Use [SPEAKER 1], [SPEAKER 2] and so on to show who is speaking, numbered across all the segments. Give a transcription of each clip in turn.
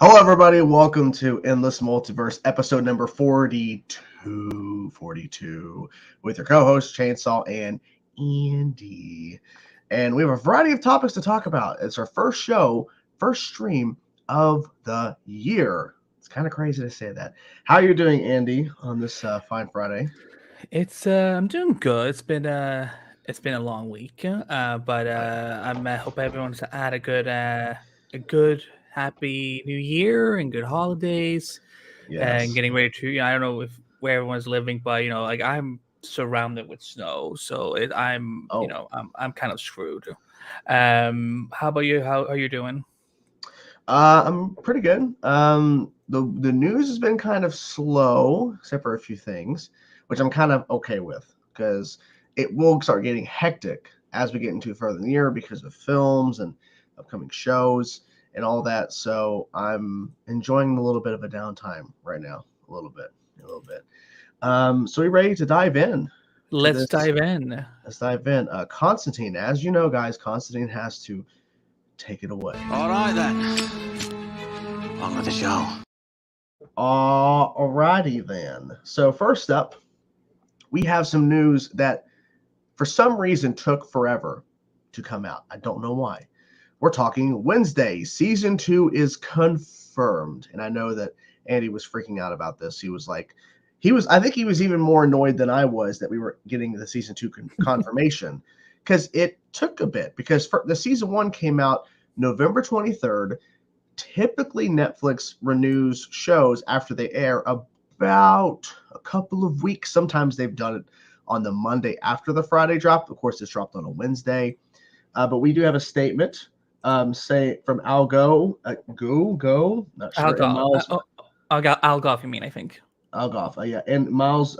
[SPEAKER 1] Hello, everybody. Welcome to Endless Multiverse, episode number 42, with your co-hosts, Chainsaw and Andy. And we have a variety of topics to talk about. It's our first show, first stream of the year. It's kind of crazy to say that. How are you doing, Andy, on this fine Friday?
[SPEAKER 2] It's I'm doing good. It's been a long week, but I hope everyone's had a good happy New Year and good holidays and
[SPEAKER 1] Yes.
[SPEAKER 2] getting ready to. I don't know if where everyone's living, but like I'm surrounded with snow, so I'm
[SPEAKER 1] Oh,
[SPEAKER 2] I'm kind of screwed. How about you? How are you doing?
[SPEAKER 1] I'm pretty good. The news has been kind of slow, except for a few things, which I'm kind of okay with because it will start getting hectic as we get into further in the year because of films and upcoming shows and all that. So I'm enjoying a little bit of a downtime right now, a little bit, a little bit. So we ready to dive in to
[SPEAKER 2] Let's
[SPEAKER 1] this?
[SPEAKER 2] dive in.
[SPEAKER 1] Let's dive in. Constantine, as you know, guys, Constantine has to take it away.
[SPEAKER 3] All right then. On with the show.
[SPEAKER 1] Alrighty then. So first up, we have some news that for some reason took forever to come out. I don't know why. We're talking Wednesday. Season 2 is confirmed. And I know that Andy was freaking out about this. I think he was even more annoyed than I was that we were getting the season 2 confirmation because it took a bit because the season 1 came out November 23rd. Typically, Netflix renews shows after they air about a couple of weeks. Sometimes they've done it on the Monday after the Friday drop. Of course, it's dropped on a Wednesday. But we do have a statement say from Algo, Go, not sure, and
[SPEAKER 2] Algoff.
[SPEAKER 1] Miles
[SPEAKER 2] Algoff, you mean? I think.
[SPEAKER 1] Algoff, yeah, and Miles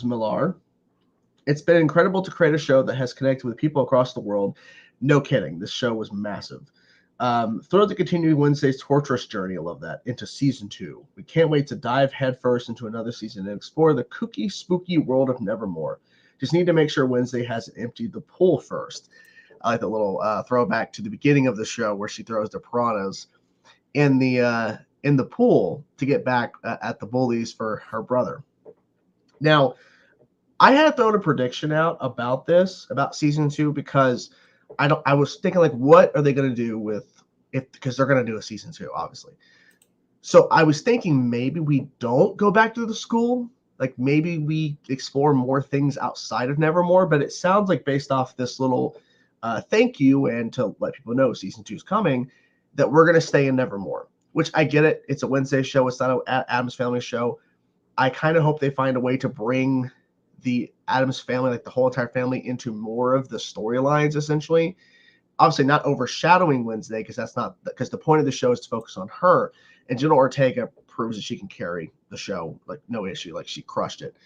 [SPEAKER 1] Millar. It's been incredible to create a show that has connected with people across the world. No kidding, this show was massive. Thrilled to continue Wednesday's torturous journey. I love that. Into season 2. We can't wait to dive headfirst into another season and explore the kooky, spooky world of Nevermore. Just need to make sure Wednesday hasn't emptied the pool first. I like the little throwback to the beginning of the show where she throws the piranhas in the pool to get back at the bullies for her brother. Now, I had thrown a prediction out about season 2, because I was thinking, like, what are they going to do because they're going to do a season 2, obviously. So I was thinking maybe we don't go back to the school, like maybe we explore more things outside of Nevermore. But it sounds like, based off this little thank you and to let people know season 2 is coming, that we're going to stay in Nevermore. Which, I get it. It's a Wednesday show. It's not an Addams Family show. I kind of hope they find a way to bring the Addams Family, like the whole entire family, into more of the storylines, essentially. Obviously not overshadowing Wednesday, because the point of the show is to focus on her. And Jenna Ortega proves that she can carry the show, like, no issue. Like, she crushed it.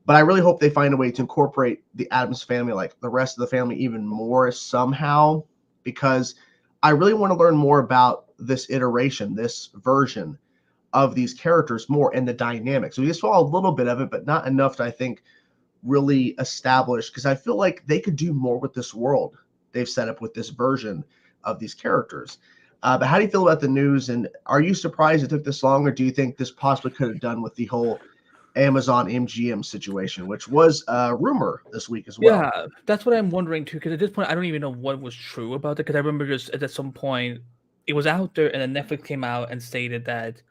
[SPEAKER 1] But I really hope they find a way to incorporate the Addams Family, like the rest of the family, even more somehow, because I really want to learn more about this iteration, this version of these characters more, and the dynamics. So we just saw a little bit of it, but not enough to, I think, really establish, because I feel like they could do more with this world they've set up with this version of these characters. But how do you feel about the news? And are you surprised it took this long, or do you think this possibly could have done with the whole Amazon MGM situation, which was a rumor this week as well?
[SPEAKER 2] Yeah, that's what I'm wondering too. Because at this point, I don't even know what was true about it. Because I remember just at some point, it was out there, and then Netflix came out and stated that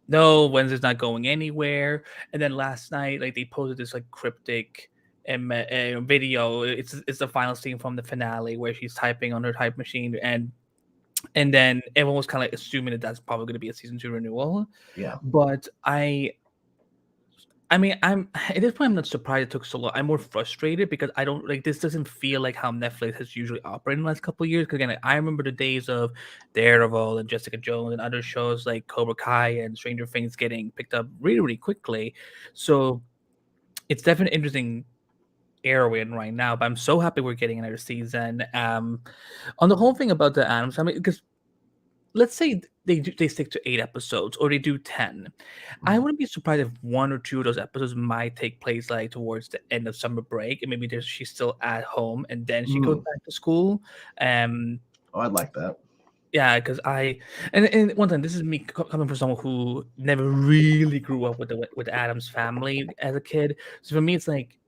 [SPEAKER 2] no, Wednesday's not going anywhere. And then last night, like, they posted this like cryptic video. It's the final scene from the finale where she's typing on her type machine, and then everyone was kind of like assuming that that's probably going to be a season 2 renewal.
[SPEAKER 1] Yeah.
[SPEAKER 2] But I mean, I'm at this point, I'm not surprised it took so long. I'm more frustrated because I don't like this. Doesn't feel like how Netflix has usually operated in the last couple of years. Because again, like, I remember the days of Daredevil and Jessica Jones and other shows like Cobra Kai and Stranger Things getting picked up really, really quickly. So it's definitely interesting era we're in right now. But I'm so happy we're getting another season. On the whole thing about the Adams, I mean, because let's say they stick to 8 episodes or they do 10. I wouldn't be surprised if 1 or 2 of those episodes might take place like towards the end of summer break, and maybe she's still at home and then she goes back to school.
[SPEAKER 1] Oh, I'd like that.
[SPEAKER 2] Yeah, because and one thing, this is me coming from someone who never really grew up with with Adam's family as a kid. So for me, it's like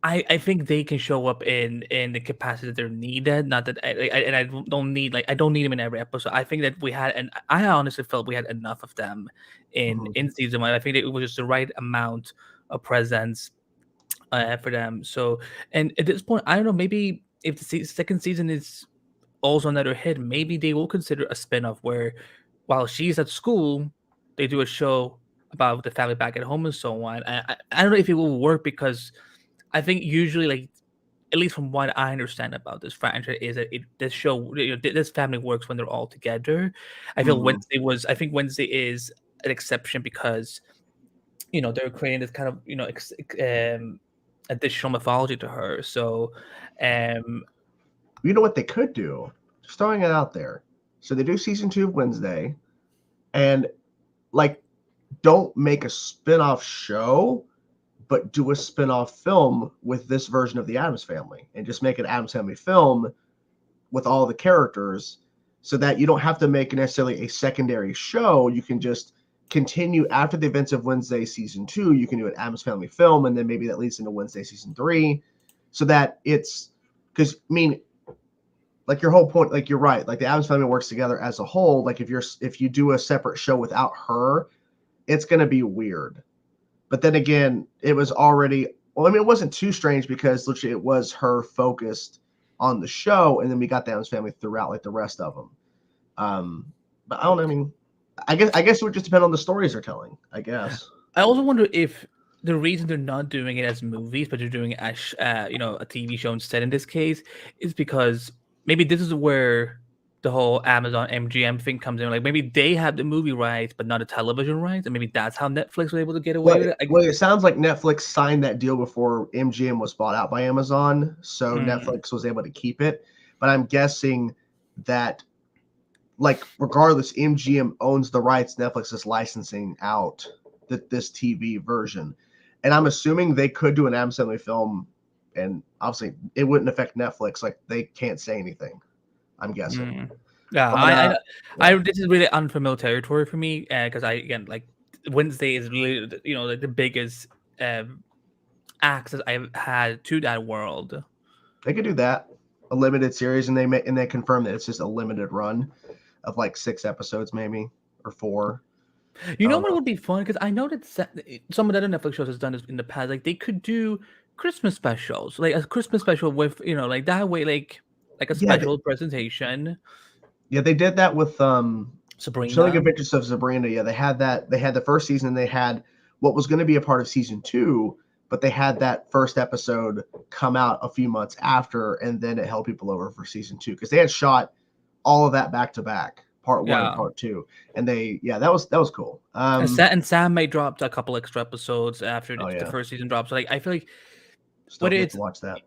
[SPEAKER 2] I think they can show up in the capacity that they're needed. Not that I don't need like I don't need them in every episode. I think that we had, and I honestly felt we had enough of them in season one. I think that it was just the right amount of presence for them. So, and at this point, I don't know. Maybe if the second season is also another hit, maybe they will consider a spin-off where while she's at school, they do a show about the family back at home and so on. I don't know if it will work because I think usually, like, at least from what I understand about this franchise, is that this show, this family works when they're all together. I feel
[SPEAKER 1] Mhm.
[SPEAKER 2] I think Wednesday is an exception because they're creating this kind of additional mythology to her. So, um,
[SPEAKER 1] You know what they could do? Just throwing it out there. So they do season 2 of Wednesday, and like, don't make a spin-off show, but do a spin-off film with this version of the Addams Family, and just make an Addams Family film with all the characters, so that you don't have to make necessarily a secondary show. You can just continue after the events of Wednesday season 2. You can do an Addams Family film, and then maybe that leads into Wednesday season 3, so that it's because I mean, like your whole point, like you're right, like the Addams Family works together as a whole. Like if you do a separate show without her, it's going to be weird. But then again, it was already, well, I mean, it wasn't too strange because literally it was her focused on the show, and then we got the Addams Family throughout like the rest of them. But I don't know, I mean, I guess it would just depend on the stories they're telling, I guess.
[SPEAKER 2] I also wonder if the reason they're not doing it as movies, but they're doing it as a TV show instead in this case, is because maybe this is where the whole Amazon MGM thing comes in. Like maybe they have the movie rights, but not the television rights, and maybe that's how Netflix was able to get away with it.
[SPEAKER 1] Well, it sounds like Netflix signed that deal before MGM was bought out by Amazon, so
[SPEAKER 2] Hmm.
[SPEAKER 1] Netflix was able to keep it. But I'm guessing that, like, regardless, MGM owns the rights. Netflix is licensing out this TV version, and I'm assuming they could do an Addams Family film, and obviously it wouldn't affect Netflix. Like, they can't say anything, I'm guessing.
[SPEAKER 2] Yeah,
[SPEAKER 1] But,
[SPEAKER 2] I this is really unfamiliar territory for me because I again like Wednesday is really like the biggest access I've had to that world.
[SPEAKER 1] they could do that, a limited series, and they confirm that it's just a limited run of like 6 episodes, maybe, or 4.
[SPEAKER 2] You
[SPEAKER 1] I
[SPEAKER 2] know
[SPEAKER 1] don't
[SPEAKER 2] what
[SPEAKER 1] know.
[SPEAKER 2] would be fun because I know that some of the other Netflix shows has done this in the past. Like they could do Christmas specials, like a Christmas special with like that way, like a
[SPEAKER 1] Yeah,
[SPEAKER 2] special presentation.
[SPEAKER 1] they did that with Chilling
[SPEAKER 2] Sabrina.
[SPEAKER 1] Adventures of Sabrina. Yeah, they had that. They had the first season. They had what was going to be a part of season 2, but they had that first episode come out a few months after, and then it held people over for season 2 because they had shot all of that back to back, part 1 and
[SPEAKER 2] Yeah.
[SPEAKER 1] part 2, and that was cool.
[SPEAKER 2] And Sam may dropped a couple extra episodes after
[SPEAKER 1] Oh
[SPEAKER 2] the
[SPEAKER 1] yeah,
[SPEAKER 2] first season drops. So, like I feel like
[SPEAKER 1] still
[SPEAKER 2] whether
[SPEAKER 1] have to
[SPEAKER 2] it's
[SPEAKER 1] watch that.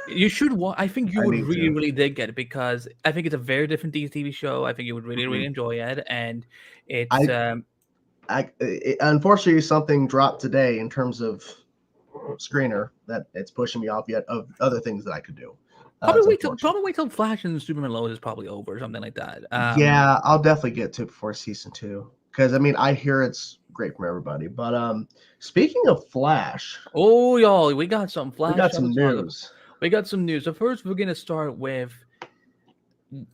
[SPEAKER 2] you should I think you
[SPEAKER 1] I
[SPEAKER 2] would
[SPEAKER 1] need
[SPEAKER 2] really
[SPEAKER 1] to.
[SPEAKER 2] really dig it because I think it's a very different TV show. I think you would really really
[SPEAKER 1] Mhm.
[SPEAKER 2] enjoy it, and it's
[SPEAKER 1] Unfortunately, something dropped today in terms of screener that it's pushing me off yet of other things that I could do. It's unfortunate.
[SPEAKER 2] probably wait till Flash and Superman Lois is probably over or something like that.
[SPEAKER 1] Yeah, I'll definitely get to it before season 2 because I mean I hear it's great from everybody. But speaking of Flash,
[SPEAKER 2] Oh, y'all, we got some
[SPEAKER 1] we
[SPEAKER 2] Flash
[SPEAKER 1] got
[SPEAKER 2] stuff to
[SPEAKER 1] some
[SPEAKER 2] talk about.
[SPEAKER 1] news.
[SPEAKER 2] We got some news. So first, we're gonna start with
[SPEAKER 1] The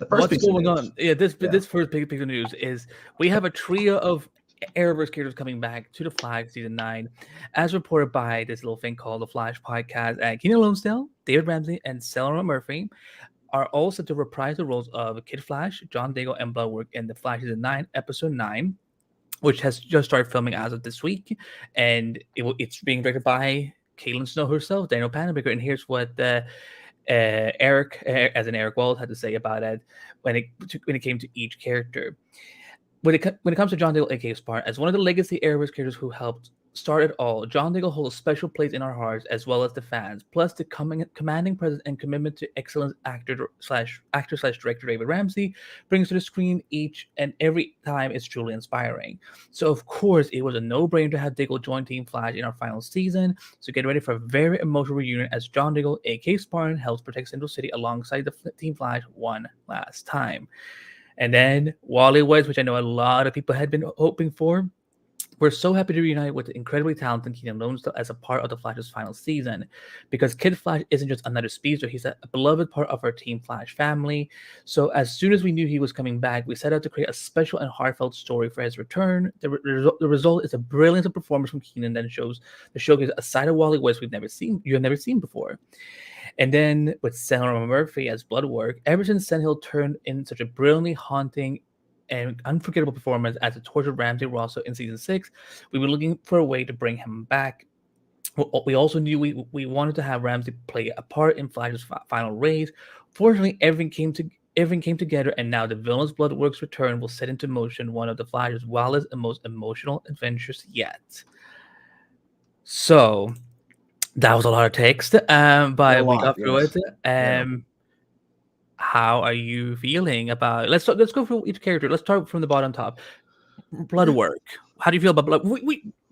[SPEAKER 1] first
[SPEAKER 2] what's
[SPEAKER 1] piece of
[SPEAKER 2] going
[SPEAKER 1] news.
[SPEAKER 2] on. Yeah,
[SPEAKER 1] Yeah.
[SPEAKER 2] this first big piece of news is we have a trio of Arrowverse characters coming back to the Flash season 9, as reported by this little thing called the Flash podcast. Keenan Lonsdale, David Ramsey, and Selma Murphy are all set to reprise the roles of Kid Flash, John Diggle, and Bloodwork in the Flash season 9, episode 9, which has just started filming as of this week, and it's being directed by Caitlin Snow herself, Daniel Panabaker. And here's what Eric, as in Eric Wald, had to say about it when it came to each character. When it comes to John Diggle, aka Spart, as one of the legacy Arrowverse characters who helped start it all. John Diggle holds a special place in our hearts as well as the fans. Plus, the commanding presence and commitment to excellence actor slash director David Ramsey brings to the screen each and every time is truly inspiring. So, of course, it was a no-brainer to have Diggle join Team Flash in our final season. So, get ready for a very emotional reunion as John Diggle, aka Spartan, helps protect Central City alongside the Team Flash one last time. And then Wally West, which I know a lot of people had been hoping for. We're so happy to reunite with the incredibly talented Keenan Lonsdale as a part of the Flash's final season, because Kid Flash isn't just another speedster; he's a beloved part of our Team Flash family. So as soon as we knew he was coming back, we set out to create a special and heartfelt story for his return. The result is a brilliant performance from Keenan that showcase a side of Wally West you have never seen before. And then with Sarah Murphy as Bloodwork, ever since Senhill turned in such a brilliantly haunting and unforgettable performance as a tortured Ramsey Rosso in season 6, we were looking for a way to bring him back. We also knew we wanted to have Ramsey play a part in Flash's final race. Fortunately, everything came together, and now the villain's Bloodwork's return will set into motion one of the Flash's wildest and most emotional adventures yet. So that was a lot of text, but we got through it. How are you feeling about? Let's go through each character. Let's start from the bottom top. Bloodwork. How do you feel about Blood?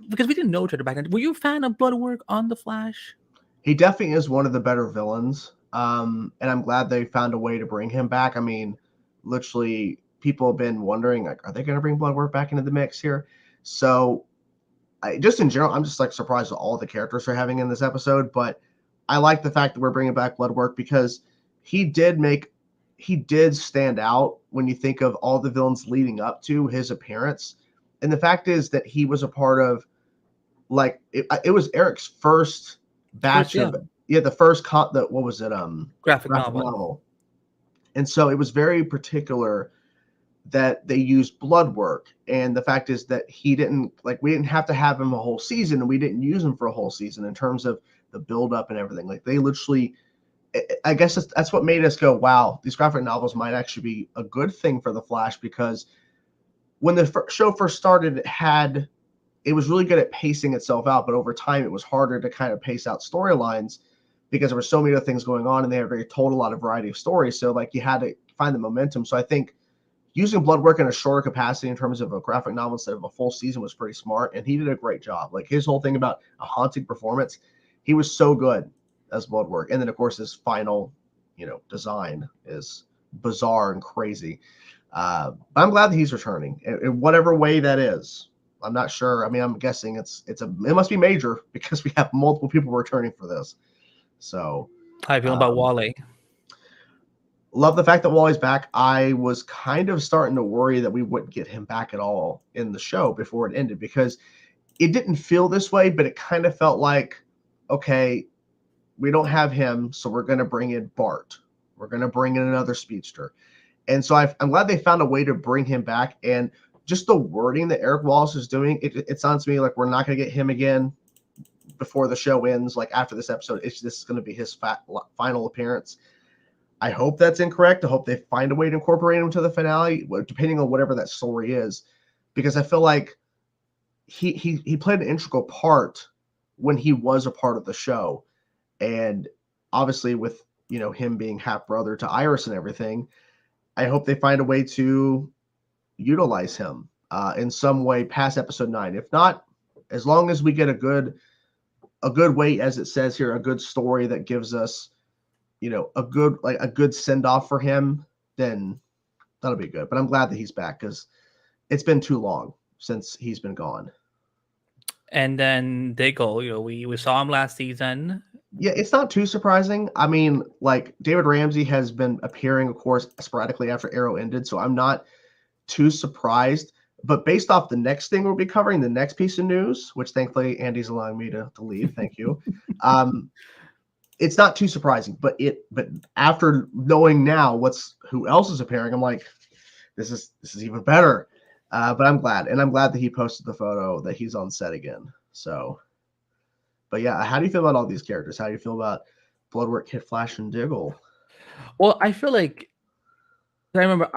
[SPEAKER 2] Because we didn't know each other back then. Were you a fan of Bloodwork on the Flash?
[SPEAKER 1] He definitely is one of the better villains. And I'm glad they found a way to bring him back. I mean, literally, people have been wondering, like, are they going to bring Bloodwork back into the mix here? So, just in general, I'm just like surprised at all the characters they're having in this episode. But I like the fact that we're bringing back Bloodwork because he did stand out when you think of all the villains leading up to his appearance. And the fact is that he was a part of, like, it was Eric's first batch the first what was it?
[SPEAKER 2] Graphic novel.
[SPEAKER 1] And so it was very particular that they used Bloodwork. And the fact is that we didn't have to have him a whole season, and we didn't use him for a whole season in terms of the buildup and everything. Like, they literally, I guess that's what made us go, wow, these graphic novels might actually be a good thing for the Flash, because when the show first started, it was really good at pacing itself out, but over time it was harder to kind of pace out storylines because there were so many other things going on, and they told a lot of variety of stories. So like you had to find the momentum. So I think using Bloodwork in a shorter capacity in terms of a graphic novel instead of a full season was pretty smart, and he did a great job. Like his whole thing about a haunting performance, he was so good as Bloodwork. And then of course his final, design is bizarre and crazy. But I'm glad that he's returning in whatever way that is. I'm not sure. I mean, I'm guessing it must be major because we have multiple people returning for this. So
[SPEAKER 2] how you feeling about Wally?
[SPEAKER 1] Love the fact that Wally's back. I was kind of starting to worry that we wouldn't get him back at all in the show before it ended, because it didn't feel this way, but it kind of felt like, okay, we don't have him, so we're going to bring in Bart. We're going to bring in another speedster. And so I'm glad they found a way to bring him back. And just the wording that Eric Wallace is doing, it sounds to me like we're not going to get him again before the show ends. Like after this episode, this is going to be his final appearance. I hope that's incorrect. I hope they find a way to incorporate him to the finale, depending on whatever that story is, because I feel like he played an integral part when he was a part of the show. And obviously with, him being half brother to Iris and everything, I hope they find a way to utilize him in some way past episode 9. If not, as long as we get a good way, as it says here, a good story that gives us, a good send off for him, then that'll be good. But I'm glad that he's back because it's been too long since he's been gone.
[SPEAKER 2] And then Diggle, we saw him last season.
[SPEAKER 1] Yeah, it's not too surprising. I mean, like David Ramsey has been appearing, of course, sporadically after Arrow ended, so I'm not too surprised. But based off the next thing we'll be covering, the next piece of news, which thankfully Andy's allowing me to leave, thank you. It's not too surprising. But after knowing now who else is appearing, I'm like, this is even better. But I'm glad, and I'm glad that he posted the photo that he's on set again. So. But yeah, how do you feel about all these characters? How do you feel about Bloodwork, Kid Flash, and Diggle?
[SPEAKER 2] Well, I feel like I remember,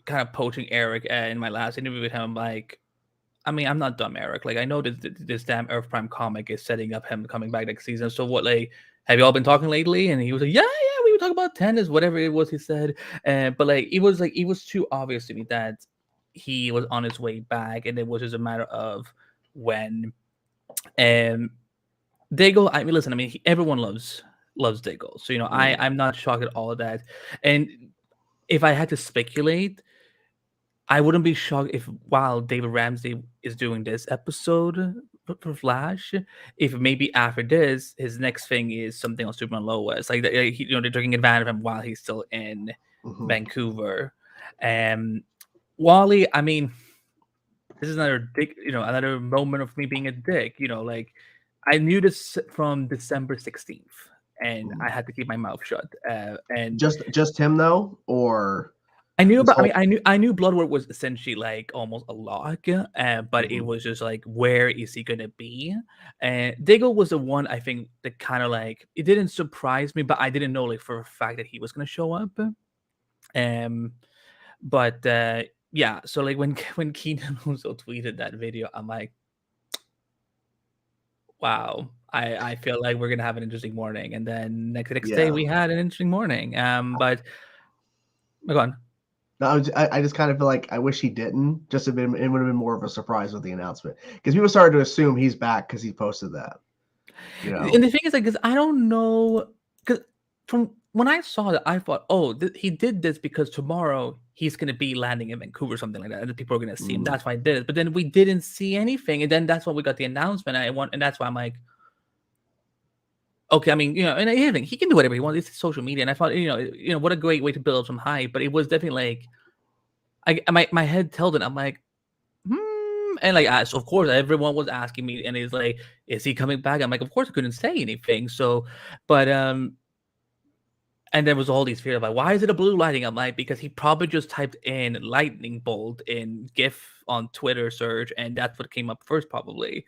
[SPEAKER 2] kind of poaching Eric in my last interview with him. Like, I mean, I'm not dumb, Eric. Like, I know this damn Earth Prime comic is setting up him coming back next season. So what, like, have you all been talking lately? And he was like, yeah, we were talking about tennis, whatever it was he said. But like, it was too obvious to me that he was on his way back, and it was just a matter of when. Diggle, I mean, listen, I mean, everyone loves Diggle, so I'm not shocked at all of that. And if I had to speculate, I wouldn't be shocked if while David Ramsey is doing this episode for Flash, if maybe after this, his next thing is something on Superman Lois, like they're taking advantage of him while he's still in Vancouver. And Wally, I mean, this is another dick, another moment of me being a dick. Like I knew this from December 16th, and I had to keep my mouth shut. And
[SPEAKER 1] just him though, or
[SPEAKER 2] I knew about. I mean, I knew Bloodwork was essentially like almost a lock, but it was just like, where is he gonna be? And Diggle was the one I think that kind of like it didn't surprise me, but I didn't know like for a fact that he was gonna show up. But yeah, so like when Keenan also tweeted that video, I'm like, wow. I feel like we're gonna have an interesting morning, and then next day we had an interesting morning. But go on.
[SPEAKER 1] No, I just kind of feel like I wish he didn't. It would have been more of a surprise with the announcement, because people started to assume he's back because he posted that.
[SPEAKER 2] And the thing is, like, because I don't know, because from when I saw that, I thought, oh, he did this because tomorrow he's gonna be landing in Vancouver or something like that, and the people are gonna see him. That's why I did it. But then we didn't see anything, and then that's when we got the announcement. And that's why I'm like, okay, I mean, and anything, he can do whatever he wants. It's social media, and I thought, what a great way to build up some hype. But it was definitely like, my head tilted. I'm like, and like, so of course, everyone was asking me, and he's like, is he coming back? I'm like, of course, I couldn't say anything. So, but and there was all these fears like, why is it a blue lighting? I'm like, because he probably just typed in lightning bolt in GIF on Twitter search, and that's what came up first, probably.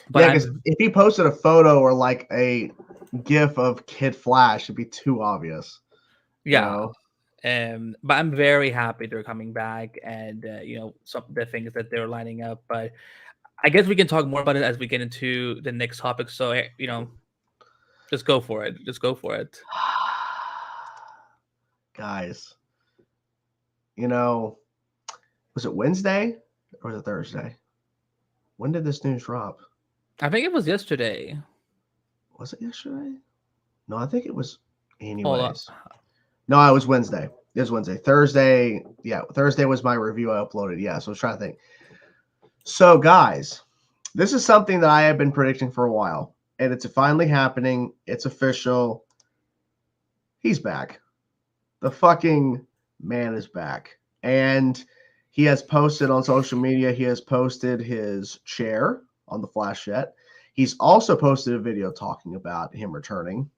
[SPEAKER 1] But because if he posted a photo or like a GIF of Kid Flash, it'd be too obvious.
[SPEAKER 2] Yeah. But I'm very happy they're coming back, and some of the things that they're lining up. But I guess we can talk more about it as we get into the next topic. So just go for it.
[SPEAKER 1] Guys, was it Wednesday or was it Thursday? When did this news drop?
[SPEAKER 2] I think it was yesterday.
[SPEAKER 1] Was it yesterday? No, I think it was anyways. No, it was Wednesday. It was Wednesday. Thursday. Yeah, Thursday was my review I uploaded. Yeah, so I was trying to think. So, guys, this is something that I have been predicting for a while, and it's finally happening. It's official. He's back. The fucking man is back. And he has posted on social media, he has posted his chair on the Flash Jet. He's also posted a video talking about him returning.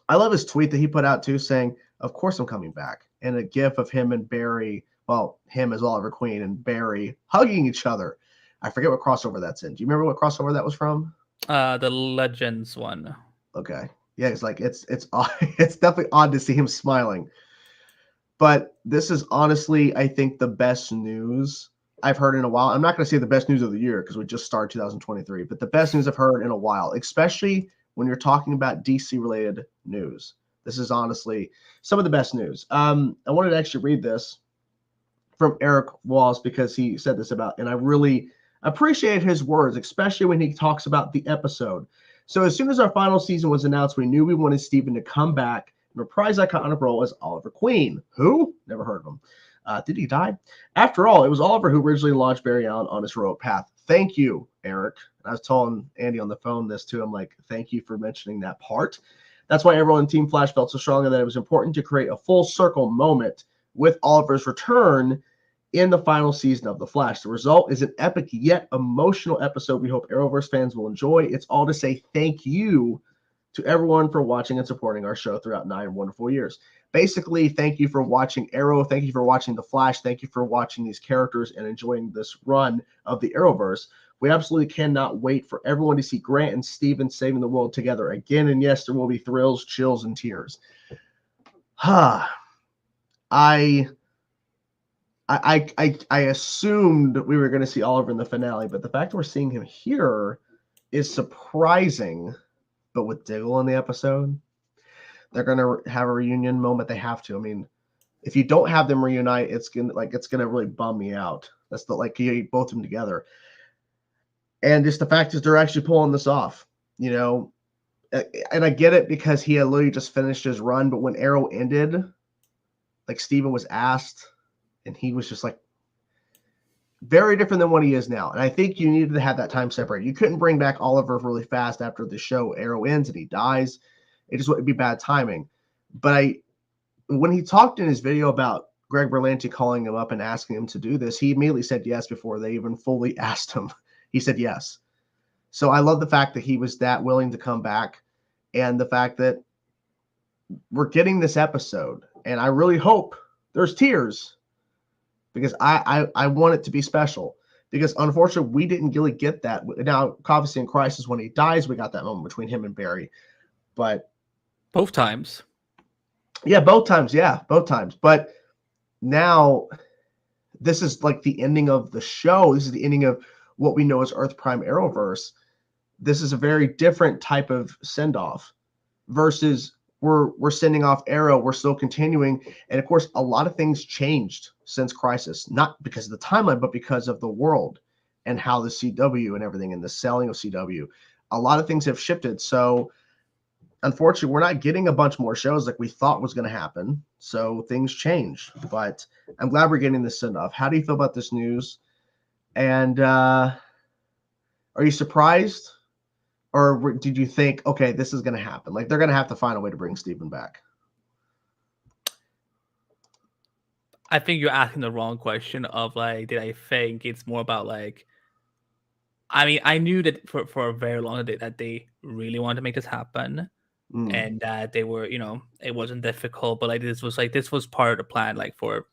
[SPEAKER 1] I love his tweet that he put out too, saying, of course I'm coming back. And a gif of him and Barry, well, him as Oliver Queen and Barry hugging each other. I forget what crossover that's in. Do you remember what crossover that was from?
[SPEAKER 2] The Legends one.
[SPEAKER 1] Okay. Yeah, it's like it's it's definitely odd to see him smiling. But this is honestly, I think, the best news I've heard in a while. I'm not going to say the best news of the year because we just started 2023, but the best news I've heard in a while, especially when you're talking about DC-related news. This is honestly some of the best news. I wanted to actually read this from Eric Walls because he said this about, and I really appreciate his words, especially when he talks about the episode. So as soon as our final season was announced, we knew we wanted Steven to come back and reprise iconic role as Oliver Queen. Who? Never heard of him. Did he die? After all, it was Oliver who originally launched Barry Allen on his heroic path. Thank you, Eric. I was telling Andy on the phone this too. I'm like, thank you for mentioning that part. That's why everyone in Team Flash felt so strongly that it was important to create a full circle moment with Oliver's return in the final season of The Flash. The result is an epic yet emotional episode we hope Arrowverse fans will enjoy. It's all to say thank you to everyone for watching and supporting our show throughout 9 wonderful years. Basically, thank you for watching Arrow. Thank you for watching The Flash. Thank you for watching these characters and enjoying this run of the Arrowverse. We absolutely cannot wait for everyone to see Grant and Steven saving the world together again. And yes, there will be thrills, chills, and tears. I assumed we were going to see Oliver in the finale, but the fact we're seeing him here is surprising. But with Diggle in the episode, they're going to have a reunion moment. They have to. I mean, if you don't have them reunite, it's gonna really bum me out. That's you eat both of them together. And just the fact is they're actually pulling this off, you know. And I get it because he had literally just finished his run, but when Arrow ended, like Steven was asked, and he was just like very different than what he is now. And I think you needed to have that time separate. You couldn't bring back Oliver really fast after the show Arrow ends and he dies. It just would be bad timing. But when he talked in his video about Greg Berlanti calling him up and asking him to do this, he immediately said yes before they even fully asked him. He said yes. So I love the fact that he was that willing to come back, and the fact that we're getting this episode. And I really hope there's tears, because I want it to be special. Because unfortunately, we didn't really get that. Now, obviously in Crisis, when he dies, we got that moment between him and Barry. But
[SPEAKER 2] both times.
[SPEAKER 1] Yeah, both times. Yeah, both times. But now this is like the ending of the show. This is the ending of what we know as Earth Prime Arrowverse. This is a very different type of send-off versus we're sending off Arrow. We're still continuing. And of course, a lot of things changed since Crisis, not because of the timeline, but because of the world and how the CW and everything and the selling of CW. A lot of things have shifted. So unfortunately, we're not getting a bunch more shows like we thought was going to happen. So things change. But I'm glad we're getting this send-off. How do you feel about this news? And are you surprised? Or did you think, okay, this is going to happen? Like, they're going to have to find a way to bring Steven back.
[SPEAKER 2] I think you're asking the wrong question of, like, did I think it's more about, like, I mean, I knew that for a very long time that they really wanted to make this happen. And that they were, you know, it wasn't difficult, but this was part of the plan, like, for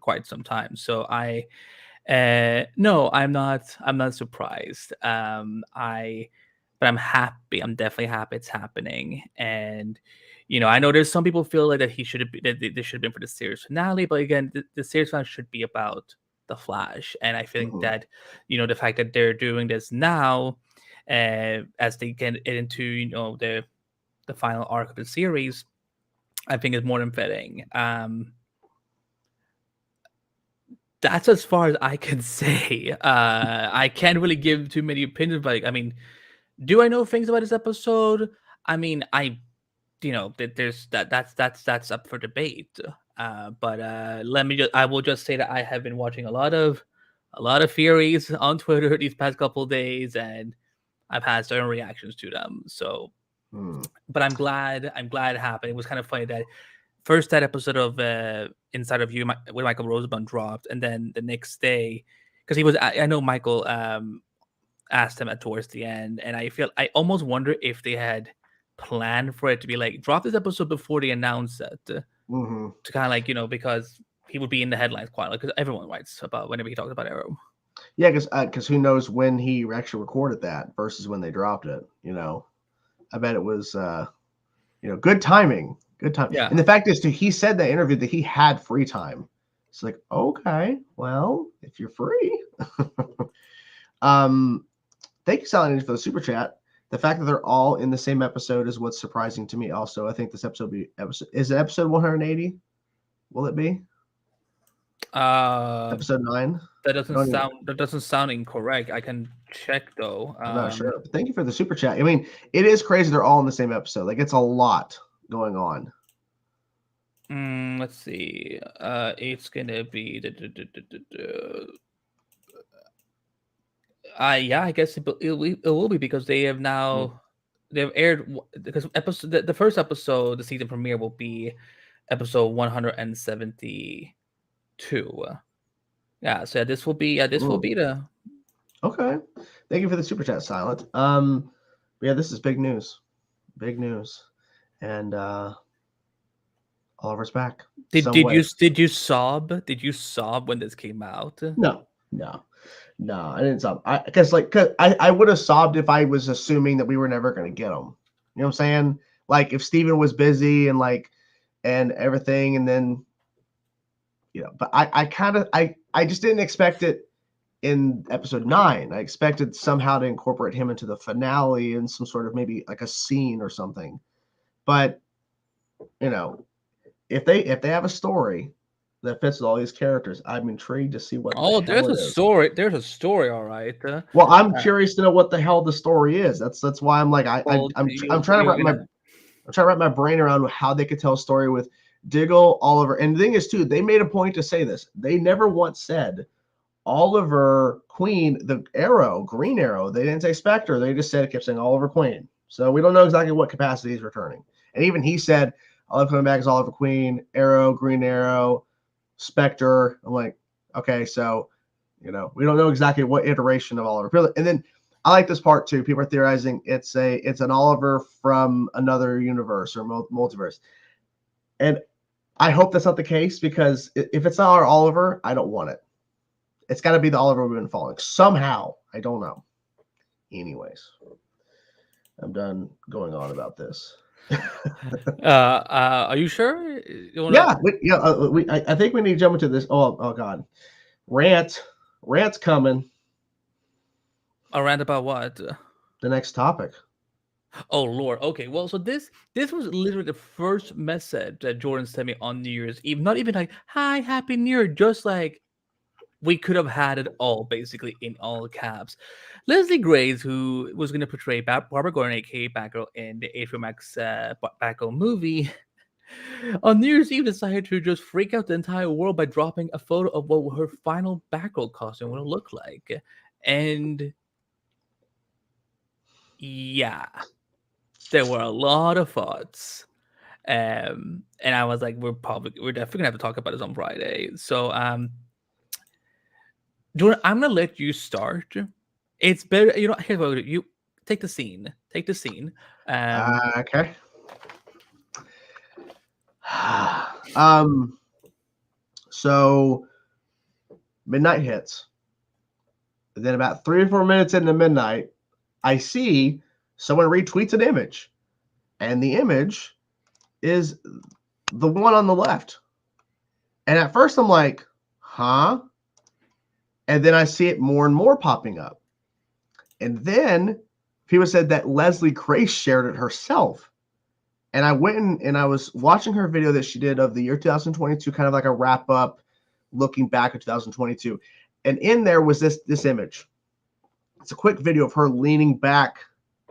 [SPEAKER 2] quite some time. So no, I'm not surprised. But I'm happy. I'm definitely happy it's happening. And, you know, I know there's some people feel like that this should have been for the series finale, but again, the series finale should be about the Flash. And I think that, you know, the fact that they're doing this now, as they get into, you know, the final arc of the series, I think is more than fitting. That's as far as I can say. I can't really give too many opinions, but I mean, do I know things about this episode? I mean, you know, there's that's up for debate. But I will just say that I have been watching a lot of theories on Twitter these past couple of days, and I've had certain reactions to them. So, but I'm glad it happened. It was kind of funny that first that episode of Inside of You with Michael Rosenbaum dropped, and then the next day, because I know Michael asked him towards the end, and I almost wonder if they had planned for it to be like, drop this episode before they announce it, to kind of, like, you know, because he would be in the headlines quite a lot, because everyone writes about whenever he talks about Arrow.
[SPEAKER 1] Yeah, because who knows when he actually recorded that versus when they dropped it. You know, I bet it was you know, good timing. Yeah. And the fact is, too, he said in that interview that he had free time. It's like, okay, well, if you're free. Thank you, Silent Ninja, for the super chat. The fact that they're all in the same episode is what's surprising to me. Also, I think this episode is it episode 180? Will it be episode 9?
[SPEAKER 2] That doesn't sound incorrect. I can check though.
[SPEAKER 1] I'm not sure. But thank you for the super chat. I mean, it is crazy they're all in the same episode. Like, it's a lot going on.
[SPEAKER 2] Let's see. It's gonna be yeah, I guess it will be, because they have now they've aired, because the first episode, the season premiere, will be episode 172. Yeah, so this will be the.
[SPEAKER 1] Okay, thank you for the super chat, Silent. Yeah, this is big news, and Oliver's back.
[SPEAKER 2] Did you sob? Did you sob when this came out?
[SPEAKER 1] No, I didn't sob. Cause I would have sobbed if I was assuming that we were never going to get him. You know what I'm saying? Like, if Steven was busy and everything, and then, but I just didn't expect it in episode 9. I expected somehow to incorporate him into the finale in some sort of maybe like a scene or something. But if they have a story that fits with all these characters, I'm intrigued to see what the
[SPEAKER 2] there's
[SPEAKER 1] hell
[SPEAKER 2] a
[SPEAKER 1] it is.
[SPEAKER 2] story. There's a story, all right.
[SPEAKER 1] Well, I'm curious to know what the hell the story is. That's why I'm like I'm trying to wrap my brain around how they could tell a story with Diggle, Oliver. And the thing is, too, they made a point to say this. They never once said Oliver Queen, the Arrow, Green Arrow. They didn't say Spectre. They just kept saying Oliver Queen. So we don't know exactly what capacity he's returning. And even he said, Oliver coming back as Oliver Queen, Arrow, Green Arrow, Spectre. I'm like, okay, so, we don't know exactly what iteration of Oliver. And then I like this part, too. People are theorizing it's an Oliver from another universe or multiverse. And I hope that's not the case, because if it's not our Oliver, I don't want it. It's got to be the Oliver we've been following somehow. I don't know. Anyways, I'm done going on about this.
[SPEAKER 2] Are you sure?
[SPEAKER 1] I think we need to jump into this. Oh God, rant's coming.
[SPEAKER 2] A rant about what?
[SPEAKER 1] The next topic.
[SPEAKER 2] Oh Lord. Okay. Well, so this was literally the first message that Jordan sent me on New Year's Eve. Not even like, "Hi, Happy New Year," just like we could have had it all, basically in all caps. Leslie Grace, who was going to portray Barbara Gordon, aka Batgirl, in the HBO Max Batgirl movie, on New Year's Eve decided to just freak out the entire world by dropping a photo of what her final Batgirl costume would look like. And yeah, there were a lot of thoughts. And I was like, we're definitely gonna have to talk about this on Friday. So Jordan, I'm gonna let you start. It's better, here's what you take the scene. Take the scene.
[SPEAKER 1] Okay. So midnight hits. And then about 3 or 4 minutes into midnight, I see someone retweets an image. And the image is the one on the left. And at first I'm like, huh? And then I see it more and more popping up. And then people said that Leslie Grace shared it herself. And I went and I was watching her video that she did of the year 2022, kind of like a wrap up looking back at 2022. And in there was this image. It's a quick video of her leaning back,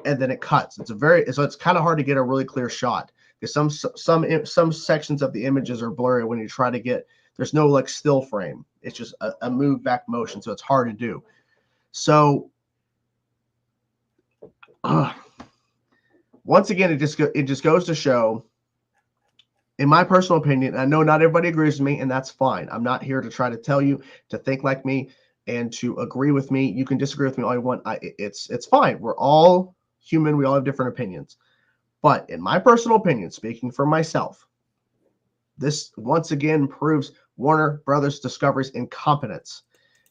[SPEAKER 1] and then it cuts. So it's kind of hard to get a really clear shot, because some sections of the images are blurry when you try to get, there's no like still frame. It's just a move back motion. So it's hard to do. So once again, it just goes to show, in my personal opinion, I know not everybody agrees with me, and that's fine. I'm not here to try to tell you to think like me and to agree with me. You can disagree with me all you want. It's fine. We're all human. We all have different opinions. But in my personal opinion, speaking for myself, this once again proves Warner Brothers Discovery's incompetence.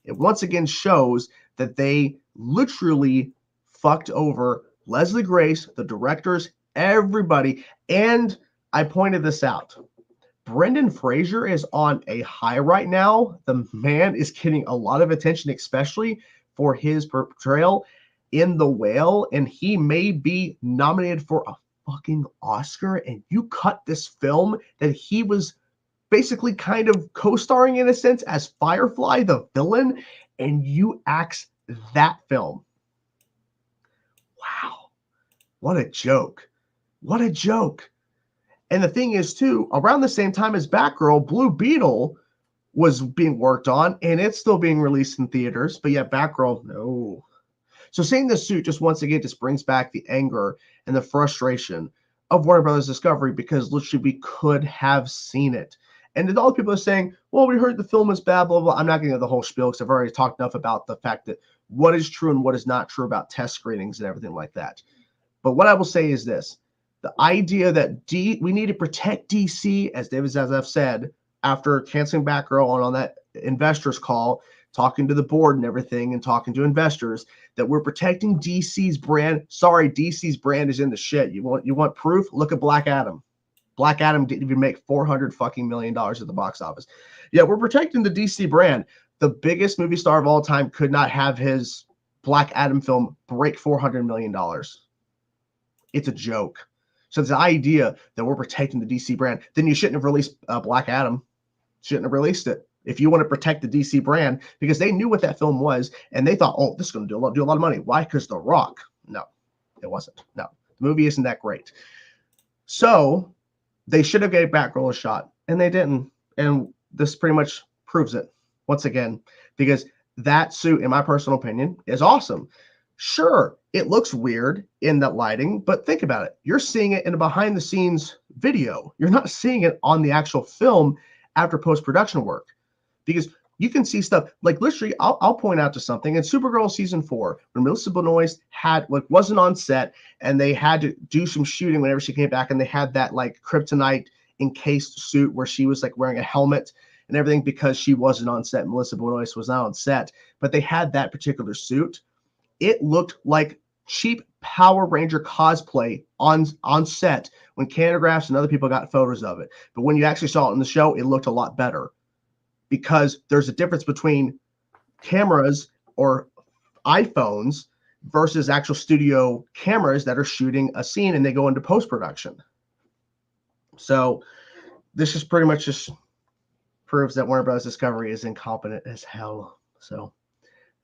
[SPEAKER 1] It once again shows that they literally fucked over Leslie Grace, the directors, everybody. And I pointed this out. Brendan Fraser is on a high right now. The man is getting a lot of attention, especially for his portrayal in The Whale, and he may be nominated for a fucking Oscar. And you cut this film that he was basically kind of co-starring in a sense as Firefly, the villain, and you axe that film. Wow. What a joke. What a joke. And the thing is, too, around the same time as Batgirl, Blue Beetle was being worked on, and it's still being released in theaters. But yeah, Batgirl, no. So seeing this suit just once again just brings back the anger and the frustration of Warner Brothers Discovery, because literally we could have seen it. And then all the people are saying, well, we heard the film was bad, blah, blah. I'm not going to get the whole spiel, because I've already talked enough about the fact that what is true and what is not true about test screenings and everything like that. But what I will say is this. The idea that we need to protect DC, as I've said, after canceling Batgirl on that investors call, talking to the board and everything and talking to investors, that we're protecting DC's brand. Sorry, DC's brand is in the shit. You want proof? Look at Black Adam. Black Adam didn't even make $400 million at the box office. Yeah, we're protecting the DC brand. The biggest movie star of all time could not have his Black Adam film break $400 million. It's a joke. So the idea that we're protecting the DC brand, then you shouldn't have released Black Adam. Shouldn't have released it. If you want to protect the DC brand, because they knew what that film was, and they thought, oh, this is going to do a lot of money. Why? Because The Rock. No, it wasn't. No, the movie isn't that great. So they should have gave Batgirl a shot, and they didn't. And this pretty much proves it once again, because that suit, in my personal opinion, is awesome. Sure, it looks weird in that lighting, but think about it. You're seeing it in a behind-the-scenes video. You're not seeing it on the actual film after post-production work, because you can see stuff like literally. I'll point out to something in Supergirl season 4 when Melissa Benoist wasn't on set and they had to do some shooting whenever she came back, and they had that like kryptonite encased suit where she was like wearing a helmet and everything because she wasn't on set. Melissa Benoist was not on set, but they had that particular suit. It looked like cheap Power Ranger cosplay on set when Candigraphs and other people got photos of it. But when you actually saw it in the show, it looked a lot better, because there's a difference between cameras or iPhones versus actual studio cameras that are shooting a scene and they go into post-production. So this is pretty much just proves that Warner Bros. Discovery is incompetent as hell. So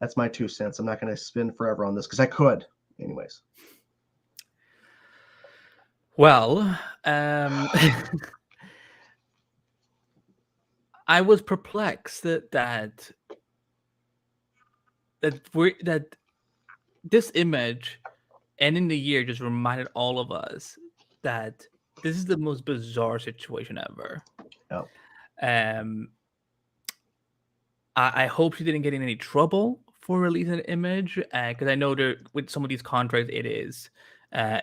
[SPEAKER 1] that's my 2 cents. I'm not going to spin forever on this because I could. Anyways.
[SPEAKER 2] Well, I was perplexed that this image ending the year just reminded all of us that this is the most bizarre situation ever.
[SPEAKER 1] Oh.
[SPEAKER 2] I hope she didn't get in any trouble for releasing an image, because I know with some of these contracts it is.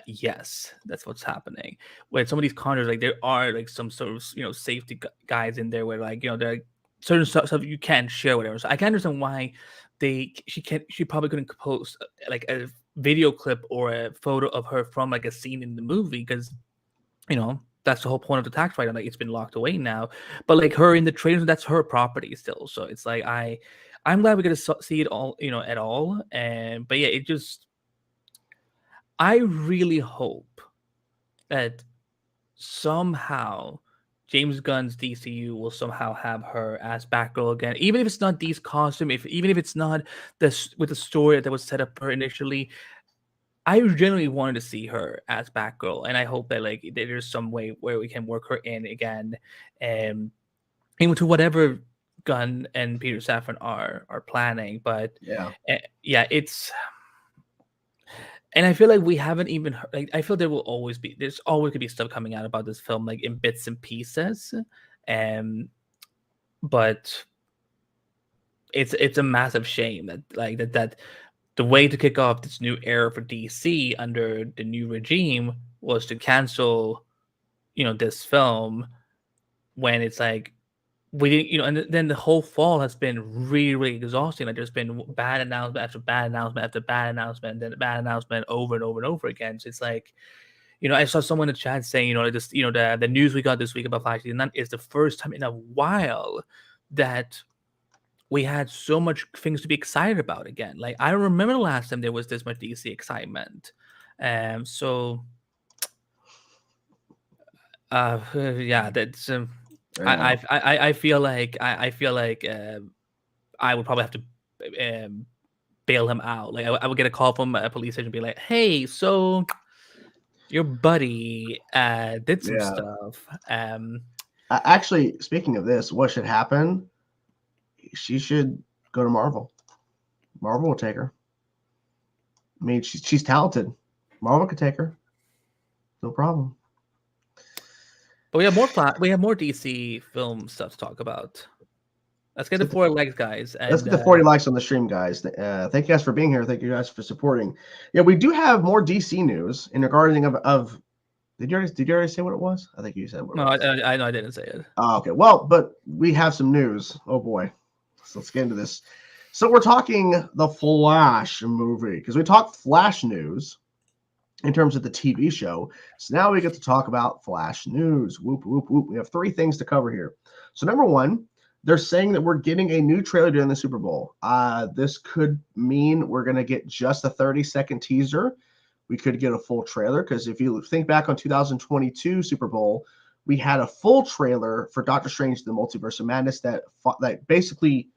[SPEAKER 2] Yes, that's what's happening. With some of these contracts, like there are like some sort of safety guides in there where like there are certain stuff you can't share, whatever. So I can understand why she probably couldn't post like a video clip or a photo of her from like a scene in the movie, because that's the whole point of the tax write-off. Like it's been locked away now, but like her in the trailers, that's her property still. So it's like I'm glad we get to see it all, at all. But yeah, I really hope that somehow James Gunn's DCU will somehow have her as Batgirl again, even if it's not Dee's costume, even if it's not with the story that was set up for her initially. I genuinely wanted to see her as Batgirl, and I hope that like there's some way where we can work her in again, and into whatever Gunn and Peter Safran are planning. But yeah, it's. And I feel like we haven't even heard, like I feel there's always going to be stuff coming out about this film like in bits and pieces, but it's a massive shame that the way to kick off this new era for DC under the new regime was to cancel this film when it's like we didn't, and then the whole fall has been really, really exhausting. Like there's been bad announcement after bad announcement after bad announcement, and then bad announcement over and over and over again. So it's like, I saw someone in the chat saying, the news we got this week about Flash Season 9 is the first time in a while that we had so much things to be excited about again. Like I remember the last time there was this much DC excitement. So yeah, that's I feel like I would probably have to bail him out. Like I would get a call from a police station and be like, "Hey, so your buddy did some stuff."
[SPEAKER 1] Actually, speaking of this, what should happen? She should go to Marvel. Marvel will take her. I mean, she's talented. Marvel could take her. No problem.
[SPEAKER 2] But we have more DC film stuff to talk about. Let's get the 40 likes, guys.
[SPEAKER 1] Let's get the 40 likes on the stream, guys. Thank you guys for being here. Thank you guys for supporting. Yeah, we do have more DC news in regarding of. Did you already say what it was? I think you said what it was.
[SPEAKER 2] I know I didn't say it.
[SPEAKER 1] Oh, okay. Well, but we have some news. Oh boy. So let's get into this. So we're talking the Flash movie because we talked Flash news in terms of the TV show. So now we get to talk about Flash news. Whoop, whoop, whoop. We have 3 things to cover here. So number 1, they're saying that we're getting a new trailer during the Super Bowl. This could mean we're going to get just a 30-second teaser. We could get a full trailer, because if you think back on 2022 Super Bowl, we had a full trailer for Doctor Strange: The Multiverse of Madness that basically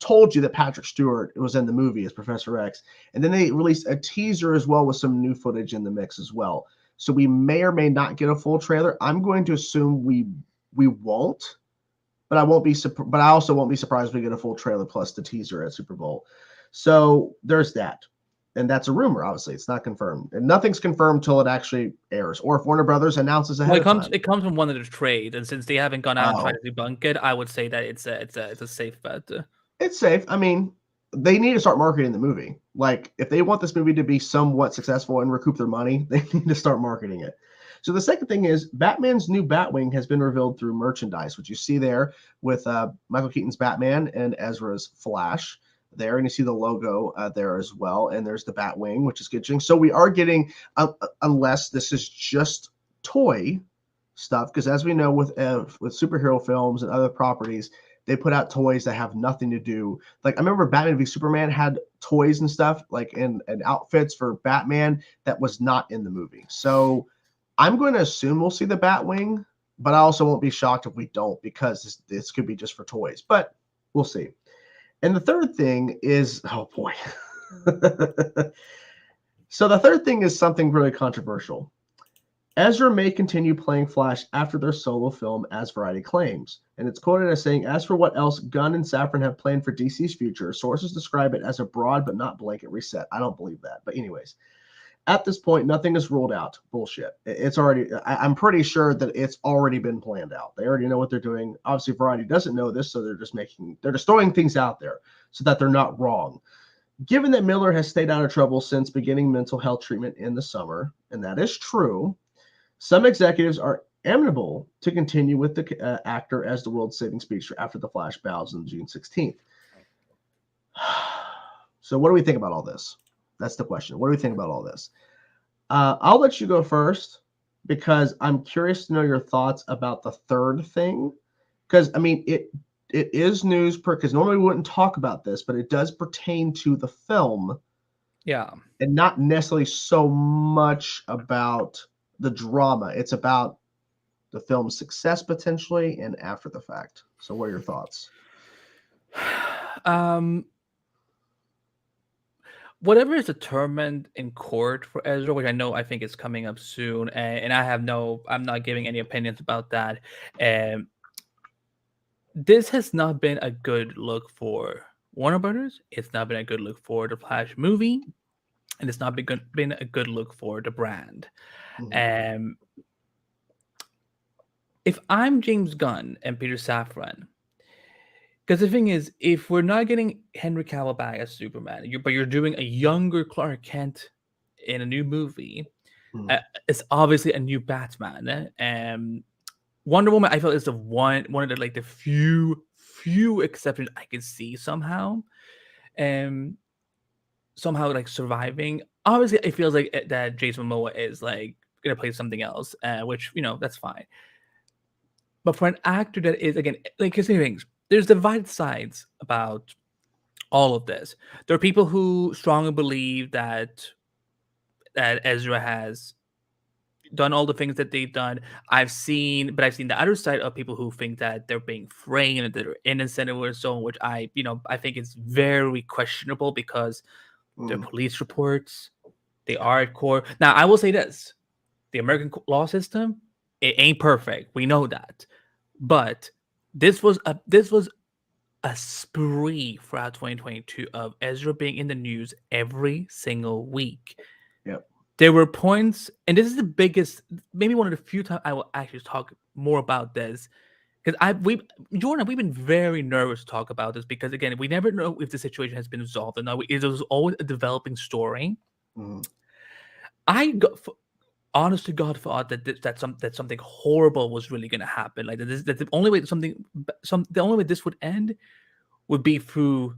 [SPEAKER 1] told you that Patrick Stewart was in the movie as Professor X. And then they released a teaser as well with some new footage in the mix as well. So we may or may not get a full trailer. I'm going to assume we won't, but I also won't be surprised if we get a full trailer plus the teaser at Super Bowl. So there's that. And that's a rumor, obviously. It's not confirmed. And nothing's confirmed till it actually airs. Or if Warner Brothers announces ahead of time.
[SPEAKER 2] It comes from one of the trades, and since they haven't gone out and tried to debunk it, I would say that it's a safe bet.
[SPEAKER 1] It's safe. I mean, they need to start marketing the movie. Like, if they want this movie to be somewhat successful and recoup their money, they need to start marketing it. So the second thing is Batman's new Batwing has been revealed through merchandise, which you see there with Michael Keaton's Batman and Ezra's Flash there, and you see the logo there as well. And there's the Batwing, which is good. So we are getting, unless this is just toy stuff, because as we know with superhero films and other properties, they put out toys that have nothing to do. Like, I remember Batman v Superman had toys and stuff, like and outfits for Batman that was not in the movie. So I'm going to assume we'll see the Batwing, but I also won't be shocked if we don't, because this could be just for toys. But we'll see. And the third thing is, oh boy. So the third thing is something really controversial. Ezra may continue playing Flash after their solo film, as Variety claims. And it's quoted as saying, as for what else Gunn and Safran have planned for DC's future, sources describe it as a broad but not blanket reset. I don't believe that. But anyways, at this point, nothing is ruled out. Bullshit. It's already, I'm pretty sure that it's already been planned out. They already know what they're doing. Obviously, Variety doesn't know this, so they're just throwing things out there so that they're not wrong. Given that Miller has stayed out of trouble since beginning mental health treatment in the summer, and that is true, some executives are amenable to continue with the actor as the world-saving speedster after the Flash bows on June 16th. So what do we think about all this? That's the question. What do we think about all this? I'll let you go first, because I'm curious to know your thoughts about the third thing. Because, I mean, it is news, because normally we wouldn't talk about this, but it does pertain to the film.
[SPEAKER 2] Yeah.
[SPEAKER 1] And not necessarily so much about the drama. It's about the film's success potentially and after the fact. So what are your thoughts?
[SPEAKER 2] Whatever is determined in court for Ezra, which I think is coming up soon, and I'm not giving any opinions about that. This has not been a good look for Warner Brothers. It's not been a good look for the Flash movie, and it's not been a good look for the brand. Mm-hmm. If I'm James Gunn and Peter Safran, because the thing is, if we're not getting Henry Cavill back as Superman, but you're doing a younger Clark Kent in a new movie, it's obviously a new Batman. Wonder Woman, I feel, is the one of the like the few exceptions I can see somehow like surviving. Obviously, it feels like that Jason Momoa is like gonna play something else, which that's fine. But for an actor that is, again, like, here's the things. There's divided sides about all of this. There are people who strongly believe that Ezra has done all the things that they've done. I've seen the other side of people who think that they're being framed and that they're innocent or so, which I think is very questionable, because the police reports, they are at core. Now, I will say this: the American law system, it ain't perfect. We know that, but this was a spree throughout 2022 of Ezra being in the news every single week.
[SPEAKER 1] Yep.
[SPEAKER 2] There were points, and this is the biggest, maybe one of the few times I will actually talk more about this, because Jordan, we've been very nervous to talk about this, because again, we never know if the situation has been resolved or not. It was always a developing story. Honest to God, thought that something horrible was really going to happen. Like that the only way the only way this would end would be through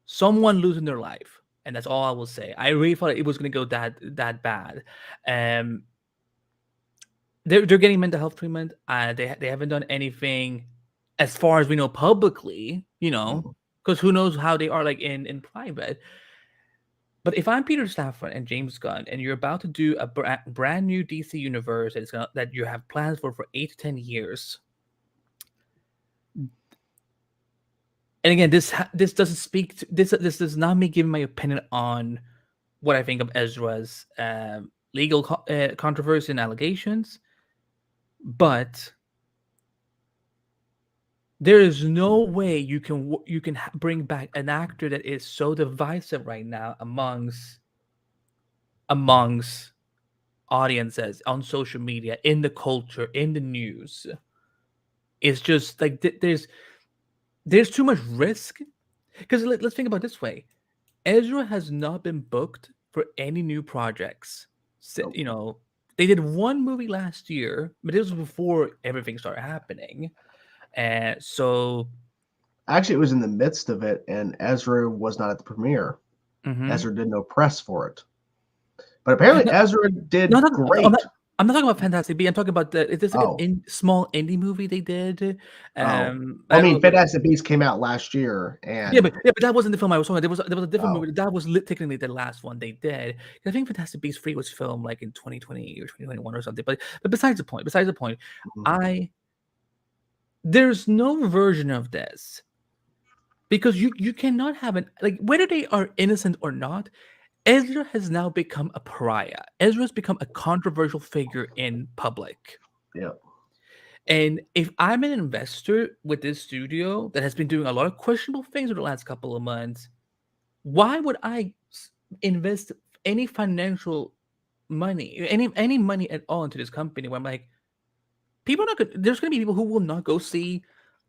[SPEAKER 2] someone losing their life, and that's all I will say. I really thought it was going to go that bad. They're getting mental health treatment. They haven't done anything, as far as we know publicly. Because who knows how they are like in private. But if I'm Peter Safran and James Gunn, and you're about to do a brand new DC universe that you have plans for 8 to 10 years, and again, this doesn't speak to this does not me giving my opinion on what I think of Ezra's legal controversy and allegations, but there is no way you can bring back an actor that is so divisive right now amongst audiences on social media, in the culture, in the news. It's just like there's too much risk. Because let's think about it this way: Ezra has not been booked for any new projects. They did one movie last year, but it was before everything started happening. And so,
[SPEAKER 1] actually, it was in the midst of it, and Ezra was not at the premiere. Ezra did no press for it, but apparently Ezra did great.
[SPEAKER 2] I'm not talking about Fantastic Beasts. I'm talking about this small indie movie they did.
[SPEAKER 1] I mean, Fantastic Beasts came out last year, and
[SPEAKER 2] but that wasn't the film I was talking about. There was a different movie that was technically the last one they did. I think Fantastic Beasts 3 was filmed like in 2020 or 2021 or something. But besides the point, there's no version of this, because you cannot have whether they are innocent or not. Ezra has now become a pariah. Ezra's become a controversial figure in public.
[SPEAKER 1] Yeah.
[SPEAKER 2] And if I'm an investor with this studio that has been doing a lot of questionable things over the last couple of months, why would I invest any financial money, any money at all into this company, where I'm like, there's going to be people who will not go see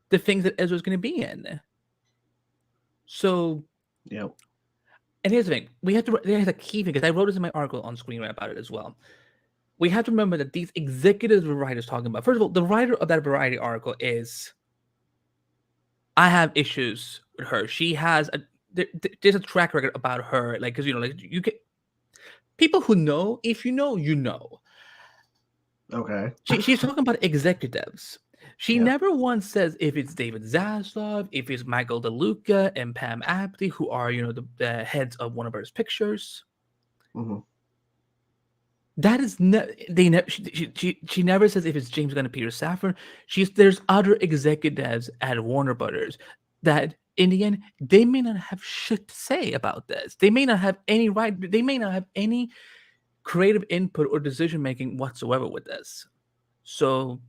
[SPEAKER 2] the things that Ezra's going to be in. So,
[SPEAKER 1] yeah. And
[SPEAKER 2] here's the thing: there's a key thing, because I wrote this in my article on Screenrant about it as well. We have to remember that these executives Variety is talking about. First of all, the writer of that Variety article is, I have issues with her. She has there's a track record about her, because you get people who know. If you know, you know.
[SPEAKER 1] Okay.
[SPEAKER 2] She's talking about executives. She never once says if it's David Zaslav, if it's Michael DeLuca and Pam Abdi, who are the heads of Warner Pictures.
[SPEAKER 1] Mm-hmm.
[SPEAKER 2] That is she never says if it's James Gunn and Peter Safran. There's other executives at Warner Brothers that in the end they may not have shit to say about this. They may not have any right. They may not have any creative input or decision making whatsoever with this. So,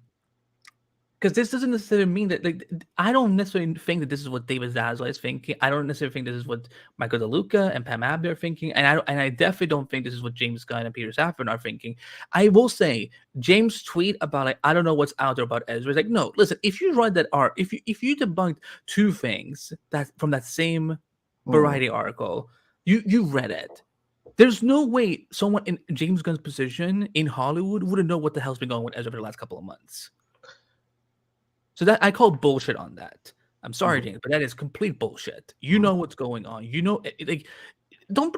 [SPEAKER 2] because this doesn't necessarily mean that, I don't necessarily think that this is what David Zaslav is thinking. I don't necessarily think this is what Michael DeLuca and Pam Abdi are thinking, and I definitely don't think this is what James Gunn and Peter Safran are thinking. I will say, James' tweet about I don't know what's out there about Ezra. It's no, listen. If you read that if you debunked two things that from that same Variety article, you read it. There's no way someone in James Gunn's position in Hollywood wouldn't know what the hell's been going on with Ezra for the last couple of months. So that I call bullshit on that. I'm sorry, James, but that is complete bullshit. You know what's going on. Don't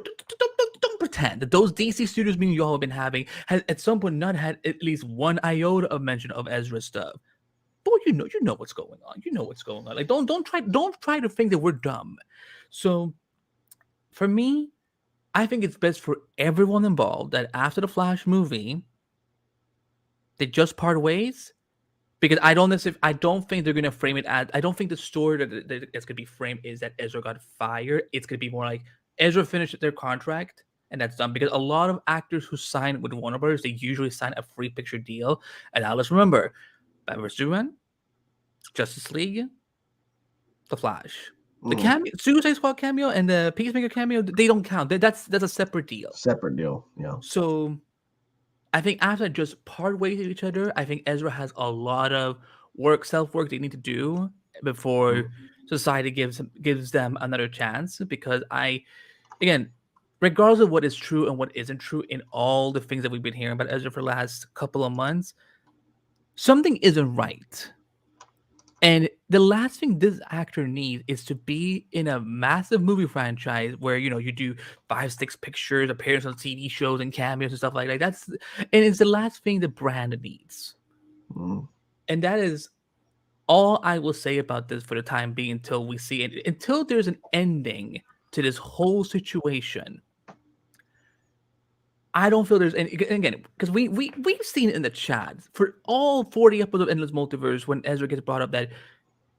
[SPEAKER 2] pretend that those DC studios meeting you all have been having has at some point not had at least one iota of mention of Ezra's stuff. But you know what's going on. You know what's going on. Don't try to think that we're dumb. So for me, I think it's best for everyone involved that after the Flash movie, they just part ways. Because I don't think they're going to frame it as, I don't think the story that's going to be framed is that Ezra got fired. It's going to be more like Ezra finished their contract and that's done. Because a lot of actors who sign with Warner Brothers, they usually sign a free picture deal. And now let's remember, Batman vs. Superman, Justice League, The Flash. The cameo, Suicide Squad cameo and the Peacemaker cameo, they don't count. That's a separate deal.
[SPEAKER 1] Separate deal, yeah.
[SPEAKER 2] So I think after just part ways with each other, I think Ezra has a lot of self-work they need to do before society gives them another chance. Because again, regardless of what is true and what isn't true in all the things that we've been hearing about Ezra for the last couple of months, something isn't right. And the last thing this actor needs is to be in a massive movie franchise where you do 5-6 pictures, appearance on TV shows and cameos and stuff like that. And it's the last thing the brand needs. And that is all I will say about this for the time being until we see it, until there's an ending to this whole situation. I don't feel there's any, again, because we've seen it in the chat for all 40 episodes of Endless Multiverse when Ezra gets brought up that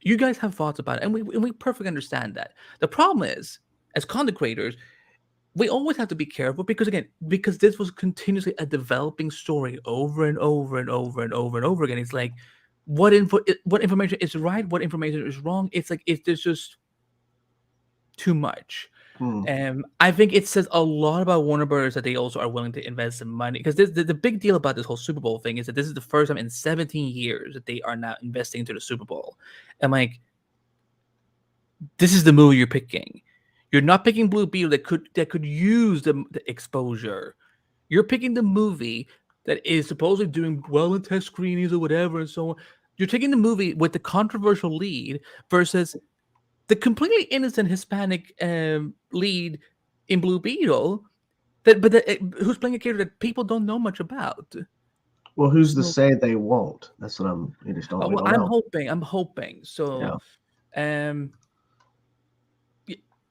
[SPEAKER 2] you guys have thoughts about it, and we perfectly understand that. The problem is, as content creators, we always have to be careful because this was continuously a developing story over and over and over and over and over again. It's like what information is right, what information is wrong. It's like there's just too much. I think it says a lot about Warner Bros. That they also are willing to invest some money, because the big deal about this whole Super Bowl thing is that this is the first time in 17 years that they are now investing into the Super Bowl. And like, this is the movie you're picking. You're not picking Blue Beetle that could use the exposure. You're picking the movie that is supposedly doing well in test screenings or whatever and so on. You're taking the movie with the controversial lead versus the completely innocent Hispanic lead in Blue Beetle, who's playing a character that people don't know much about.
[SPEAKER 1] Well, who's to say they won't? That's what you just don't.
[SPEAKER 2] Well, I'm hoping. So,
[SPEAKER 1] yeah.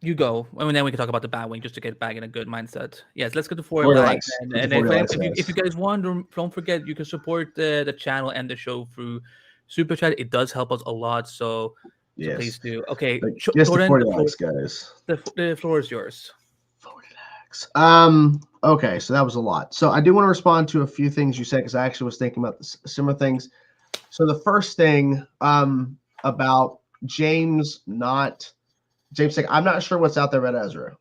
[SPEAKER 2] You go, and then we can talk about the Batwing just to get back in a good mindset. Yes, let's go to 40 likes. And if you guys want, don't forget you can support the channel and the show through Super Chat. It does help us a lot. So please do. Okay,
[SPEAKER 1] just Jordan, 40 likes, guys.
[SPEAKER 2] The floor is yours.
[SPEAKER 1] 40 likes. Okay, so that was a lot. So I do want to respond to a few things you said because I actually was thinking about similar things. So the first thing about James saying, I'm not sure what's out there about Ezra.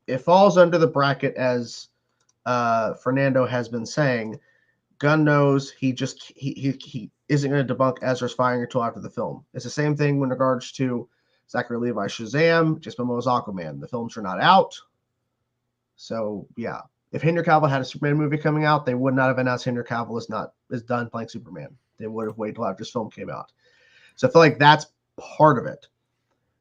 [SPEAKER 1] It falls under the bracket, as Fernando has been saying. Gunn knows he isn't going to debunk Ezra's firing until after the film. It's the same thing in regards to Zachary Levi's Shazam, Jason Momoa's Aquaman. The films are not out. So, yeah. If Henry Cavill had a Superman movie coming out, they would not have announced Henry Cavill is done playing Superman. They would have waited until after this film came out. So I feel like that's part of it.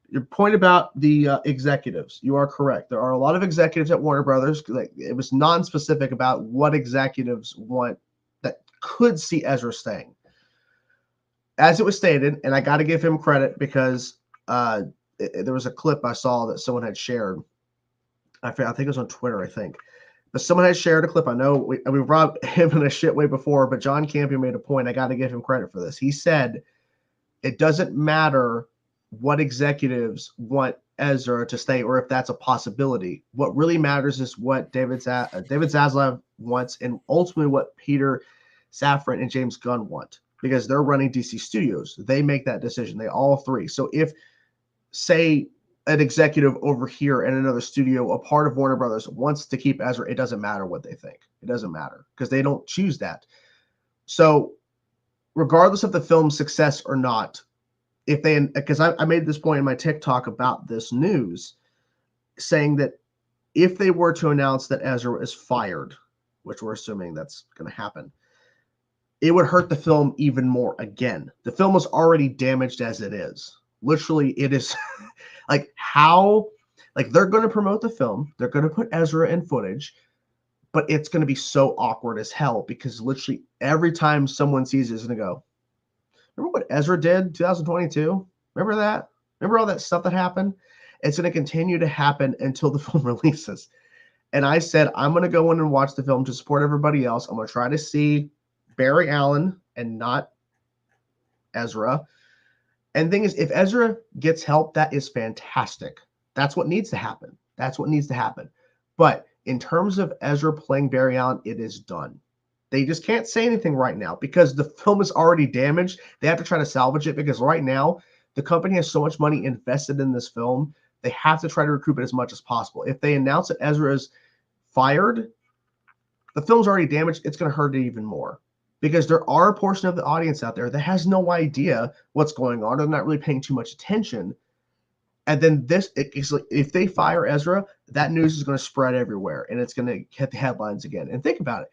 [SPEAKER 1] Your point about the executives, you are correct. There are a lot of executives at Warner Brothers. Like, it was non-specific about what executives want that could see Ezra staying. As it was stated, and I got to give him credit because there was a clip I saw that someone had shared. I think it was on Twitter, I think. But someone had shared a clip. I know we robbed him in a shit way before, but John Campion made a point. I got to give him credit for this. He said, it doesn't matter what executives want Ezra to stay or if that's a possibility. What really matters is what David Zaslav wants and ultimately what Peter Safran and James Gunn want, because they're running DC Studios. They make that decision. They all three. So if, say, an executive over here in another studio, a part of Warner Brothers, wants to keep Ezra, it doesn't matter what they think. It doesn't matter because they don't choose that. So regardless of the film's success or not, because I made this point in my TikTok about this news, saying that if they were to announce that Ezra is fired, which we're assuming that's going to happen, it would hurt the film even more again. The film was already damaged as it is. Literally, it is like they're going to promote the film. They're going to put Ezra in footage, but it's going to be so awkward as hell because literally every time someone sees it, it's going to go, remember what Ezra did 2022? Remember that? Remember all that stuff that happened? It's going to continue to happen until the film releases. And I said, I'm going to go in and watch the film to support everybody else. I'm going to try to see Barry Allen and not Ezra. And the thing is, if Ezra gets help, that is fantastic. That's what needs to happen. That's what needs to happen. But in terms of Ezra playing Barry Allen, it is done. They just can't say anything right now because the film is already damaged. They have to try to salvage it because right now the company has so much money invested in this film. They have to try to recoup it as much as possible. If they announce that Ezra is fired, the film's already damaged. It's going to hurt it even more because there are a portion of the audience out there that has no idea what's going on. They're not really paying too much attention. And then if they fire Ezra, that news is going to spread everywhere and it's going to hit the headlines again. And think about it.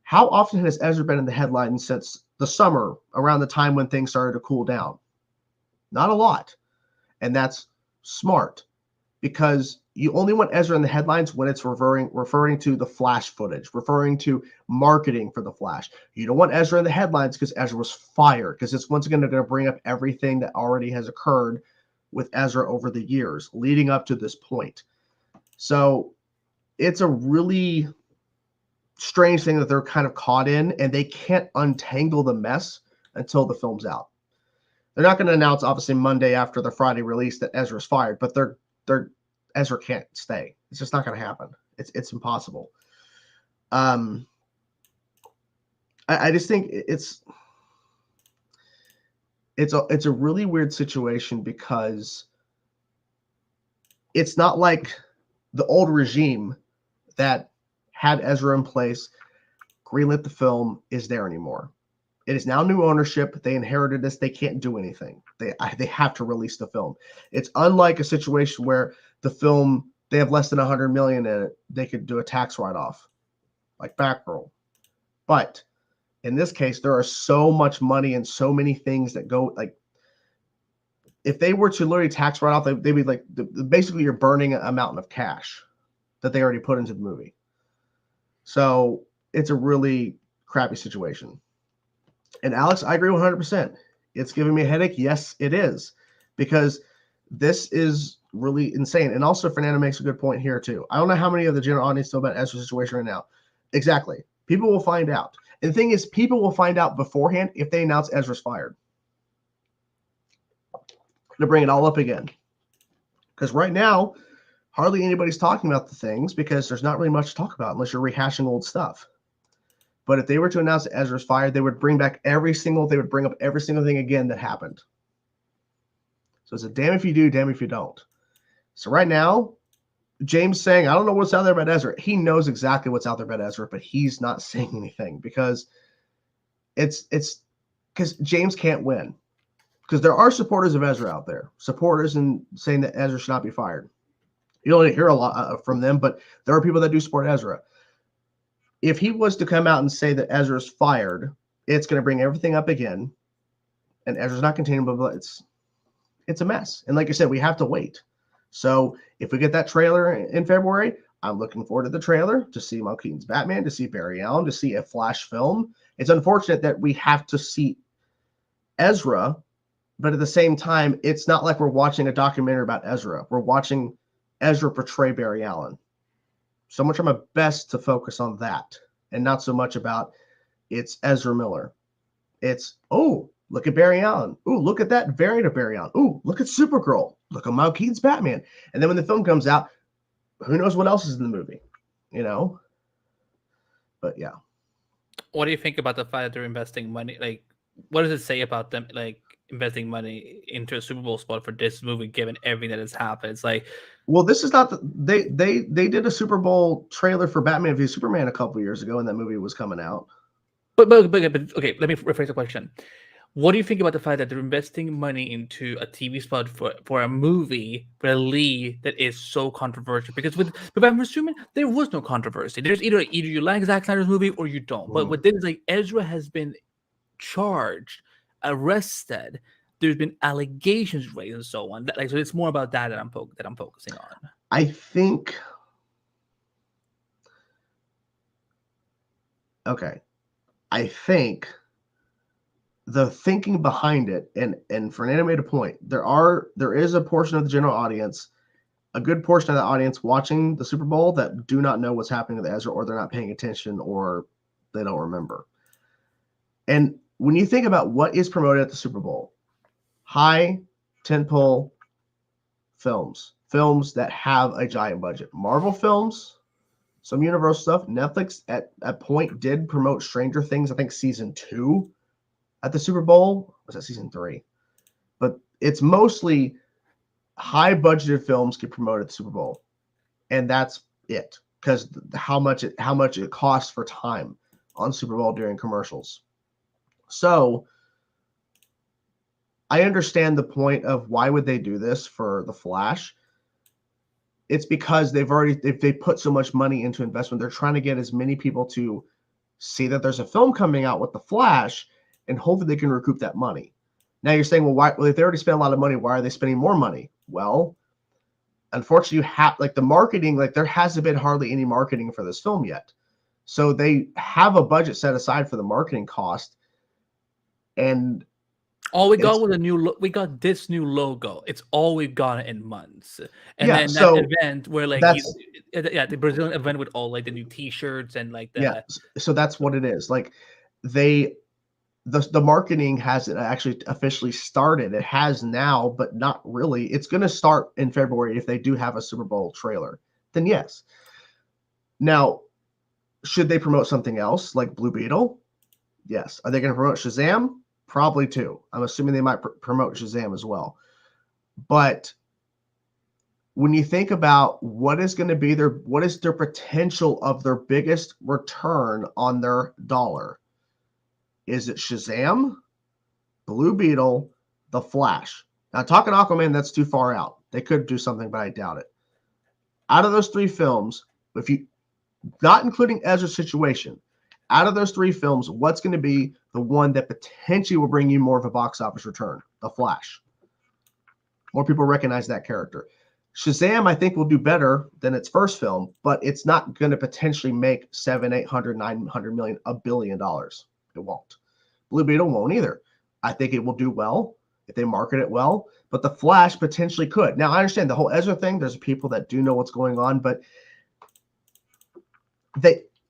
[SPEAKER 1] How often has Ezra been in the headlines since the summer, around the time when things started to cool down? Not a lot. And that's smart because you only want Ezra in the headlines when it's referring to the Flash footage, referring to marketing for the Flash. You don't want Ezra in the headlines because Ezra was fired, because it's once again going to bring up everything that already has occurred with Ezra over the years leading up to this point. So it's a really strange thing that they're kind of caught in, and they can't untangle the mess until the film's out. They're not going to announce, obviously, Monday after the Friday release that Ezra's fired, but Ezra can't stay. It's just not going to happen. It's impossible. I just think it's a really weird situation because it's not like the old regime that had Ezra in place, greenlit the film, is there anymore. It is now new ownership. They inherited this. They can't do anything. They have to release the film. It's unlike a situation where the film, they have less than 100 million in it. They could do a tax write-off like Batgirl. But in this case, there are so much money and so many things that go, like, if they were to literally tax write-off, they'd be like, basically you're burning a mountain of cash that they already put into the movie. So it's a really crappy situation. And Alex, I agree 100%. It's giving me a headache. Yes, it is. Because this is really insane. And also, Fernando makes a good point here, too. I don't know how many of the general audience know about Ezra's situation right now. Exactly. People will find out. And the thing is, people will find out beforehand if they announce Ezra's fired. To bring it all up again. Because right now, hardly anybody's talking about the things because there's not really much to talk about unless you're rehashing old stuff. But if they were to announce that Ezra's fired, they would bring up every single thing again that happened. So it's a damn if you do, damn if you don't. So right now, James saying, I don't know what's out there about Ezra. He knows exactly what's out there about Ezra, but he's not saying anything because it's because James can't win. Because there are supporters of Ezra out there, supporters and saying that Ezra should not be fired. You don't hear a lot from them, but there are people that do support Ezra. If he was to come out and say that Ezra's fired, it's going to bring everything up again, and Ezra's not continuing, but it's a mess. And like I said, we have to wait. So if we get that trailer in February, I'm looking forward to the trailer to see Michael Keaton's Batman, to see Barry Allen, to see a Flash film. It's unfortunate that we have to see Ezra, but at the same time, it's not like we're watching a documentary about Ezra. We're watching Ezra portray Barry Allen. So much of my best to focus on that and not so much about it's Ezra Miller. It's, oh, look at Barry Allen. Oh, look at that variant of Barry Allen. Oh, look at Supergirl. Look at Michael Keaton's Batman. And then when the film comes out, who knows what else is in the movie, you know? But yeah.
[SPEAKER 2] What do you think about the fact that they're investing money? Like, what does it say about them, like, investing money into a Super Bowl spot for this movie, given everything that has happened? It's like,
[SPEAKER 1] well, this is not they did a Super Bowl trailer for Batman v Superman a couple years ago, and that movie was coming out.
[SPEAKER 2] But okay, let me rephrase the question. What do you think about the fact that they're investing money into a TV spot for a movie for a lead that is so controversial? Because but I'm assuming there was no controversy. There's either you like Zack Snyder's movie or you don't. But with this, like, Ezra has been charged, arrested. There's been allegations raised and so on. So it's more about that I'm focusing on.
[SPEAKER 1] I think. Okay, I think the thinking behind it, and Fernando made a point. There is a portion of the general audience, a good portion of the audience watching the Super Bowl that do not know what's happening with Ezra, or they're not paying attention, or they don't remember. And when you think about what is promoted at the Super Bowl, high tentpole films that have a giant budget, Marvel films, some Universal stuff. Netflix at a point did promote Stranger Things, I think season 2 at the Super Bowl. Was that season 3? But it's mostly high budgeted films get promoted at the Super Bowl, and that's it, because how much it costs for time on Super Bowl during commercials. So I understand the point of why would they do this for the Flash. It's because they put so much money into investment. They're trying to get as many people to see that there's a film coming out with the Flash, and hopefully they can recoup that money. Now you're saying, well, why? Well, if they already spent a lot of money, why are they spending more money? Well, unfortunately, you have like the marketing. Like there hasn't been hardly any marketing for this film yet, so they have a budget set aside for the marketing cost, and
[SPEAKER 2] all we got was we got this new logo. It's all we've got in months. And
[SPEAKER 1] yeah,
[SPEAKER 2] then
[SPEAKER 1] so
[SPEAKER 2] that event where like the Brazilian event with all like the new T-shirts and like the
[SPEAKER 1] so that's what it is. Like the marketing hasn't actually officially started. It has now, but not really. It's going to start in February if they do have a Super Bowl trailer. Then yes. Now, should they promote something else like Blue Beetle? Yes. Are they going to promote Shazam? Probably too. I'm assuming they might promote Shazam as well. But when you think about what is going to be what is their potential of their biggest return on their dollar? Is it Shazam, Blue Beetle, The Flash? Now, talking Aquaman, that's too far out. They could do something, but I doubt it. Out of those three films, if you not including Ezra's situation, out of those three films, what's going to be the one that potentially will bring you more of a box office return? The Flash. More people recognize that character. Shazam, I think, will do better than its first film, but it's not going to potentially make 700, 800, 900 million, $1 billion. It won't. Blue Beetle won't either. I think it will do well if they market it well, but the Flash potentially could. Now, I understand the whole Ezra thing. There's people that do know what's going on, but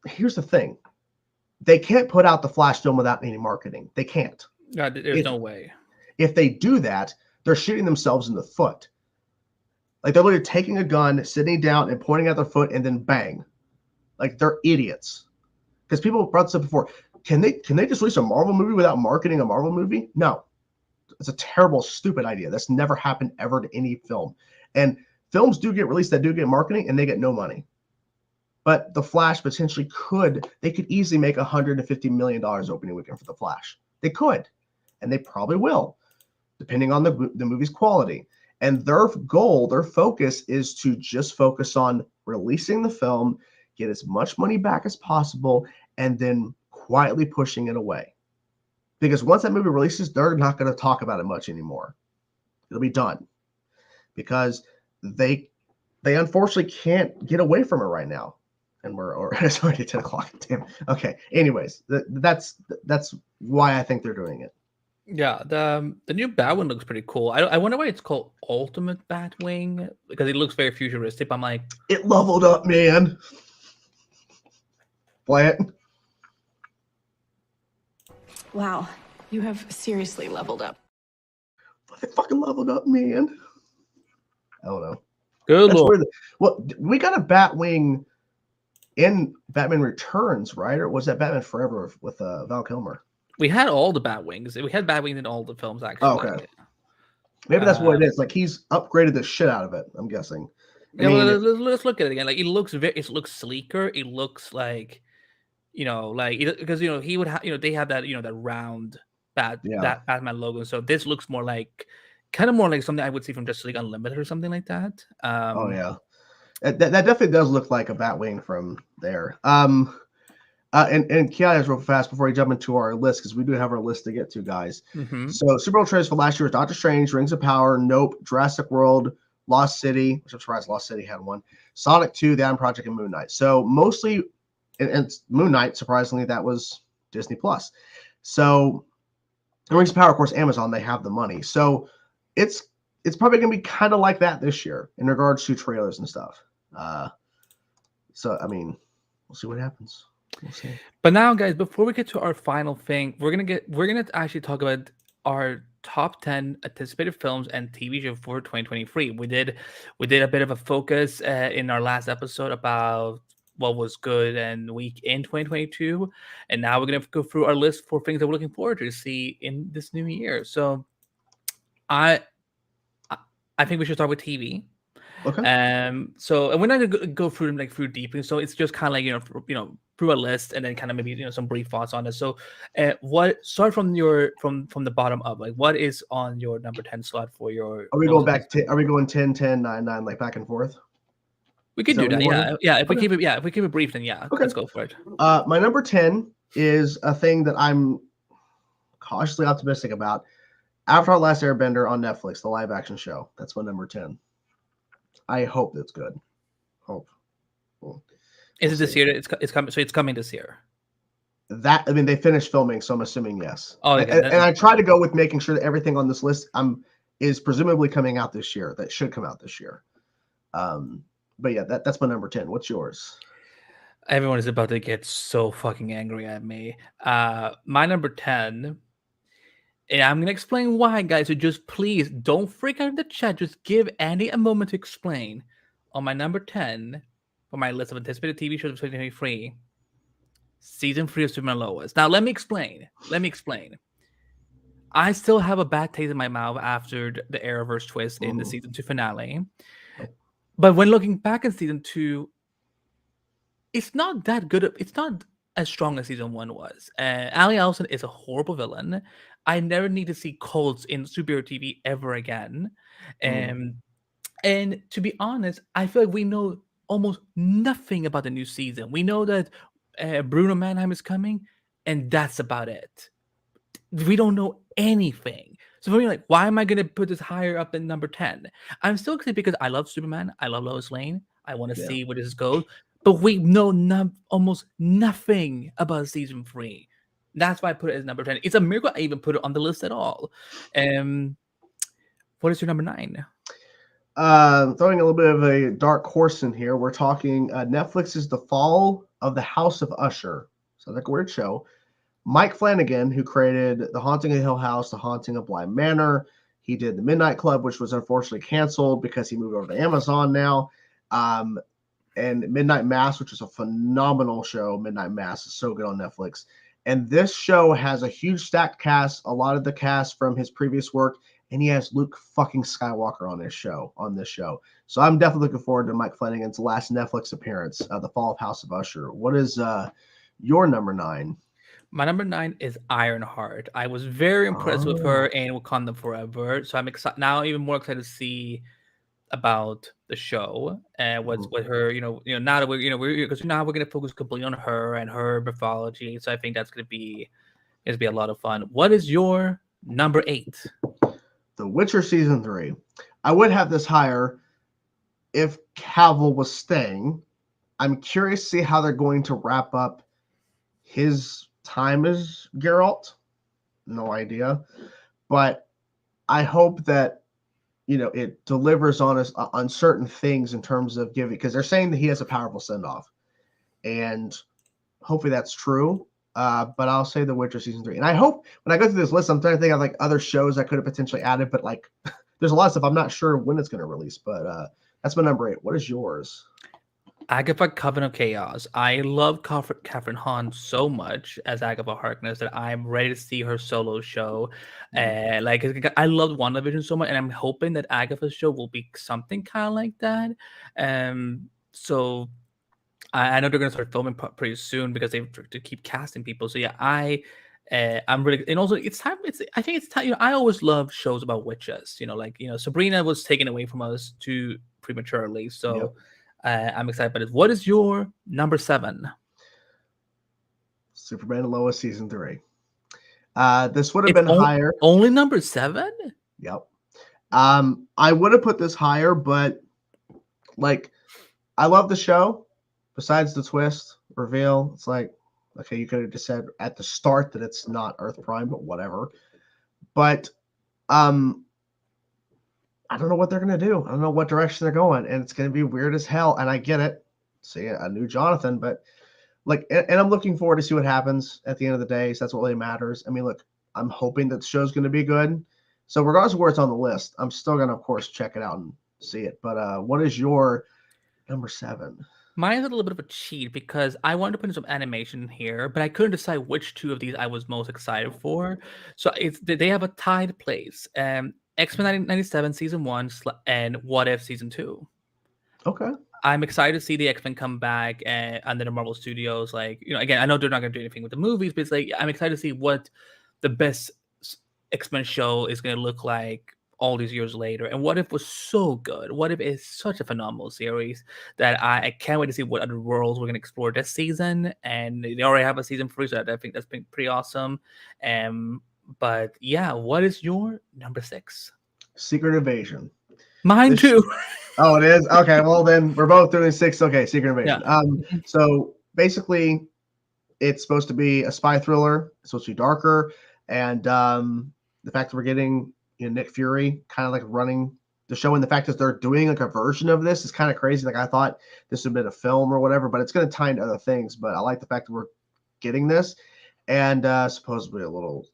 [SPEAKER 1] here's the thing. They can't put out the Flash film without any marketing. They can't.
[SPEAKER 2] There's no way.
[SPEAKER 1] If they do that, they're shooting themselves in the foot. Like they're literally taking a gun, sitting down and pointing at their foot and then bang. Like they're idiots. Because people brought this up before. Can they just release a Marvel movie without marketing a Marvel movie? No. It's a terrible, stupid idea. That's never happened ever to any film. And films do get released that do get marketing and they get no money. But The Flash potentially they could easily make $150 million opening weekend for The Flash. They could. And they probably will, depending on the movie's quality. And their goal, their focus is to just focus on releasing the film, get as much money back as possible, and then quietly pushing it away. Because once that movie releases, they're not going to talk about it much anymore. It'll be done. Because they unfortunately can't get away from it right now. And it's already 10 o'clock. Damn. Okay. Anyways, that's why I think they're doing it.
[SPEAKER 2] Yeah, the new Batwing looks pretty cool. I wonder why it's called Ultimate Batwing, because it looks very futuristic. I'm like,
[SPEAKER 1] it leveled up, man. Play it.
[SPEAKER 4] Wow, you have seriously leveled up.
[SPEAKER 1] They fucking leveled up, man. I don't know.
[SPEAKER 2] Good lord.
[SPEAKER 1] Well, we got a Batwing in Batman Returns, right? Or was that Batman Forever with Val Kilmer?
[SPEAKER 2] We had all the Batwings. We had Batwings in all the films, actually.
[SPEAKER 1] Oh, okay. Maybe that's what it is. Like he's upgraded the shit out of it, I'm guessing.
[SPEAKER 2] Let's look at it again. Like it looks sleeker. It looks like, because he would have, they have that, that round that Batman logo. So this looks more like something I would see from Justice League Unlimited or something like that.
[SPEAKER 1] Oh yeah, that definitely does look like a Batwing from there. And Kia's real fast before we jump into our list, because we do have our list to get to, guys.
[SPEAKER 2] Mm-hmm.
[SPEAKER 1] So Super Bowl trailers for last year was Doctor Strange, Rings of Power, Nope, Jurassic World, Lost City, which I'm surprised Lost City had one, Sonic 2, The Adam Project, and Moon Knight. So mostly, and Moon Knight, surprisingly, that was Disney Plus. So Rings of Power, of course, Amazon, they have the money. So it's probably going to be kind of like that this year in regards to trailers and stuff. So, I mean, we'll see what happens. We'll see.
[SPEAKER 2] But now, guys, before we get to our final thing, we're gonna actually talk about our top 10 anticipated films and TV shows for 2023. We did a bit of a focus in our last episode about what was good and weak in 2022, and now we're gonna go through our list for things that we're looking forward to see in this new year. So, I think we should start with TV.
[SPEAKER 1] Okay.
[SPEAKER 2] So, and we're not gonna go through them through deeply. So it's just kind of like through a list and then kind of maybe some brief thoughts on it. So, start from the bottom up. Like, what is on your number 10 slot for your?
[SPEAKER 1] Are we going back? Are we going 10, 10, 9, 9, like back and forth?
[SPEAKER 2] We could do that. Yeah. If we keep it brief, then yeah.
[SPEAKER 1] Okay.
[SPEAKER 2] Let's go for it.
[SPEAKER 1] My number 10 is a thing that I'm cautiously optimistic about. Avatar: Last Airbender on Netflix, the live action show. That's my number 10. I hope that's good. Hope.
[SPEAKER 2] Is it this year? It's coming. So it's coming this year.
[SPEAKER 1] That, I mean, they finished filming, so I'm assuming yes.
[SPEAKER 2] Oh, okay.
[SPEAKER 1] And I try to go with making sure that everything on this list is presumably coming out this year. That should come out this year. But yeah, that's my number 10. What's yours?
[SPEAKER 2] Everyone is about to get so fucking angry at me. My number 10, and I'm gonna explain why, guys. So just please don't freak out in the chat. Just give Andy a moment to explain. On my number 10 for my list of anticipated TV shows of 2023, season 3 of Superman Lois. Now let me explain. I still have a bad taste in my mouth after the Arrowverse twist in the season 2 finale. But when looking back at season 2, it's not that good. It's not as strong as season 1 was. Ali Allison is a horrible villain. I never need to see cults in superhero TV ever again. And to be honest, I feel like we know almost nothing about the new season. We know that Bruno Mannheim is coming, and that's about it. We don't know anything. So for me, like, why am I going to put this higher up than number 10? I'm still excited because I love Superman. I love Lois Lane. I want to see where this goes. But we know almost nothing about season 3. That's why I put it as number 10. It's a miracle I even put it on the list at all. What is your number 9?
[SPEAKER 1] Throwing a little bit of a dark horse in here. We're talking Netflix's The Fall of the House of Usher. Sounds like a weird show. Mike Flanagan, who created The Haunting of Hill House, The Haunting of Bly Manor. He did The Midnight Club, which was unfortunately canceled because he moved over to Amazon now. And Midnight Mass, which is a phenomenal show. Midnight Mass is so good on Netflix. And this show has a huge stacked cast, a lot of the cast from his previous work, and he has Luke fucking Skywalker on this show. So I'm definitely looking forward to Mike Flanagan's last Netflix appearance, The Fall of House of Usher. What is your number 9?
[SPEAKER 2] My number 9 is Ironheart. I was very impressed with her and Wakanda Forever. So I'm excited now, even more excited to see about the show and what's with her. Now that because now we're gonna focus completely on her and her mythology. So I think that's gonna be a lot of fun. What is your number 8?
[SPEAKER 1] The Witcher season 3. I would have this higher if Cavill was staying. I'm curious to see how they're going to wrap up his time as Geralt. No idea. But I hope that it delivers on certain things in terms of giving, because they're saying that he has a powerful send-off. And hopefully that's true. But I'll say The Witcher season 3. And I hope when I go through this list, I'm trying to think of like other shows I could have potentially added, but like there's a lot of stuff I'm not sure when it's going to release. But that's my number 8. What is yours?
[SPEAKER 2] Agatha Coven of Chaos. I love Catherine Hahn so much as Agatha Harkness that I'm ready to see her solo show. I loved WandaVision so much, and I'm hoping that Agatha's show will be something kind of like that. So I know they're going to start filming pretty soon because they have to keep casting people. So yeah, I'm really, and also it's time. I think it's time. I always love shows about witches. Sabrina was taken away from us too prematurely. So. Yep. I'm excited about it. What is your number 7?
[SPEAKER 1] Superman and Lois season 3. This would have been higher.
[SPEAKER 2] Only number 7?
[SPEAKER 1] Yep. I would have put this higher, but like, I love the show. Besides the twist reveal, it's like, okay, you could have just said at the start that it's not Earth Prime, but whatever. But I don't know what they're going to do. I don't know what direction they're going, and it's going to be weird as hell. And I get it. See a new Jonathan, but like, and I'm looking forward to see what happens at the end of the day. So that's what really matters. I mean, look, I'm hoping that the show's going to be good. So regardless of where it's on the list, I'm still going to, of course, check it out and see it. But what is your number 7?
[SPEAKER 2] Mine is a little bit of a cheat because I wanted to put in some animation here, but I couldn't decide which 2 of these I was most excited for. So they have a tied place. X-Men 97 season 1 and What If season 2.
[SPEAKER 1] Okay.
[SPEAKER 2] I'm excited to see the X-Men come back under the Marvel Studios. Again, I know they're not going to do anything with the movies, but it's like I'm excited to see what the best X-Men show is going to look like all these years later. And What If was so good. What If is such a phenomenal series that I can't wait to see what other worlds we're going to explore this season. And they already have a season 3, so I think that's been pretty awesome. But yeah, what is your number 6?
[SPEAKER 1] Secret Invasion.
[SPEAKER 2] Mine
[SPEAKER 1] This
[SPEAKER 2] too.
[SPEAKER 1] Oh, it is? Okay, well then we're both doing 6. Okay, Secret Invasion.
[SPEAKER 2] Yeah.
[SPEAKER 1] So basically it's supposed to be a spy thriller. It's supposed to be darker, and the fact that we're getting Nick Fury kind of like running the show, and the fact that they're doing like a version of this is kind of crazy. Like I thought this would have been a film or whatever, but it's going to tie into other things. But I like the fact that we're getting this, and supposedly a little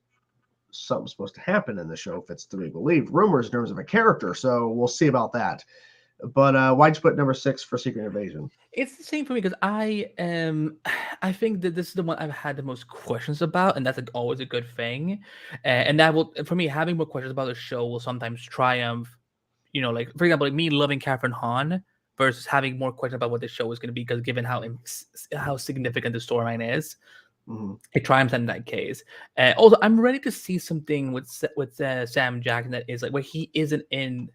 [SPEAKER 1] something's supposed to happen in the show if it's to be believed. Rumors in terms of a character, so we'll see about that. But why'd you put number 6 for Secret Invasion?
[SPEAKER 2] It's the same for me because I think that this is the one I've had the most questions about, and that's always a good thing. And that will, for me, having more questions about the show will sometimes triumph. Like for example, like me loving Catherine Hahn versus having more questions about what the show is going to be, because given how significant the storyline is, it triumphs in that case. Also, I'm ready to see something with Sam Jackson that is like where he isn't in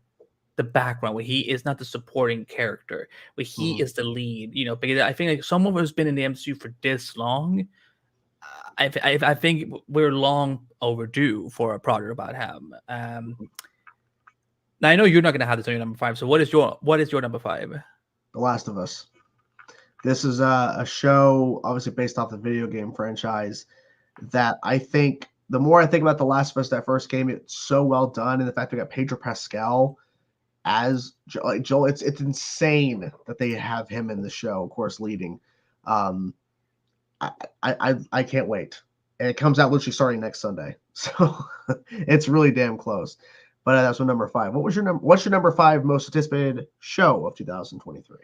[SPEAKER 2] the background, where he is not the supporting character, where he is the lead, because I think like someone who's been in the MCU for this long, I think we're long overdue for a project about him. Now I know you're not going to have this on your number 5. So what is your number 5?
[SPEAKER 1] The Last of Us. This is a show obviously based off the video game franchise that I think the more I think about The Last of Us, that first game, it's so well done, and the fact we got Pedro Pascal as Joel, it's insane that they have him in the show, of course, leading. I can't wait, and it comes out literally starting next Sunday, so it's really damn close. But that's my number 5. What's your number 5 most anticipated show of 2023?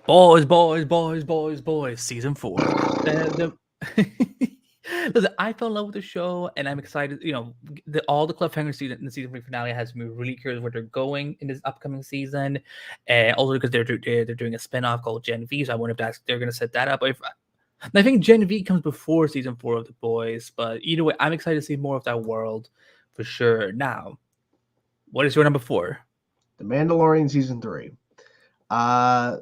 [SPEAKER 2] Boys, season 4. Listen, I fell in love with the show, and I'm excited. All the cliffhanger season in the season 3 finale has me really curious where they're going in this upcoming season. Also because they're doing a spinoff called Gen V, so I wonder if they're going to set that up. I think Gen V comes before season 4 of The Boys, but either way, I'm excited to see more of that world for sure. Now, what is your number 4?
[SPEAKER 1] The Mandalorian season 3. I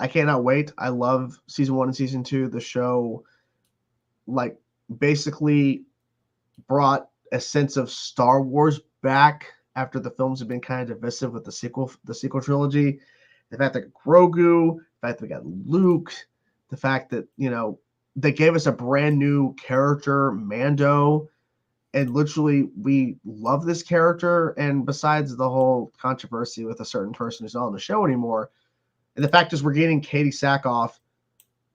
[SPEAKER 1] cannot wait. I love season 1 and season 2. The show, like, basically brought a sense of Star Wars back after the films have been kind of divisive with the sequel trilogy. The fact that Grogu, the fact that we got Luke, the fact that they gave us a brand new character, Mando, and literally we love this character. And besides the whole controversy with a certain person who's not on the show anymore, and the fact is we're getting Katie Sackhoff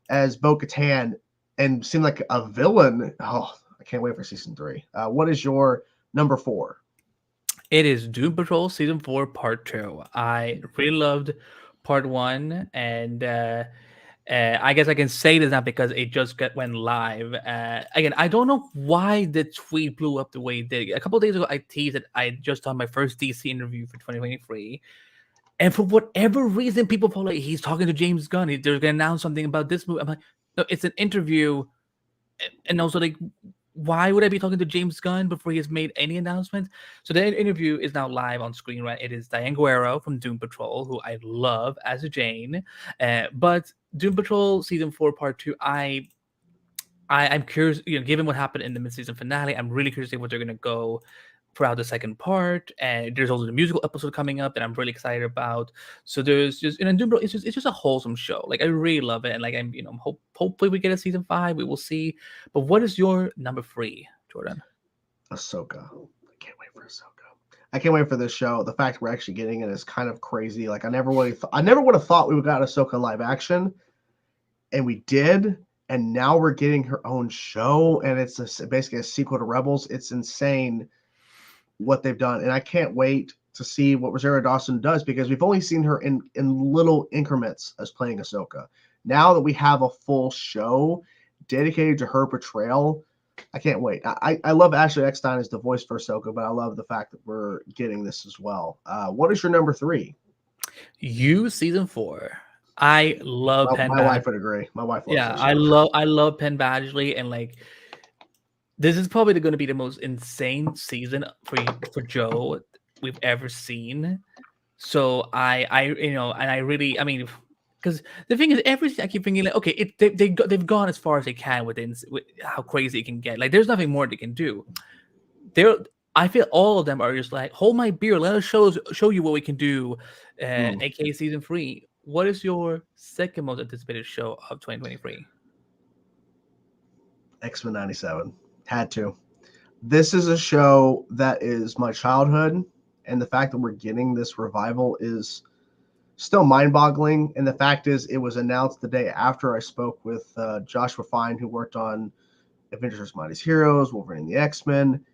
[SPEAKER 1] as Bo-Katan and seem like a villain. Oh, I can't wait for season 3. What is your number 4?
[SPEAKER 2] It is Doom Patrol season 4 part 2. I really loved part 1, and I guess I can say this now because it just went live. Again, I don't know why the tweet blew up the way it did. A couple of days ago, I teased that I just done my first DC interview for 2023. And for whatever reason, people felt like he's talking to James Gunn. They're going to announce something about this movie. I'm like, no, it's an interview. And also, like, why would I be talking to James Gunn before he has made any announcements? So the interview is now live on screen, right? It is Diane Guerrero from Doom Patrol, who I love as a Jane. But Doom Patrol season 4 part 2, I'm curious, given what happened in the mid-season finale, I'm really curious to see what they're going to go throughout the second part. And there's also the musical episode coming up that I'm really excited about. So there's just, Doom Patrol, it's just a wholesome show. Like, I really love it. And like, I'm, hopefully we get a season 5. We will see. But what is your number 3, Jordan?
[SPEAKER 1] Ahsoka. I can't wait for Ahsoka. I can't wait for this show. The fact we're actually getting it is kind of crazy. Like, I never would have thought we would got Ahsoka live action, and we did. And now we're getting her own show, and it's basically a sequel to Rebels. It's insane what they've done, and I can't wait to see what Rosario Dawson does, because we've only seen her in little increments as playing Ahsoka. Now that we have a full show dedicated to her portrayal, I can't wait. I love Ashley Eckstein as the voice for Ahsoka, but I love the fact that we're getting this as well. What is your number 3?
[SPEAKER 2] You season 4. I love Penn.
[SPEAKER 1] My wife would agree. My wife loves this.
[SPEAKER 2] I love Penn Badgley, and like, this is probably going to be the most insane season for Joe we've ever seen. So because the thing is, everything I keep thinking, like, okay, they've gone as far as they can with how crazy it can get. Like, there's nothing more they can do. they're. I feel all of them are just like, hold my beer, let us show you what we can do. AKA season 3. What is your second most anticipated show of 2023?
[SPEAKER 1] X-Men 97. Had to. This is a show that is my childhood, and the fact that we're getting this revival is still mind-boggling. And the fact is, it was announced the day after I spoke with Joshua Fine, who worked on Avengers Mightiest Heroes, Wolverine and the X-Men.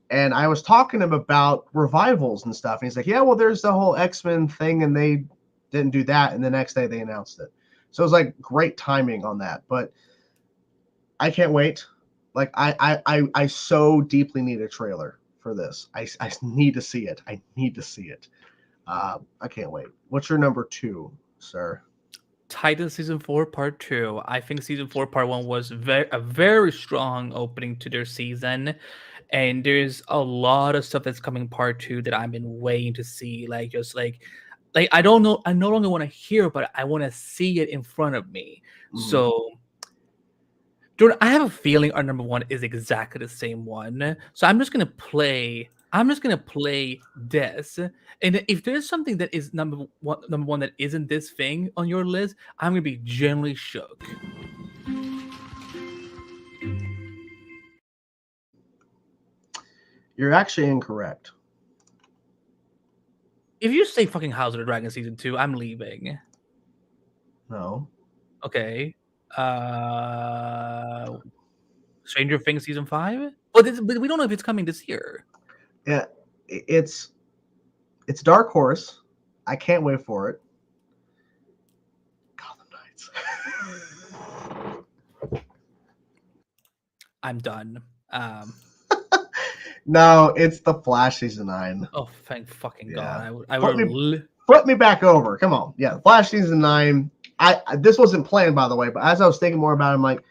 [SPEAKER 1] And I was talking to him about revivals and stuff. And he's like, yeah, well, there's the whole X-Men thing, and they didn't do that. And the next day they announced it. So it was like great timing on that. But I can't wait. Like, I so deeply need a trailer for this. I need to see it. I need to see it. I can't wait. What's your number 2, sir?
[SPEAKER 2] Titan season 4 part 2. I think season 4 part 1 was a very strong opening to their season, and there's a lot of stuff that's coming part 2 that I've been waiting to see. Like I don't know, I no longer want to hear, but I want to see it in front of me. So Jordan, I have a feeling our number 1 is exactly the same one. So I'm just gonna play this, and if there's something that is number one that isn't this thing on your list, I'm gonna be genuinely shook.
[SPEAKER 1] You're actually incorrect.
[SPEAKER 2] If you say fucking House of the Dragon season 2, I'm leaving.
[SPEAKER 1] No.
[SPEAKER 2] Okay. Stranger Things season 5. But we don't know if it's coming this year.
[SPEAKER 1] Yeah, it's Dark Horse. I can't wait for it. Gotham Knights.
[SPEAKER 2] I'm done.
[SPEAKER 1] No, it's the Flash season 9.
[SPEAKER 2] Oh, thank fucking
[SPEAKER 1] Yeah.
[SPEAKER 2] God! I would.
[SPEAKER 1] Flip me back over. Come on. Yeah, Flash season 9. This wasn't planned, by the way, but as I was thinking more about it, I'm like,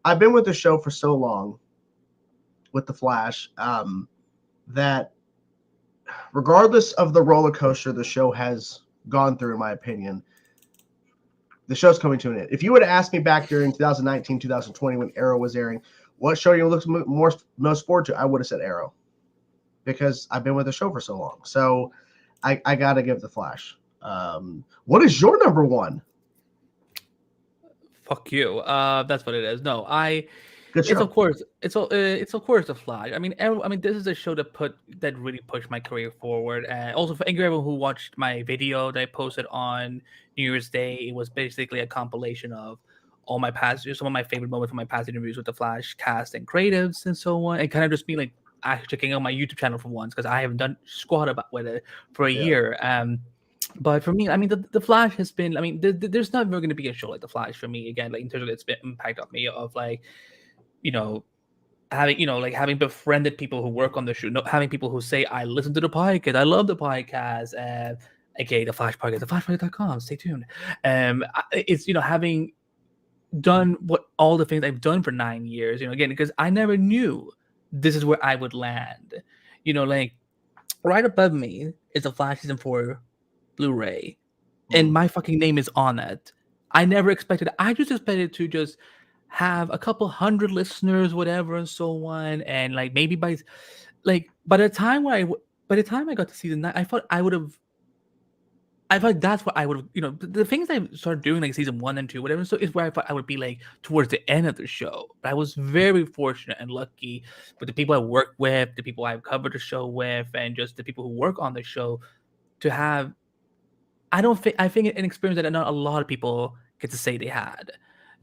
[SPEAKER 1] I've been with the show for so long with the Flash, that regardless of the roller coaster the show has gone through, in my opinion, the show's coming to an end. If you would have asked me back during 2019, 2020, when Arrow was airing, what show you look most forward to, I would have said Arrow, because I've been with the show for so long. So I got to give the Flash. What is your number 1?
[SPEAKER 2] Fuck you. That's what it is. No,
[SPEAKER 1] Good show.
[SPEAKER 2] It's of course the Flash. I mean, this is a show that really pushed my career forward. Also, for everyone who watched my video that I posted on New Year's Day, it was basically a compilation of all my past, some of my favorite moments from my past interviews with the Flash cast and creatives and so on, and kind of just me like actually checking out my YouTube channel for once, because I haven't done squat about with it for a year. But for me, I mean, the Flash has been. I mean, there's not ever going to be a show like the Flash for me again. Like in terms of its impact on me, of like, having befriended people who work on the show, having people who say, I listen to the podcast, I love the podcast, aka the Flash podcast, theflashpodcast.com. Stay tuned. It's having done all the things I've done for 9 years. Again, because I never knew this is where I would land. Like right above me is the Flash season 4 Blu-ray, and my fucking name is on it. I never expected it. I just expected to just have a couple hundred listeners, whatever, and so on. And like maybe by the time I got to season 9, I thought that's what I would have, the things I started doing like season 1 and 2, whatever. So is where I thought I would be like towards the end of the show. But I was very fortunate and lucky with the people I work with, the people I've covered the show with, and just the people who work on the show to have. I think an experience that not a lot of people get to say they had.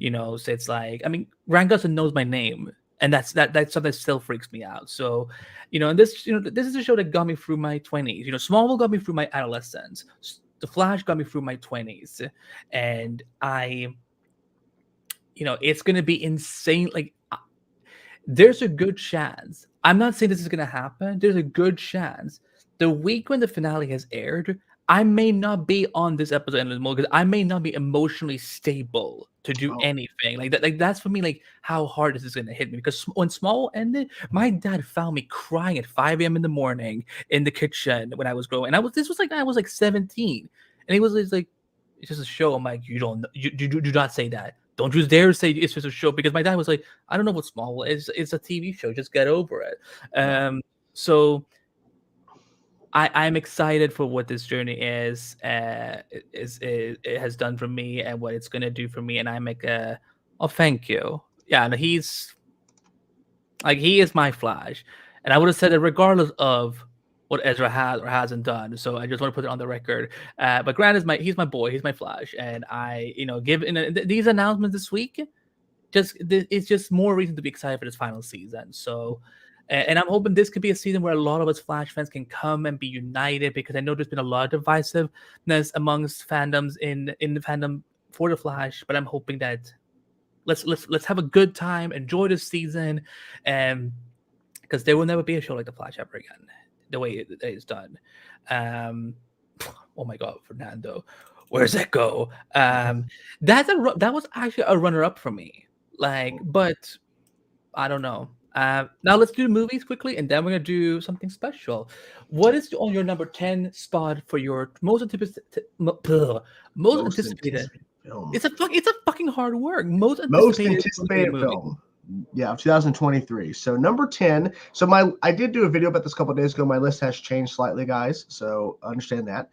[SPEAKER 2] So it's like, I mean, Ryan Gosling knows my name, and that's something that still freaks me out. So, and this is a show that got me through my 20s. Smallville got me through my adolescence. The Flash got me through my 20s, and it's gonna be insane. Like, there's a good chance. I'm not saying this is gonna happen. There's a good chance the week when the finale has aired, I may not be on this episode anymore, because I may not be emotionally stable to do anything like that. Like that's for me, like how hard this is gonna hit me. Because when Smallville ended, my dad found me crying at 5 a.m. in the morning in the kitchen when I was growing. And this was like I was like 17, and he was like, "It's just a show." I'm like, "You do not say that. Don't you dare say it's just a show," because my dad was like, "I don't know what Smallville is. It's a TV show. Just get over it." So I'm excited for what this journey it has done for me and what it's gonna do for me, and I'm like, oh, thank you. Yeah, and he is my Flash, and I would have said it regardless of what Ezra has or hasn't done. So I just want to put it on the record. But Grant is he's my boy, he's my Flash, and I, these announcements this week, it's just more reason to be excited for this final season. So, and I'm hoping this could be a season where a lot of us Flash fans can come and be united, because I know there's been a lot of divisiveness amongst fandoms in the fandom for the Flash. But I'm hoping that let's have a good time, enjoy this season, and because there will never be a show like the Flash ever again, the way it is done. Oh my God, Fernando, where's that go? That was actually a runner-up for me. But I don't know. Now let's do the movies quickly, and then we're gonna do something special. What is on your number 10 spot for your most anticipated?
[SPEAKER 1] Film.
[SPEAKER 2] It's a fucking hard word. Most
[SPEAKER 1] anticipated film. Yeah, 2023. So number 10. So I did do a video about this a couple of days ago. My list has changed slightly, guys. So understand that.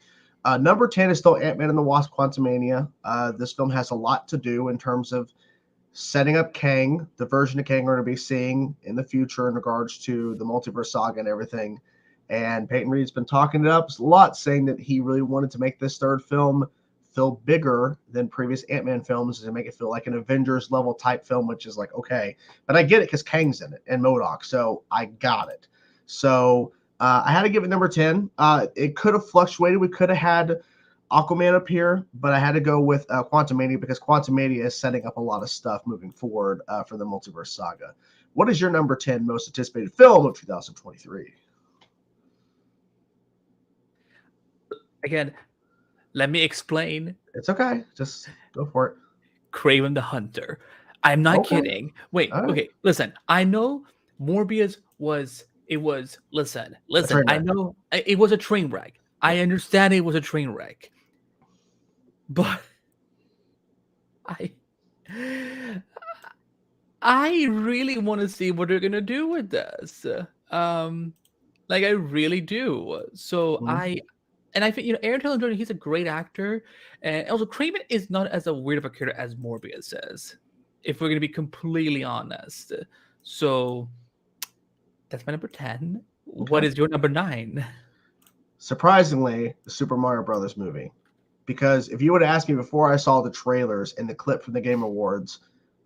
[SPEAKER 1] Number 10 is still Ant-Man and the Wasp: Quantumania. This film has a lot to do in terms of setting up Kang, the version of Kang we're going to be seeing in the future in regards to the multiverse saga and everything. And Peyton Reed's been talking it up a lot, saying that he really wanted to make this third film feel bigger than previous Ant-Man films and make it feel like an Avengers level type film, which is like, okay. But I get it because Kang's in it and MODOK, so I got it. So I had to give it number 10. It could have fluctuated. We could have had Aquaman up here, but I had to go with Quantumania, because Quantumania is setting up a lot of stuff moving forward for the multiverse saga. What is your number 10 most anticipated film of 2023?
[SPEAKER 2] Again, let me explain.
[SPEAKER 1] It's okay. Just go for it.
[SPEAKER 2] Kraven the Hunter. I'm not kidding. Wait,
[SPEAKER 1] right.
[SPEAKER 2] Okay, listen. I know Morbius listen. I know it was a train wreck. I understand it was a train wreck. But I really want to see what they're gonna do with this. I really do. So I think Aaron Taylor Johnson, he's a great actor, and also Kraven is not as a weird of a character as Morbius is, if we're gonna be completely honest. So that's my number 10. Okay. What is your number 9?
[SPEAKER 1] Surprisingly, the Super Mario Brothers movie. Because if you would have asked me before I saw the trailers and the clip from the Game Awards,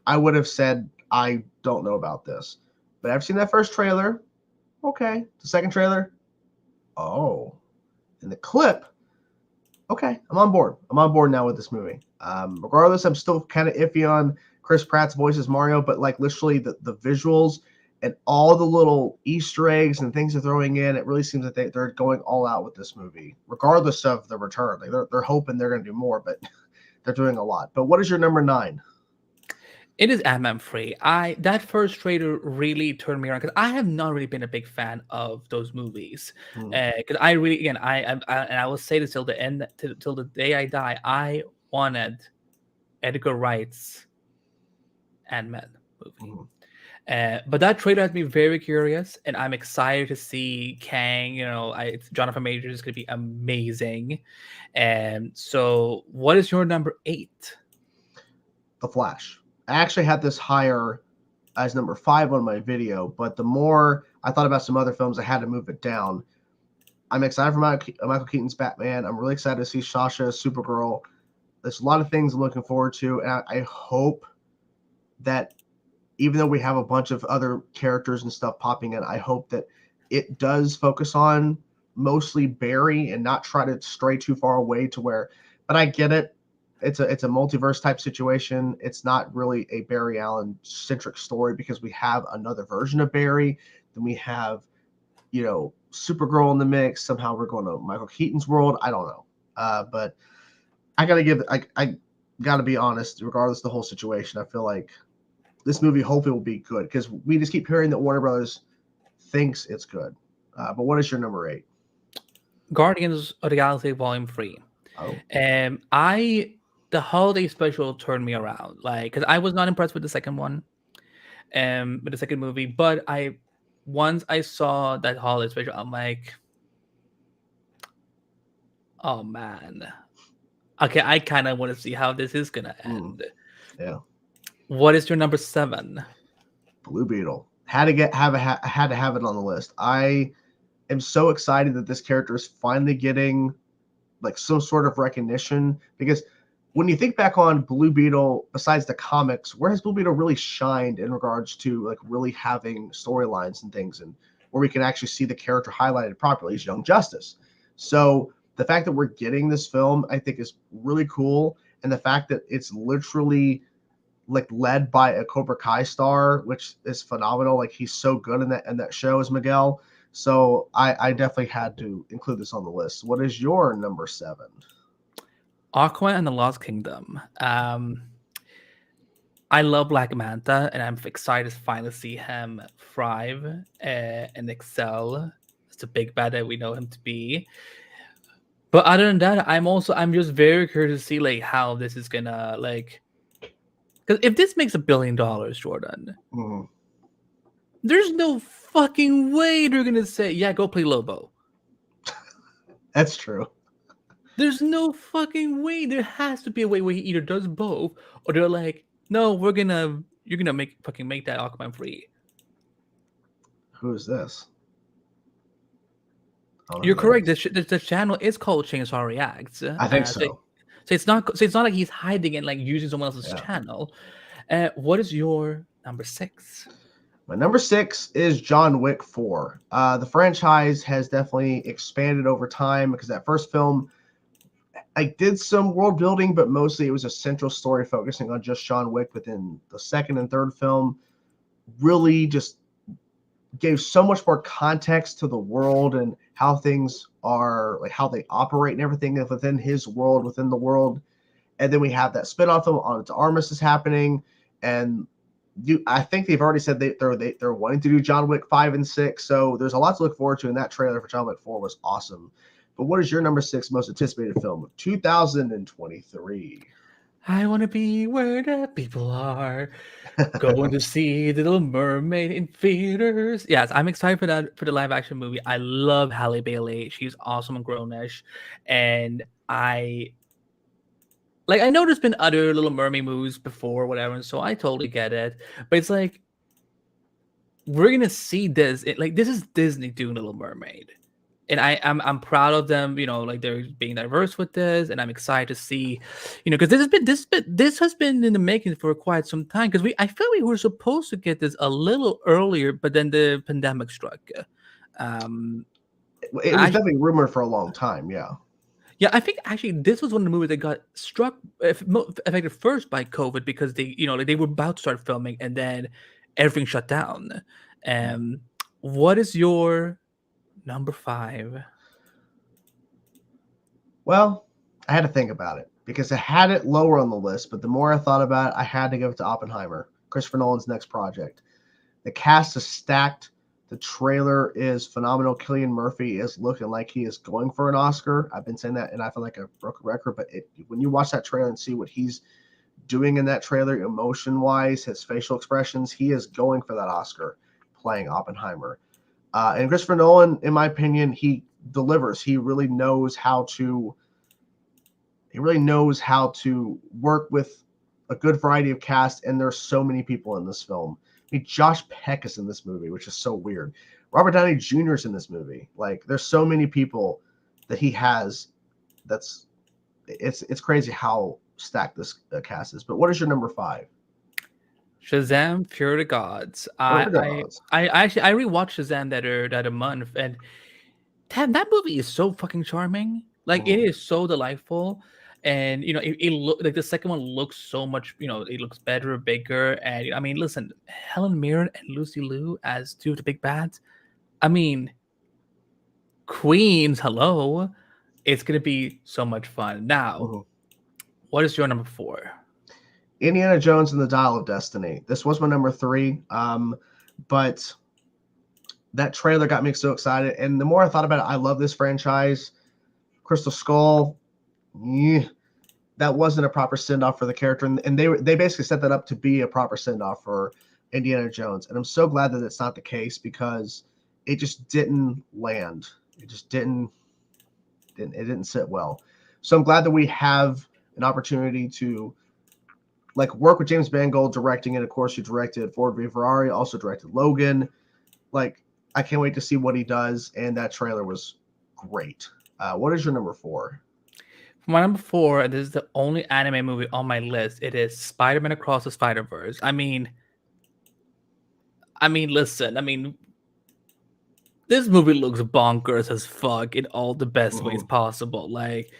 [SPEAKER 1] I would have said, I don't know about this. But I've seen that first trailer. Okay. The second trailer. Oh. And the clip. Okay. I'm on board. I'm on board now with this movie. Regardless, I'm still kind of iffy on Chris Pratt's voice as Mario, but literally the visuals and all the little Easter eggs and things they're throwing in, it really seems that they're going all out with this movie, regardless of the return. They're hoping they're going to do more, but they're doing a lot. But what is your number 9?
[SPEAKER 2] It is Ant-Man 3. That first trailer really turned me around, because I have not really been a big fan of those movies. Because I really, again, and I will say this till the end, till the day I die, I wanted Edgar Wright's Ant-Man movie. But that trailer has me very curious, and I'm excited to see Kang. Jonathan Majors is going to be amazing. And so, what is your number 8?
[SPEAKER 1] The Flash. I actually had this higher as number 5 on my video, but the more I thought about some other films, I had to move it down. I'm excited for Michael Keaton's Batman. I'm really excited to see Sasha Supergirl. There's a lot of things I'm looking forward to, and I hope that even though we have a bunch of other characters and stuff popping in, I hope that it does focus on mostly Barry and not try to stray too far away to where, but I get it. It's a multiverse type situation. It's not really a Barry Allen centric story, because we have another version of Barry. Then we have, Supergirl in the mix. Somehow we're going to Michael Keaton's world. I don't know. But I gotta be honest, regardless of the whole situation, I feel like this movie hopefully will be good, because we just keep hearing that Warner Brothers thinks it's good. But what is your number 8?
[SPEAKER 2] Guardians of the Galaxy Volume 3.
[SPEAKER 1] Oh.
[SPEAKER 2] The holiday special turned me around, because I was not impressed with the second one, with the second movie, but I once I saw that holiday special, I'm like, oh man. Okay, I kind of want to see how this is gonna end.
[SPEAKER 1] Yeah.
[SPEAKER 2] What is your number 7?
[SPEAKER 1] Blue Beetle. Had to have it on the list. I am so excited that this character is finally getting like some sort of recognition, because when you think back on Blue Beetle, besides the comics, where has Blue Beetle really shined in regards to like really having storylines and things, and where we can actually see the character highlighted properly is Young Justice. So the fact that we're getting this film, I think, is really cool, and the fact that it's literally like led by a Cobra Kai star, which is phenomenal. Like he's so good in that show as Miguel. So I definitely had to include this on the list. What is your number 7?
[SPEAKER 2] Aquaman and the Lost Kingdom. I love Black Manta, and I'm excited to finally see him thrive and excel. It's a big bad that we know him to be. But other than that, I'm just very curious to see like how this is gonna like. Because if this makes $1 billion, Jordan, there's no fucking way they're gonna say, "Yeah, go play Lobo."
[SPEAKER 1] That's true.
[SPEAKER 2] There's no fucking way. There has to be a way where he either does both, or they're like, "No, you're gonna make that Aquaman free."
[SPEAKER 1] Who is this?
[SPEAKER 2] You're correct. The channel is called Chainsaw Reacts.
[SPEAKER 1] I think so.
[SPEAKER 2] So it's not like he's hiding and like using someone else's channel. What is your number 6?
[SPEAKER 1] My number 6 is John Wick 4. The franchise has definitely expanded over time, because that first film, I did some world building, but mostly it was a central story focusing on just John Wick. But then the second and third film really just gave so much more context to the world and how things are, like how they operate and everything within his world, within the world. And then we have that spinoff film on Armistice is happening, and I think they've already said they're wanting to do John Wick 5 and 6. So there's a lot to look forward to, and that trailer for John Wick 4 was awesome. But what is your number 6 most anticipated film of 2023?
[SPEAKER 2] I want to be where the people are. Going to see The Little Mermaid in theaters. Yes, I'm excited for the live action movie. I love Halle Bailey. She's awesome and grownish. And I know there's been other Little Mermaid movies before, whatever, and so I totally get it. But it's like, we're gonna see this. This is Disney doing Little Mermaid. And I'm proud of them, like they're being diverse with this, and I'm excited to see, because this has been in the making for quite some time. Because I feel we were supposed to get this a little earlier, but then the pandemic struck.
[SPEAKER 1] It was definitely rumored for a long time, yeah.
[SPEAKER 2] Yeah, I think actually this was one of the movies that got struck affected first by COVID, because they they were about to start filming and then everything shut down. What is your number 5?
[SPEAKER 1] Well, I had to think about it, because I had it lower on the list, but the more I thought about it, I had to give it to Oppenheimer, Christopher Nolan's next project. The cast is stacked. The trailer is phenomenal. Cillian Murphy is looking like he is going for an Oscar. I've been saying that, and I feel like I broke a record, but when you watch that trailer and see what he's doing in that trailer, emotion-wise, his facial expressions, he is going for that Oscar playing Oppenheimer. And Christopher Nolan, in my opinion, he delivers. He really knows how to work with a good variety of cast, and there's so many people in this film. I mean, Josh Peck is in this movie, which is so weird. Robert Downey Jr. is in this movie. Like, there's so many people that he has. It's crazy how stacked this cast is. But what is your number 5?
[SPEAKER 2] Shazam! Fury of the Gods. I rewatched Shazam that other month, and that movie is so fucking charming. Like, it is so delightful. And it look like the second one looks so much, it looks better, bigger. And I mean, listen, Helen Mirren and Lucy Liu as two of the big bads. I mean, Queens, hello. It's gonna be so much fun. Now, what is your number 4?
[SPEAKER 1] Indiana Jones and the Dial of Destiny. This was my number 3. But that trailer got me so excited. And the more I thought about it, I love this franchise. Crystal Skull, that wasn't a proper send-off for the character, and they basically set that up to be a proper send-off for Indiana Jones. And I'm so glad that it's not the case because it just didn't land. It just didn't sit well. So I'm glad that we have an opportunity to like work with James Mangold directing it. Of course, he directed Ford v Ferrari, also directed Logan. Like, I can't wait to see what he does. And that trailer was great. What is your number 4?
[SPEAKER 2] My number 4, and this is the only anime movie on my list. It is Spider-Man Across the Spider-Verse. I mean, listen. I mean, this movie looks bonkers as fuck in all the best ways possible. Like,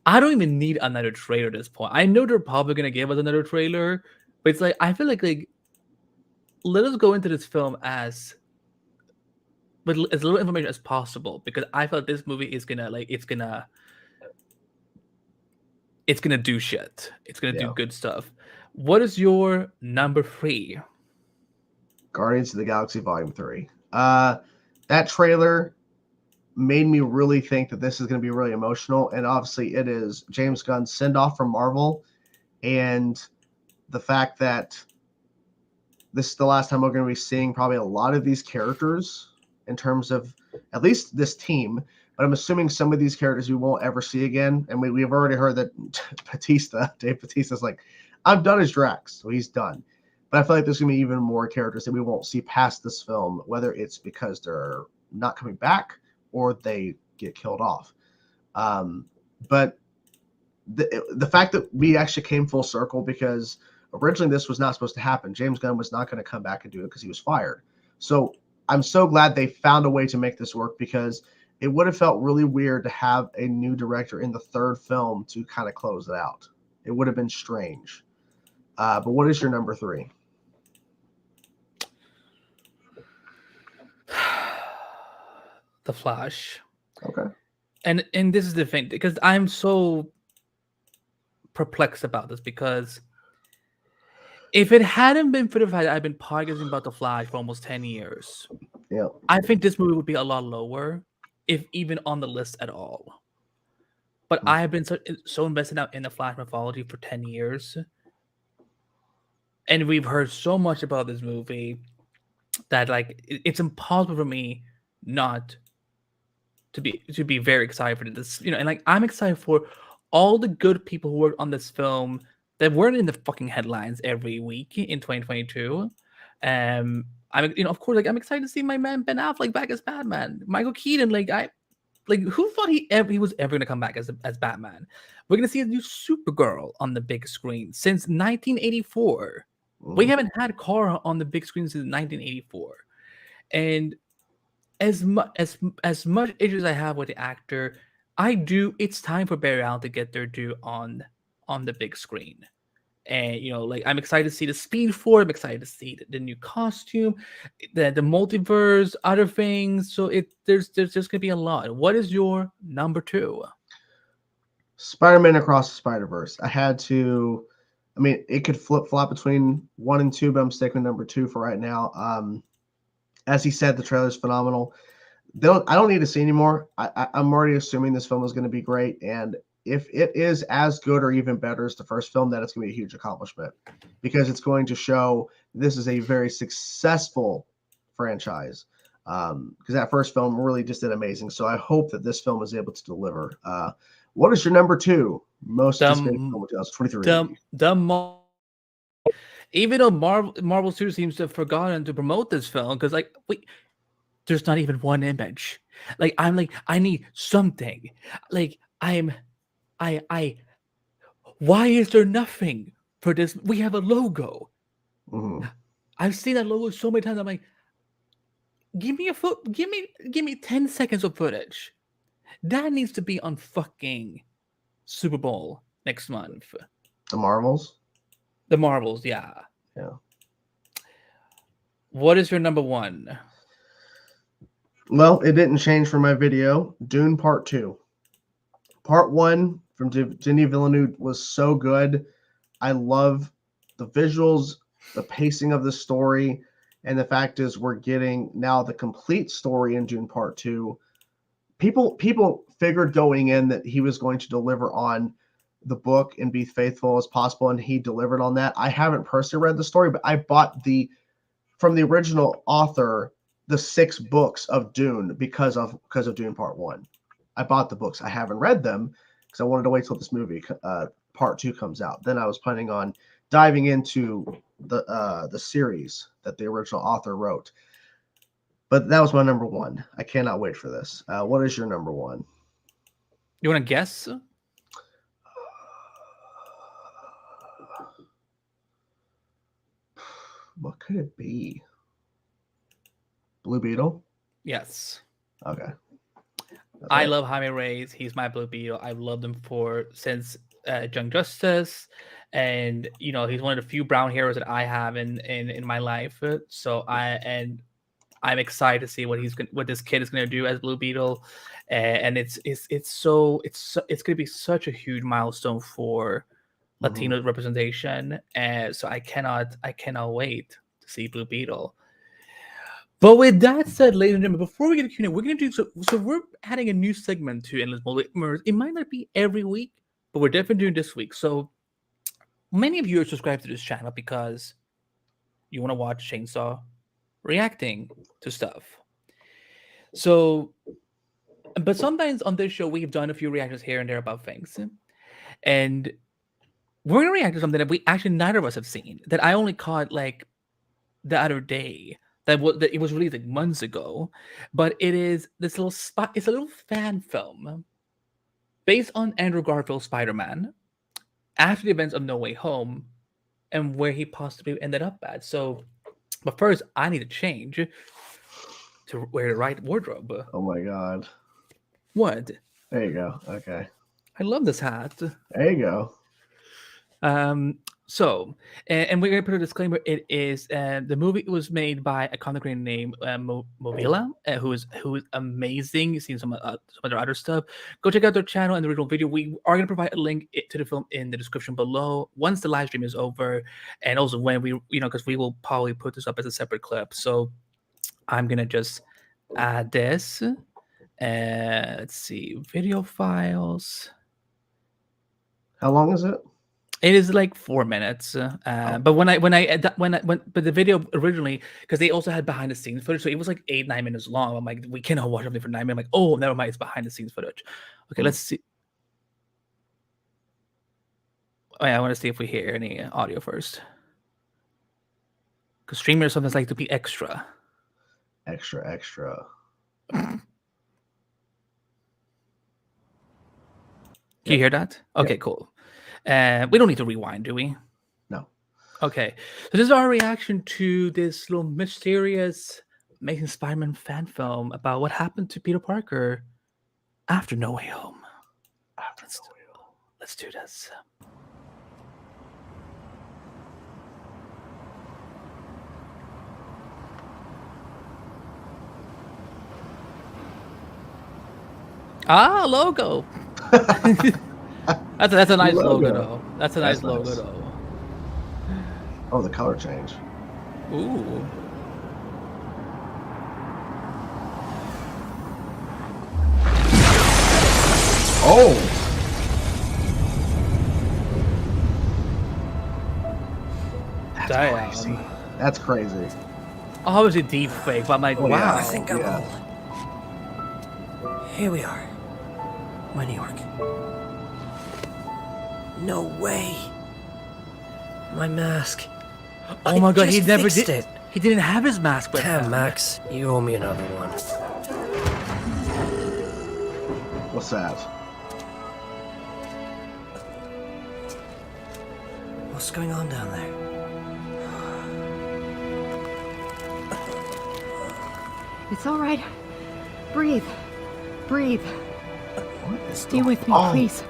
[SPEAKER 2] I don't even need another trailer at this point. I know they're probably gonna give us another trailer, but it's like I feel like let us go into this film with as little information as possible because I feel like this movie is gonna it's gonna do shit. It's gonna do good stuff. What is your number 3?
[SPEAKER 1] Guardians of the Galaxy Volume 3. That trailer made me really think that this is going to be really emotional, and obviously it is. James Gunn's send-off from Marvel, and the fact that this is the last time we're going to be seeing probably a lot of these characters in terms of at least this team, but I'm assuming some of these characters we won't ever see again, and we've already heard that Dave Bautista's like, I'm done as Drax, so he's done. But I feel like there's going to be even more characters that we won't see past this film, whether it's because they're not coming back or they get killed off. But the fact that we actually came full circle, because originally this was not supposed to happen. James Gunn was not going to come back and do it because he was fired. So I'm so glad they found a way to make this work, because it would have felt really weird to have a new director in the 3rd film to kind of close it out. It would have been strange. But what is your number 3?
[SPEAKER 2] The Flash.
[SPEAKER 1] Okay.
[SPEAKER 2] And this is the thing, because I'm so perplexed about this, because if it hadn't been for the fact that I've been podcasting about The Flash for almost 10 years, I think this movie would be a lot lower, if even on the list at all. But I have been so invested out in the Flash mythology for 10 years. And we've heard so much about this movie that like it's impossible for me not to be very excited for this, and like I'm excited for all the good people who worked on this film that weren't in the fucking headlines every week in 2022. I'm of course, like I'm excited to see my man Ben Affleck back as Batman. Michael Keaton, who thought he was ever gonna come back as Batman? We're gonna see a new Supergirl on the big screen since 1984. We haven't had Kara on the big screen since 1984, and as much issues I have with the actor, it's time for Barry Allen to get their due on the big screen. And I'm excited to see the Speed Force. I'm excited to see the new costume, the multiverse, other things. So there's just gonna be a lot. What is your number 2?
[SPEAKER 1] Spider-Man Across the Spider-Verse. It could flip-flop between 1 and 2, but I'm sticking with number 2 for right now. As he said, the trailer is phenomenal. I don't need to see anymore. I'm already assuming this film is going to be great, and if it is as good or even better as the first film, then it's going to be a huge accomplishment, because it's going to show this is a very successful franchise. Because that first film really just did amazing. So I hope that this film is able to deliver. What is your number 2 most anticipated film of 2023?
[SPEAKER 2] Even though Marvel Studios seems to have forgotten to promote this film, because there's not even one image. I need something. Why is there nothing for this? We have a logo. I've seen that logo so many times. I'm like, give me 10 seconds of footage. That needs to be on fucking Super Bowl next month.
[SPEAKER 1] The Marvels?
[SPEAKER 2] The Marvels, yeah.
[SPEAKER 1] Yeah.
[SPEAKER 2] What is your number 1?
[SPEAKER 1] Well, it didn't change from my video. Dune Part 2. Part 1 from Denis Villeneuve was so good. I love the visuals, the pacing of the story, and the fact is we're getting now the complete story in Dune Part 2. People figured going in that he was going to deliver on the book and be faithful as possible, and he delivered on that. I haven't personally read the story, but I bought the from the original author the 6 books of Dune because of Dune Part 1. I bought the books. I haven't read them because I wanted to wait till this movie Part 2 comes out. Then I was planning on diving into the series that the original author wrote. But that was my number 1. I cannot wait for this. What is your number 1?
[SPEAKER 2] You want to guess?
[SPEAKER 1] What could it be? Blue Beetle?
[SPEAKER 2] Yes.
[SPEAKER 1] Okay.
[SPEAKER 2] I love Jaime Reyes. He's my Blue Beetle. I've loved him since Young Justice, and he's one of the few brown heroes that I have in my life. So I'm excited to see what this kid is gonna do as Blue Beetle, and it's gonna be such a huge milestone for Latino representation, and so I cannot wait to see Blue Beetle. But with that said, ladies and gentlemen, before we get to Q&A, we're going to do so we're adding a new segment to Endless Multiverse. It might not be every week, but we're definitely doing this week. So many of you are subscribed to this channel because you want to watch Chainsaw reacting to stuff. So, but sometimes on this show, we've done a few reactions here and there about things. And we're going to react to something that we actually neither of us have seen, that I only caught like the other day. That it was released like months ago, but it is this little spot. It's a little fan film based on Andrew Garfield's Spider-Man after the events of No Way Home and where he possibly ended up at. So, but first, I need to change to wear the right wardrobe.
[SPEAKER 1] Oh my god!
[SPEAKER 2] What?
[SPEAKER 1] There you go. Okay.
[SPEAKER 2] I love this hat.
[SPEAKER 1] There you go.
[SPEAKER 2] So, and we're gonna put a disclaimer. It is the movie was made by a content creator named Movila, who is amazing. You've seen some other stuff. Go check out their channel and the original video. We are gonna provide a link to the film in the description below once the live stream is over, and also when we, because we will probably put this up as a separate clip. So, I'm gonna just add this. Let's see, video files.
[SPEAKER 1] How long is it?
[SPEAKER 2] It is like 4 minutes, but but the video originally, because they also had behind the scenes footage, so it was like 8-9 minutes long. I'm like, we cannot watch something for 9 minutes. I'm like, oh, never mind, it's behind the scenes footage. Okay, let's see. Oh yeah, I want to see if we hear any audio first, because streamers sometimes like to be extra.
[SPEAKER 1] Extra.
[SPEAKER 2] Can you hear that? Okay,
[SPEAKER 1] yep.
[SPEAKER 2] Cool. We don't need to rewind, do we?
[SPEAKER 1] No.
[SPEAKER 2] Okay. So this is our reaction to this little mysterious Amazing Spider-Man fan film about what happened to Peter Parker after No Way Home. Let's do this. Ah, logo. That's a nice logo though. That's a nice logo though.
[SPEAKER 1] Oh, the color change.
[SPEAKER 2] Ooh.
[SPEAKER 1] Oh. That's crazy. That's crazy.
[SPEAKER 2] Oh, it was a deep fake, but I'm like, wow.
[SPEAKER 5] Yeah, I think I'm all. Here we are. My New York. No way. My mask.
[SPEAKER 2] Oh my god, he never
[SPEAKER 5] did
[SPEAKER 2] it. He didn't have his mask with him.
[SPEAKER 5] Damn, Max, you owe me another one.
[SPEAKER 1] What's that?
[SPEAKER 5] What's going on down there?
[SPEAKER 4] It's all right. Breathe. Breathe. Stay with me, please.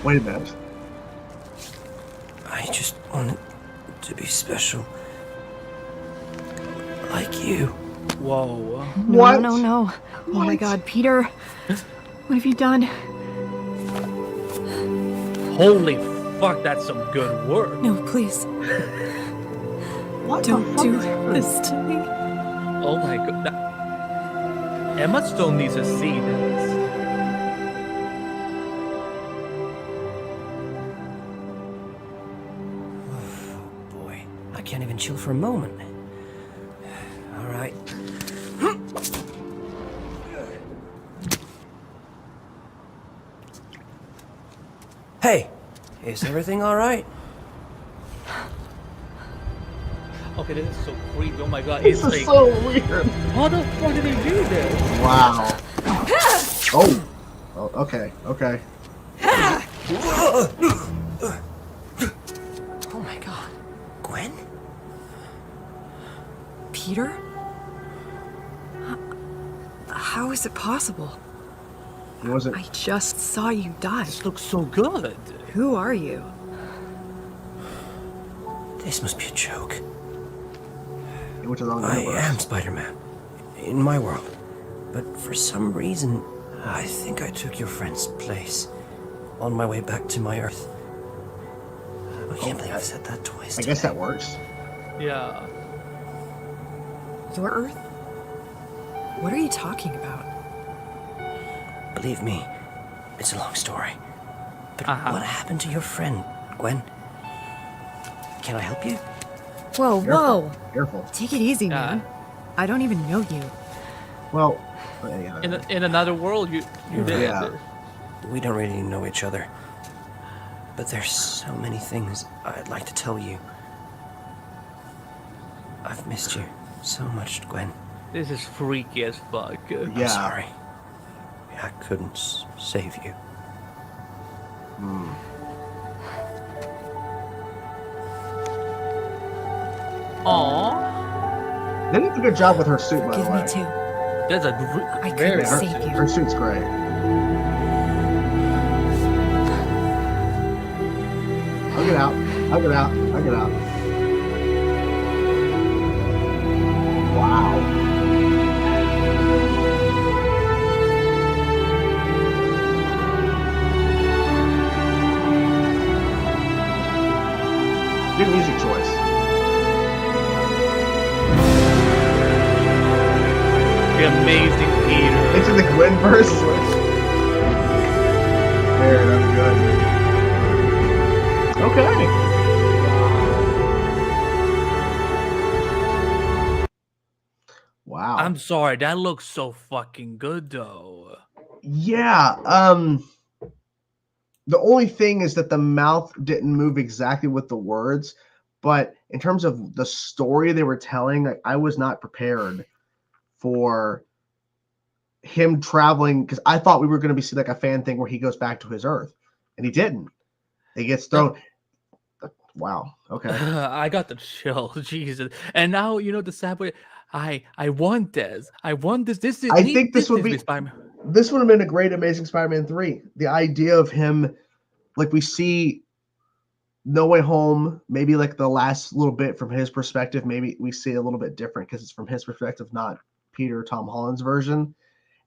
[SPEAKER 1] Wait a minute.
[SPEAKER 5] I just wanted to be special. Like you.
[SPEAKER 2] Whoa.
[SPEAKER 1] What?
[SPEAKER 4] No. Oh my god, Peter. What have you done?
[SPEAKER 2] Holy fuck, that's some good work.
[SPEAKER 4] No, please.
[SPEAKER 1] What
[SPEAKER 4] Don't do this to me.
[SPEAKER 2] Oh my god. Emma Stone needs to see this.
[SPEAKER 5] Oh boy, I can't even chill for a moment. Hey, is everything all right?
[SPEAKER 2] Okay, this is so creepy. Oh my god,
[SPEAKER 1] This
[SPEAKER 2] it's
[SPEAKER 1] is
[SPEAKER 2] like,
[SPEAKER 1] so weird.
[SPEAKER 2] how the fuck did they do this?
[SPEAKER 1] Wow. Oh. Oh. Okay. Okay.
[SPEAKER 5] Oh my god. Gwen?
[SPEAKER 6] Peter? How is it possible?
[SPEAKER 1] It wasn't.
[SPEAKER 6] I just saw you die.
[SPEAKER 2] This looks so good.
[SPEAKER 6] Who are you?
[SPEAKER 5] This must be a joke.
[SPEAKER 1] It went to the wrong
[SPEAKER 5] I
[SPEAKER 1] universe.
[SPEAKER 5] am Spider-Man. In my world. But for some reason, I think I took your friend's place. On my way back to my Earth. I can't believe I've said that twice
[SPEAKER 1] I guess
[SPEAKER 5] today.
[SPEAKER 1] that works.
[SPEAKER 2] Yeah.
[SPEAKER 6] Your Earth? What are you talking about?
[SPEAKER 5] Believe me, it's a long story. But
[SPEAKER 2] Uh-huh.
[SPEAKER 5] what happened to your friend, Gwen? Can I help you?
[SPEAKER 6] Whoa, whoa!
[SPEAKER 1] Careful.
[SPEAKER 6] Take it easy, man. I don't even know you.
[SPEAKER 1] Well. Yeah.
[SPEAKER 2] In another world, you did.
[SPEAKER 1] Yeah.
[SPEAKER 5] We don't really know each other. But there's so many things I'd like to tell you. I've missed you so much, Gwen.
[SPEAKER 2] This is freaky as fuck.
[SPEAKER 1] Yeah.
[SPEAKER 5] I'm sorry. I couldn't save you.
[SPEAKER 2] Aww.
[SPEAKER 1] They did a good job with her suit, by the
[SPEAKER 6] Forgive
[SPEAKER 1] way.
[SPEAKER 6] me too.
[SPEAKER 2] That's a
[SPEAKER 6] I
[SPEAKER 2] very
[SPEAKER 6] couldn't save you.
[SPEAKER 1] Her suit's great. Hug it out. Hug it out. Hug it out. Wow. Good music choice.
[SPEAKER 2] The amazing Peter.
[SPEAKER 1] Into the Gwen verse. There, that's good. Okay. Wow.
[SPEAKER 2] I'm sorry, that looks so fucking good though.
[SPEAKER 1] Yeah. The only thing is that the mouth didn't move exactly with the words, but in terms of the story they were telling, like, I was not prepared for him traveling, because I thought we were going to be see like a fan thing where he goes back to his Earth, and he didn't. He gets thrown. Wow. Okay.
[SPEAKER 2] I got the chill, Jesus. And now you know the sad way. I want this. I want this. This is.
[SPEAKER 1] I think this would be.
[SPEAKER 2] Spider-Man.
[SPEAKER 1] This would have been a great Amazing Spider-Man 3. The idea of him, like we see No Way Home, maybe like the last little bit from his perspective, maybe we see a little bit different because it's from his perspective, not Peter Tom Holland's version.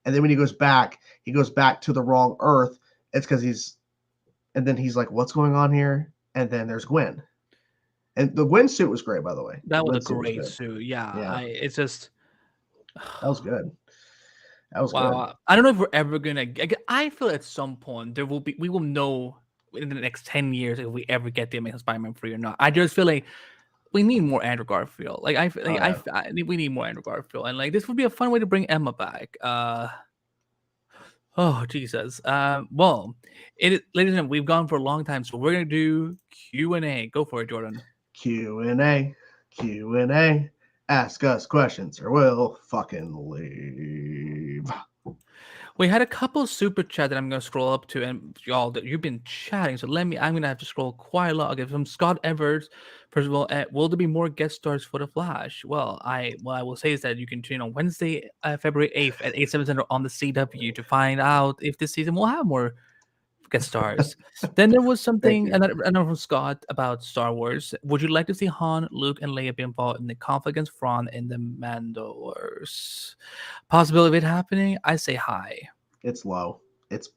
[SPEAKER 1] And then when he goes back to the wrong Earth. It's because and then he's like, what's going on here? And then there's Gwen. And the Gwen suit was great, by the way.
[SPEAKER 2] That was a
[SPEAKER 1] Gwen
[SPEAKER 2] great
[SPEAKER 1] good.
[SPEAKER 2] suit. Yeah.
[SPEAKER 1] Yeah.
[SPEAKER 2] It's just.
[SPEAKER 1] That was good. That was
[SPEAKER 2] Wow.
[SPEAKER 1] good.
[SPEAKER 2] I don't know if we're ever gonna. I feel at some point we will know in the next 10 years if we ever get the Amazing Spider-Man 3 or not. I just feel like we need more Andrew Garfield. Like we need more Andrew Garfield, and like this would be a fun way to bring Emma back. Oh Jesus. Well, ladies and gentlemen, we've gone for a long time, so we're gonna do Q&A. Go for it, Jordan.
[SPEAKER 1] Q&A. Ask us questions or we'll fucking leave.
[SPEAKER 2] We had a couple super chat that I'm gonna scroll up to, and y'all that you've been chatting. So I'm gonna have to scroll quite a lot. Okay, from Scott Evers. First of all, will there be more guest stars for the Flash? Well, I will say is that you can tune on Wednesday, February 8th at 8/7 Central on the CW to find out if this season will have more guest stars. Then there was something another from Scott about Star Wars. Would you like to see Han, Luke, and Leia be involved in the conflict against Thrawn in the Mandalorian? Possibility of it happening? I say hi.
[SPEAKER 1] It's low. It's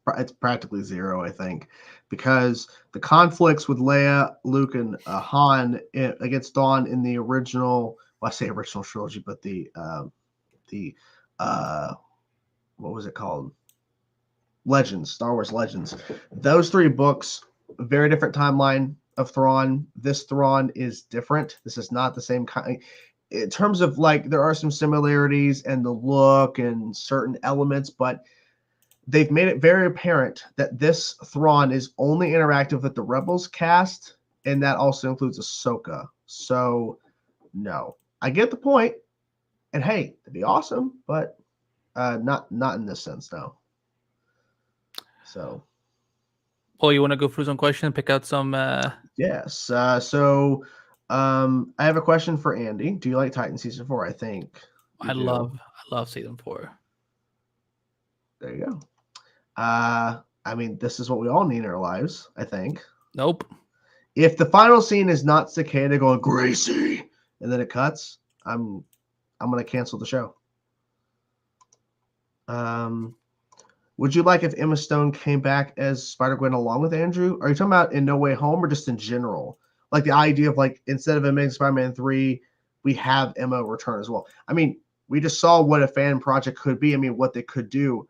[SPEAKER 1] practically zero, I think, because the conflicts with Leia, Luke, and Han against Dawn in the original, well, I say original trilogy, but the what was it called? Legends, Star Wars Legends. Those 3 books, very different timeline of Thrawn. This Thrawn is different. This is not the same kind. In terms of like, there are some similarities and the look and certain elements, but they've made it very apparent that this Thrawn is only interactive with the Rebels cast, and that also includes Ahsoka. So, no. I get the point, and hey, it'd be awesome, but not in this sense, no. So...
[SPEAKER 2] Oh, you want to go through some questions, pick out some...
[SPEAKER 1] Yes. So I have a question for Andy. Do you like Titan Season 4? I think
[SPEAKER 2] I love Season 4.
[SPEAKER 1] There you go. I mean, this is what we all need in our lives, I think.
[SPEAKER 2] Nope.
[SPEAKER 1] If the final scene is not Cicada going, Gracie, and then it cuts, I'm going to cancel the show. Would you like if Emma Stone came back as Spider-Gwen along with Andrew? Are you talking about in No Way Home or just in general? Like the idea of like, instead of Amazing Spider-Man 3, we have Emma return as well. I mean, we just saw what a fan project could be. I mean, what they could do.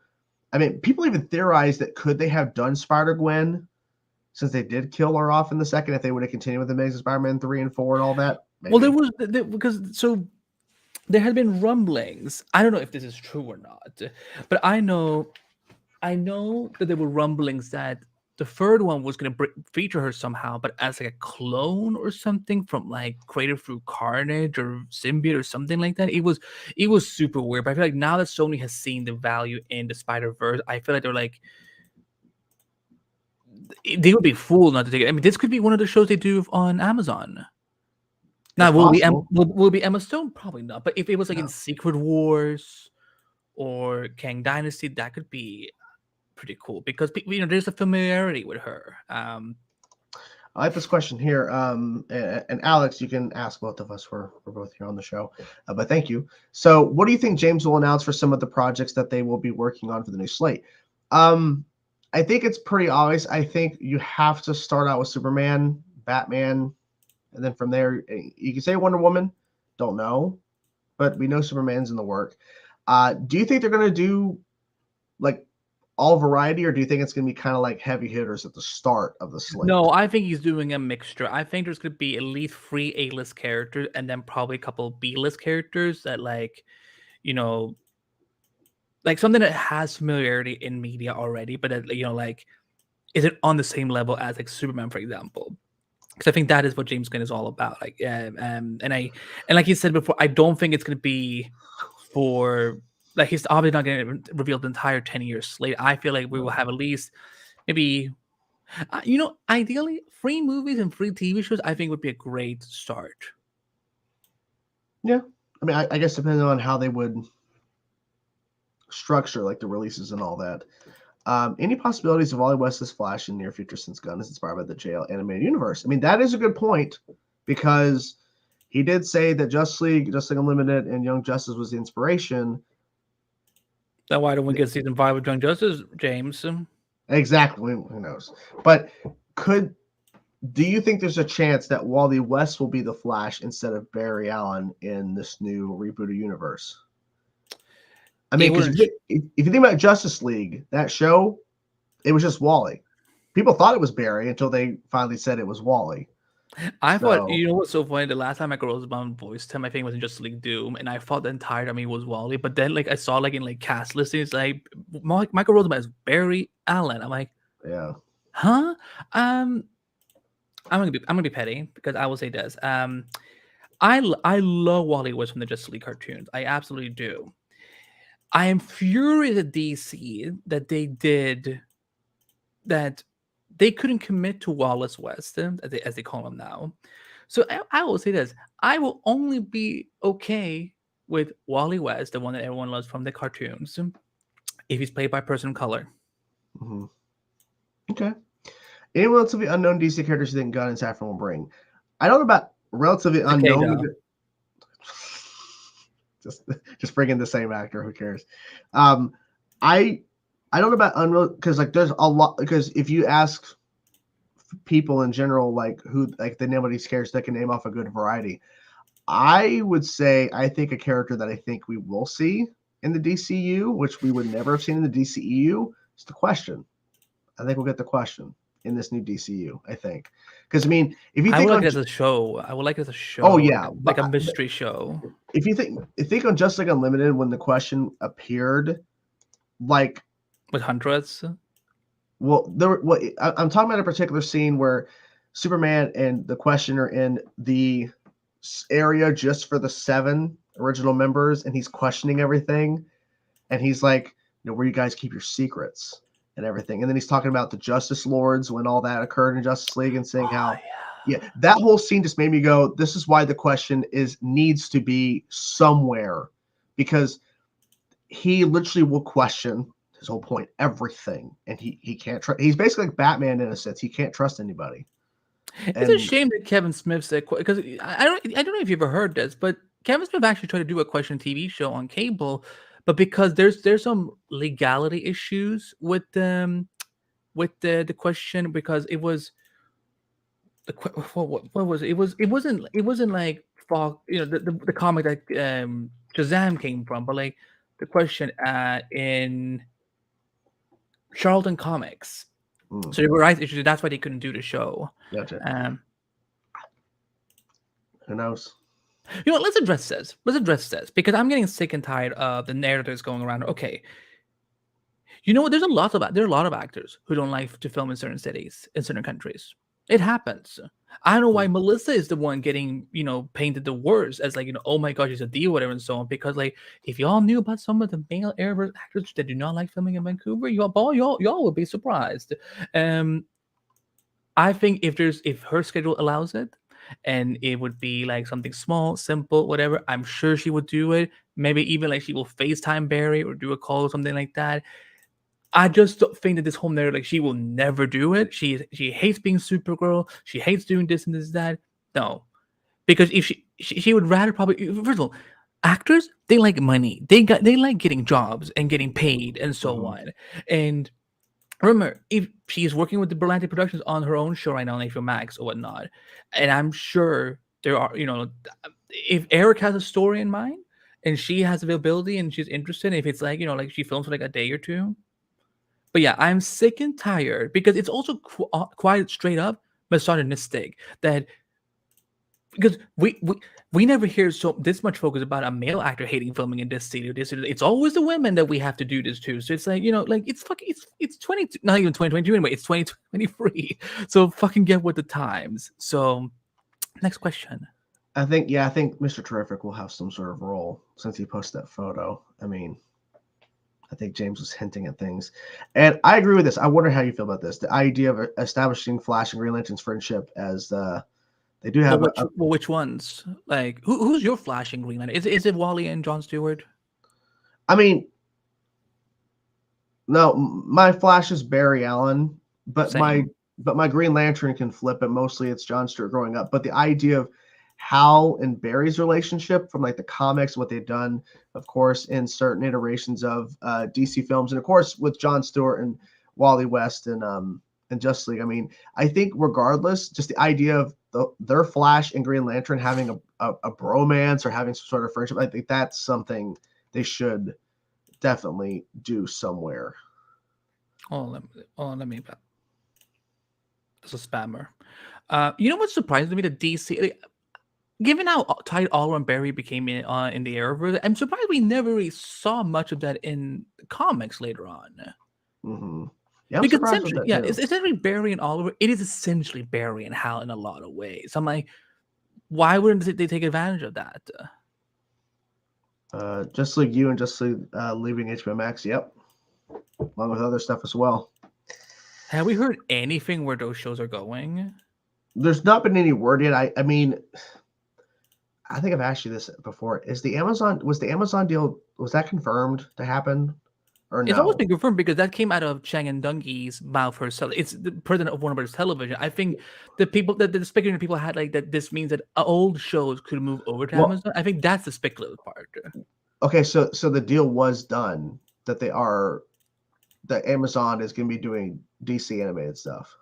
[SPEAKER 1] I mean, people even theorized that could they have done Spider-Gwen since they did kill her off in the second if they would have continued with Amazing Spider-Man 3 and 4 and all that? Maybe.
[SPEAKER 2] Well, there had been rumblings. I don't know if this is true or not, but I know that there were rumblings that the third one was going to feature her somehow, but as like a clone or something from like created through Carnage or Symbiote or something like that. It was super weird. But I feel like now that Sony has seen the value in the Spider-Verse, I feel like they're like, they would be fooled not to take it. I mean, this could be one of the shows they do on Amazon. Now, will be Emma Stone? Probably not. But if it was like in Secret Wars or Kang Dynasty, that could be pretty cool because there's a familiarity with her. I
[SPEAKER 1] like this question here, and Alex, you can ask both of us. We're both here on the show, but thank you. So, what do you think James will announce for some of the projects that they will be working on for the new slate? I think it's pretty obvious. I think you have to start out with Superman, Batman, and then from there you can say Wonder Woman. Don't know, but we know Superman's in the work. Do you think they're going to do like all variety, or do you think it's going to be kind of like heavy hitters at the start of the slate?
[SPEAKER 2] No, I think he's doing a mixture. I think there's going to be at least 3 A-list characters and then probably a couple B-list characters that like something that has familiarity in media already, but that, like, is it on the same level as like Superman, for example? Because I think that is what James Gunn is all about. Like, and like you said before, I don't think it's going to be for... Like, he's obviously not going to reveal the entire 10-year slate. I feel like we will have at least maybe, ideally 3 movies and 3 TV shows. I think would be a great start.
[SPEAKER 1] Yeah, I mean, I guess depending on how they would structure like the releases and all that. Any possibilities of Wally West's Flash in the near future since Gunn is inspired by the JL animated universe? I mean, that is a good point because he did say that Justice League Unlimited, and Young Justice was the inspiration.
[SPEAKER 2] Then why don't we get season 5 of Young Justice, James?
[SPEAKER 1] Exactly. Who knows? But do you think there's a chance that Wally West will be the Flash instead of Barry Allen in this new rebooted universe? I mean, because if you think about Justice League, that show, it was just Wally. People thought it was Barry until they finally said it was Wally.
[SPEAKER 2] I thought, what's so funny? The last time Michael Rosenbaum voiced him, I think it was in Justice League Doom, and I thought the entire time he was Wally. But then, like, I saw like in like cast listings, like Michael Rosenbaum is Barry Allen. I'm like,
[SPEAKER 1] yeah,
[SPEAKER 2] huh? I'm gonna be petty because I will say this. I love Wally West from the Justice League cartoons. I absolutely do. I am furious at DC that they couldn't commit to Wallace West, as they call him now. So I will say this. I will only be okay with Wally West, the one that everyone loves from the cartoons, if he's played by a person of color.
[SPEAKER 1] Mm-hmm. Okay. Any relatively unknown DC characters you think Gunn and Safran will bring? I don't know about relatively unknown. Just bring in the same actor. Who cares? I don't know about unreal because like there's a lot, because if you ask people in general like who like the name of these characters that can name off a good variety, I would say I think a character that I think we will see in the DCU, which we would never have seen in the DCEU, is the Question. I think we'll get the Question in this new DCU. I think because I mean if you think
[SPEAKER 2] I would like it as a show. I would like it as a show.
[SPEAKER 1] Oh yeah,
[SPEAKER 2] like a mystery show.
[SPEAKER 1] If you think on Just Like Unlimited when the Question appeared, like
[SPEAKER 2] with hundreds.
[SPEAKER 1] Well, I'm talking about a particular scene where Superman and the Question are in the area just for the 7 original members, and he's questioning everything, and he's like, where you guys keep your secrets and everything, and then he's talking about the Justice Lords when all that occurred in Justice League, and saying that whole scene just made me go, this is why the Question needs to be somewhere, because he literally will question. His whole point, everything, and he can't trust. He's basically like Batman in a sense. He can't trust anybody.
[SPEAKER 2] It's a shame that Kevin Smith said, because I don't know if you've ever heard this, but Kevin Smith actually tried to do a Question TV show on cable, but because there's some legality issues with the Question, because it was what was it? It wasn't like the comic that Shazam came from, but like the Question in Charlton Comics. So there were rights issues. That's why they couldn't do the show.
[SPEAKER 1] Gotcha. Who knows?
[SPEAKER 2] You know what? Let's address this because I'm getting sick and tired of the narratives going around. Okay, you know what? There are a lot of actors who don't like to film in certain cities, in certain countries. It happens. I don't know why Melissa is the one getting, painted the worst as like, oh my gosh, she's a D, whatever, and so on. Because like, if y'all knew about some of the male Arrowverse actors that do not like filming in Vancouver, y'all would be surprised. I think if her schedule allows it, and it would be like something small, simple, whatever, I'm sure she would do it. Maybe even like she will FaceTime Barry or do a call or something like that. I just think that this whole narrative, like, she will never do it. She hates being Supergirl. She hates doing this and this and that. No, because if she would rather probably, first of all, actors, they like money. They like getting jobs and getting paid and so on. And remember, if she's working with the Berlanti Productions on her own show right now on HBO Max or whatnot, and I'm sure there are, if Eric has a story in mind and she has availability and she's interested, if it's like, like she films for like a day or two. But yeah, I'm sick and tired because it's also quite straight up misogynistic that, because we never hear this much focus about a male actor hating filming in this city or this city. It's always the women that we have to do this to. So it's like, like it's 22, not even 2022 anyway. It's 2023. So fucking get with the times. So next question.
[SPEAKER 1] I think Mr. Terrific will have some sort of role since he posted that photo. I mean, I think James was hinting at things. And I agree with this. I wonder how you feel about this. The idea of establishing Flash and Green Lantern's friendship as they do have
[SPEAKER 2] which ones? Like who's your Flash and Green Lantern? Is it Wally and John Stewart?
[SPEAKER 1] I mean, no, my Flash is Barry Allen, but
[SPEAKER 2] Same.
[SPEAKER 1] my Green Lantern can flip it. Mostly it's John Stewart growing up. But the idea of Hal and Barry's relationship from like the comics, what they've done, of course, in certain iterations of DC films, and of course with John Stewart and Wally West and Justice League. I mean, I think regardless, just the idea of their Flash and Green Lantern having a bromance or having some sort of friendship, I think that's something they should definitely do somewhere.
[SPEAKER 2] Let me. That's a spammer. You know what surprised me? The DC. Given how tight Oliver and Barry became in the Arrowverse, I'm surprised we never really saw much of that in the comics later on.
[SPEAKER 1] Mm-hmm. Yeah,
[SPEAKER 2] because it's essentially Barry and Oliver. It is essentially Barry and Hal in a lot of ways. I'm like, why wouldn't they take advantage of that?
[SPEAKER 1] Just like you and just like leaving HBO Max, yep, along with other stuff as well.
[SPEAKER 2] Have we heard anything where those shows are going?
[SPEAKER 1] There's not been any word yet. I mean, I think I've asked you this before. Was the Amazon deal, was that confirmed to happen or no?
[SPEAKER 2] It's almost been confirmed because that came out of Chang and Dungy's mouth herself. It's the president of Warner Brothers Television. I think the speculative people had like that this means that old shows could move over to Amazon. I think that's the speculative part.
[SPEAKER 1] Okay, so the deal was done that that Amazon is going to be doing DC animated stuff.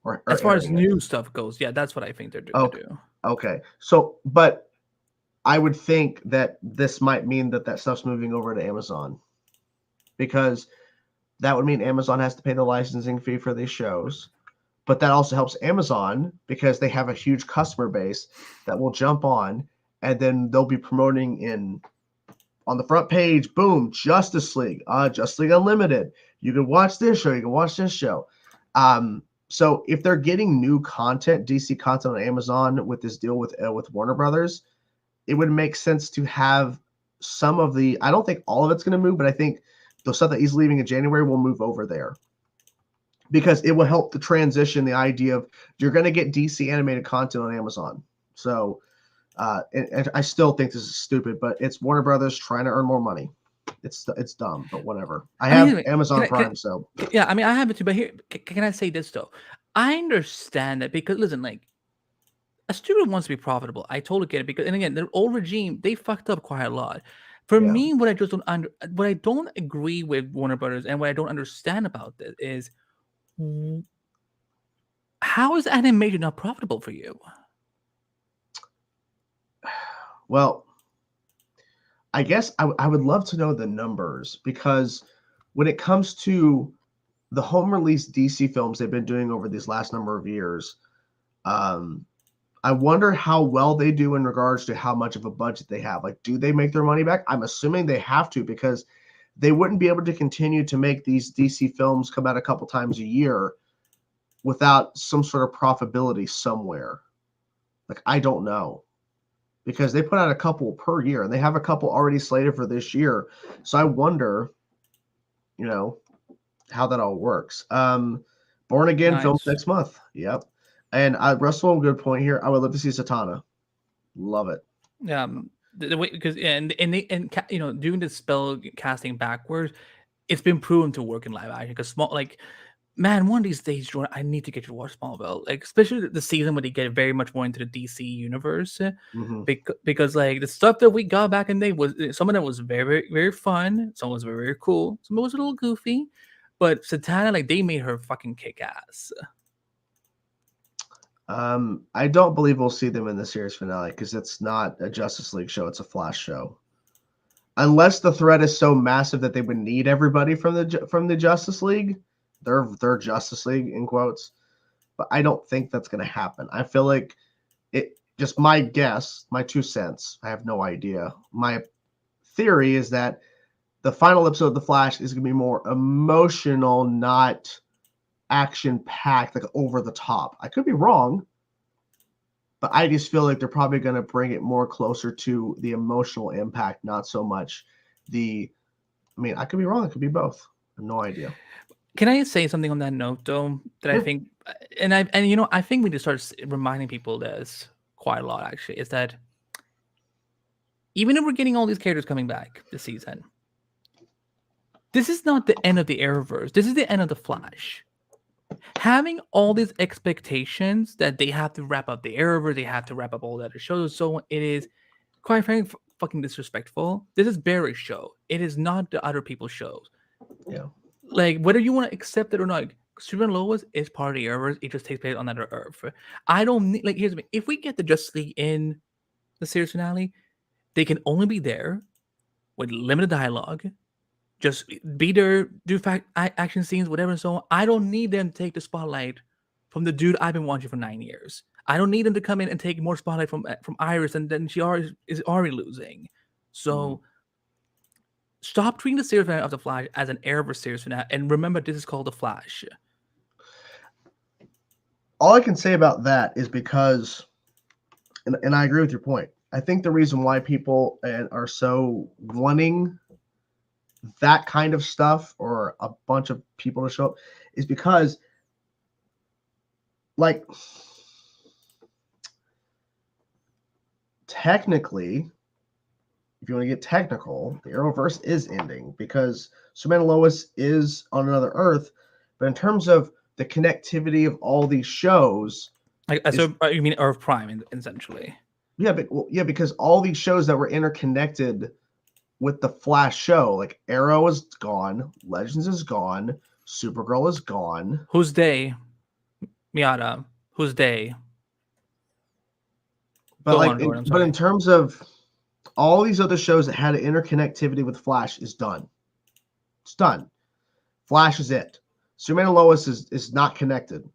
[SPEAKER 1] Or
[SPEAKER 2] as far as new stuff goes, yeah, that's what I think they're doing.
[SPEAKER 1] Okay. So, but I would think that this might mean that stuff's moving over to Amazon, because that would mean Amazon has to pay the licensing fee for these shows. But that also helps Amazon because they have a huge customer base that will jump on, and then they'll be promoting in on the front page, boom, Justice League, Justice League Unlimited. You can watch this show. You can watch this show. So if they're getting new content, DC content on Amazon with this deal with Warner Brothers, it would make sense to have some of the, I don't think all of it's going to move, but I think the stuff that he's leaving in January will move over there because it will help the transition, the idea of you're going to get DC animated content on Amazon. So, and I still think this is stupid, but it's Warner Brothers trying to earn more money. It's dumb, but whatever. I have Amazon Prime, so
[SPEAKER 2] yeah. I mean, I have it too. But here, can I say this though? I understand that because listen, like a studio wants to be profitable. I totally get it because, and again, the old regime they fucked up quite a lot. For me, what I don't agree with Warner Brothers and what I don't understand about this is how is animation not profitable for you?
[SPEAKER 1] Well, I guess I would love to know the numbers because when it comes to the home release DC films they've been doing over these last number of years, I wonder how well they do in regards to how much of a budget they have. Like, do they make their money back? I'm assuming they have to because they wouldn't be able to continue to make these DC films come out a couple times a year without some sort of profitability somewhere. Like, I don't know. Because they put out a couple per year, and they have a couple already slated for this year. So I wonder, how that all works. Born Again films next month. Yep. And Russell, good point here. I would love to see Satana. Love it.
[SPEAKER 2] The way because and doing the spell casting backwards, it's been proven to work in live action. Because man, one of these days, Jordan, I need to get you to watch Smallville, like especially the season when they get very much more into the DC universe, because like the stuff that we got back in the day was some of them was very, very, very fun, some was very, very cool, some was a little goofy, but Satana, like they made her fucking kick ass.
[SPEAKER 1] I don't believe we'll see them in the series finale because it's not a Justice League show; it's a Flash show. Unless the threat is so massive that they would need everybody from the Justice League. Their Justice League in quotes, but I don't think that's going to happen. I feel like it just my guess, my 2 cents. I have no idea. My theory is that the final episode of The Flash is going to be more emotional, not action packed, like over the top. I could be wrong, but I just feel like they're probably going to bring it more closer to the emotional impact, not so much I could be wrong. It could be both. I have no idea.
[SPEAKER 2] Can I say something on that note, though? That I think, I think we just start reminding people this quite a lot. Actually, is that even if we're getting all these characters coming back this season, this is not the end of the Arrowverse. This is the end of the Flash. Having all these expectations that they have to wrap up the Arrowverse, they have to wrap up all the other shows, so it is quite frankly fucking disrespectful. This is Barry's show. It is not the other people's shows.
[SPEAKER 1] Yeah.
[SPEAKER 2] Like, whether you want to accept it or not, Superman Lois is part of the Arrowverse. It just takes place on another Earth. I don't need, here's the thing. If we get the Justice League in the series finale, they can only be there with limited dialogue. Just be there, do action scenes, whatever and so on. I don't need them to take the spotlight from the dude I've been watching for 9 years. I don't need them to come in and take more spotlight from Iris, and then she is already losing. So stop treating the series finale of The Flash as an Arrowverse series finale, and remember, this is called The Flash.
[SPEAKER 1] All I can say about that is because, and I agree with your point, I think the reason why people are so wanting that kind of stuff or a bunch of people to show up is because, like, technically, if you want to get technical, the Arrowverse is ending because Superman and Lois is on another Earth. But in terms of the connectivity of all these shows,
[SPEAKER 2] so you mean Earth Prime, essentially?
[SPEAKER 1] Yeah, because all these shows that were interconnected with the Flash show, like Arrow is gone, Legends is gone, Supergirl is gone.
[SPEAKER 2] Who's they? Miata. Who's they?
[SPEAKER 1] But but in terms of all these other shows that had an interconnectivity with Flash is done. It's done. Flash is it. Superman and Lois is not connected,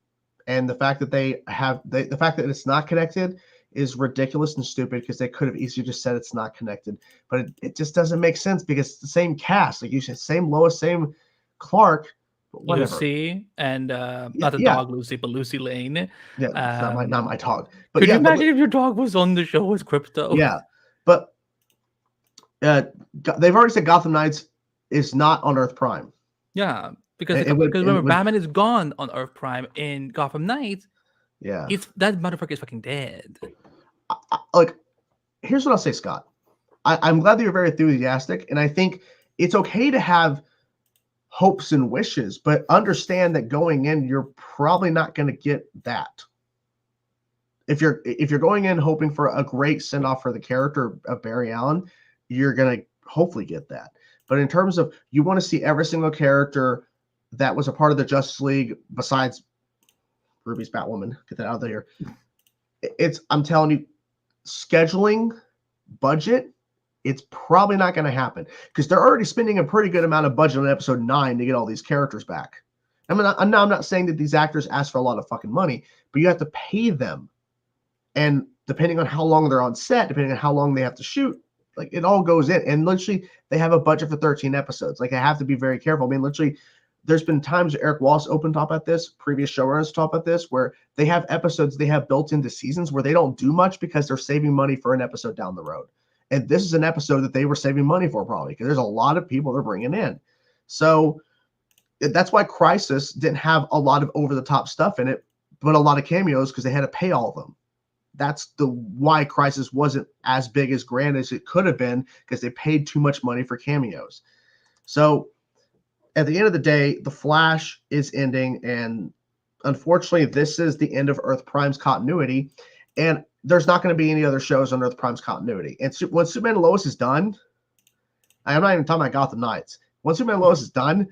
[SPEAKER 1] and the fact that the fact that it's not connected is ridiculous and stupid because they could have easily just said it's not connected, but it just doesn't make sense because it's the same cast. Like you said, same Lois, same Clark, but whatever.
[SPEAKER 2] Lucy and not the
[SPEAKER 1] yeah.
[SPEAKER 2] dog Lucy, but Lucy Lane.
[SPEAKER 1] Yeah, it's not my dog. But
[SPEAKER 2] could
[SPEAKER 1] yeah,
[SPEAKER 2] you imagine if your dog was on the show as Crypto?
[SPEAKER 1] Yeah, but they've already said Gotham Knights is not on Earth Prime.
[SPEAKER 2] Yeah, because remember, Batman is gone on Earth Prime in Gotham Knights.
[SPEAKER 1] Yeah,
[SPEAKER 2] that motherfucker is fucking dead.
[SPEAKER 1] Like, here's what I'll say, Scott. I'm glad that you're very enthusiastic, and I think it's okay to have hopes and wishes, but understand that going in, you're probably not going to get that. If you're going in hoping for a great send off for the character of Barry Allen, you're going to hopefully get that. But in terms of you want to see every single character that was a part of the Justice League besides Ruby's Batwoman, get that out of there. I'm telling you, scheduling, budget, it's probably not going to happen because they're already spending a pretty good amount of budget on episode 9 to get all these characters back. I mean, I'm not saying that these actors ask for a lot of fucking money, but you have to pay them. And depending on how long they're on set, depending on how long they have to shoot, like it all goes in. And literally, they have a budget for 13 episodes. Like I have to be very careful. I mean, literally, there's been times Eric Wallace opened top at this, previous showrunners talk about this, where they have episodes they have built into seasons where they don't do much because they're saving money for an episode down the road. And this is an episode that they were saving money for probably because there's a lot of people they're bringing in. So that's why Crisis didn't have a lot of over-the-top stuff in it, but a lot of cameos because they had to pay all of them. That's why Crisis wasn't as big as grand as it could have been because they paid too much money for cameos. So at the end of the day, The Flash is ending, and unfortunately, this is the end of Earth Prime's continuity, and there's not going to be any other shows on Earth Prime's continuity. And when Superman and Lois is done, I'm not even talking about Gotham Knights. When Superman and Lois is done,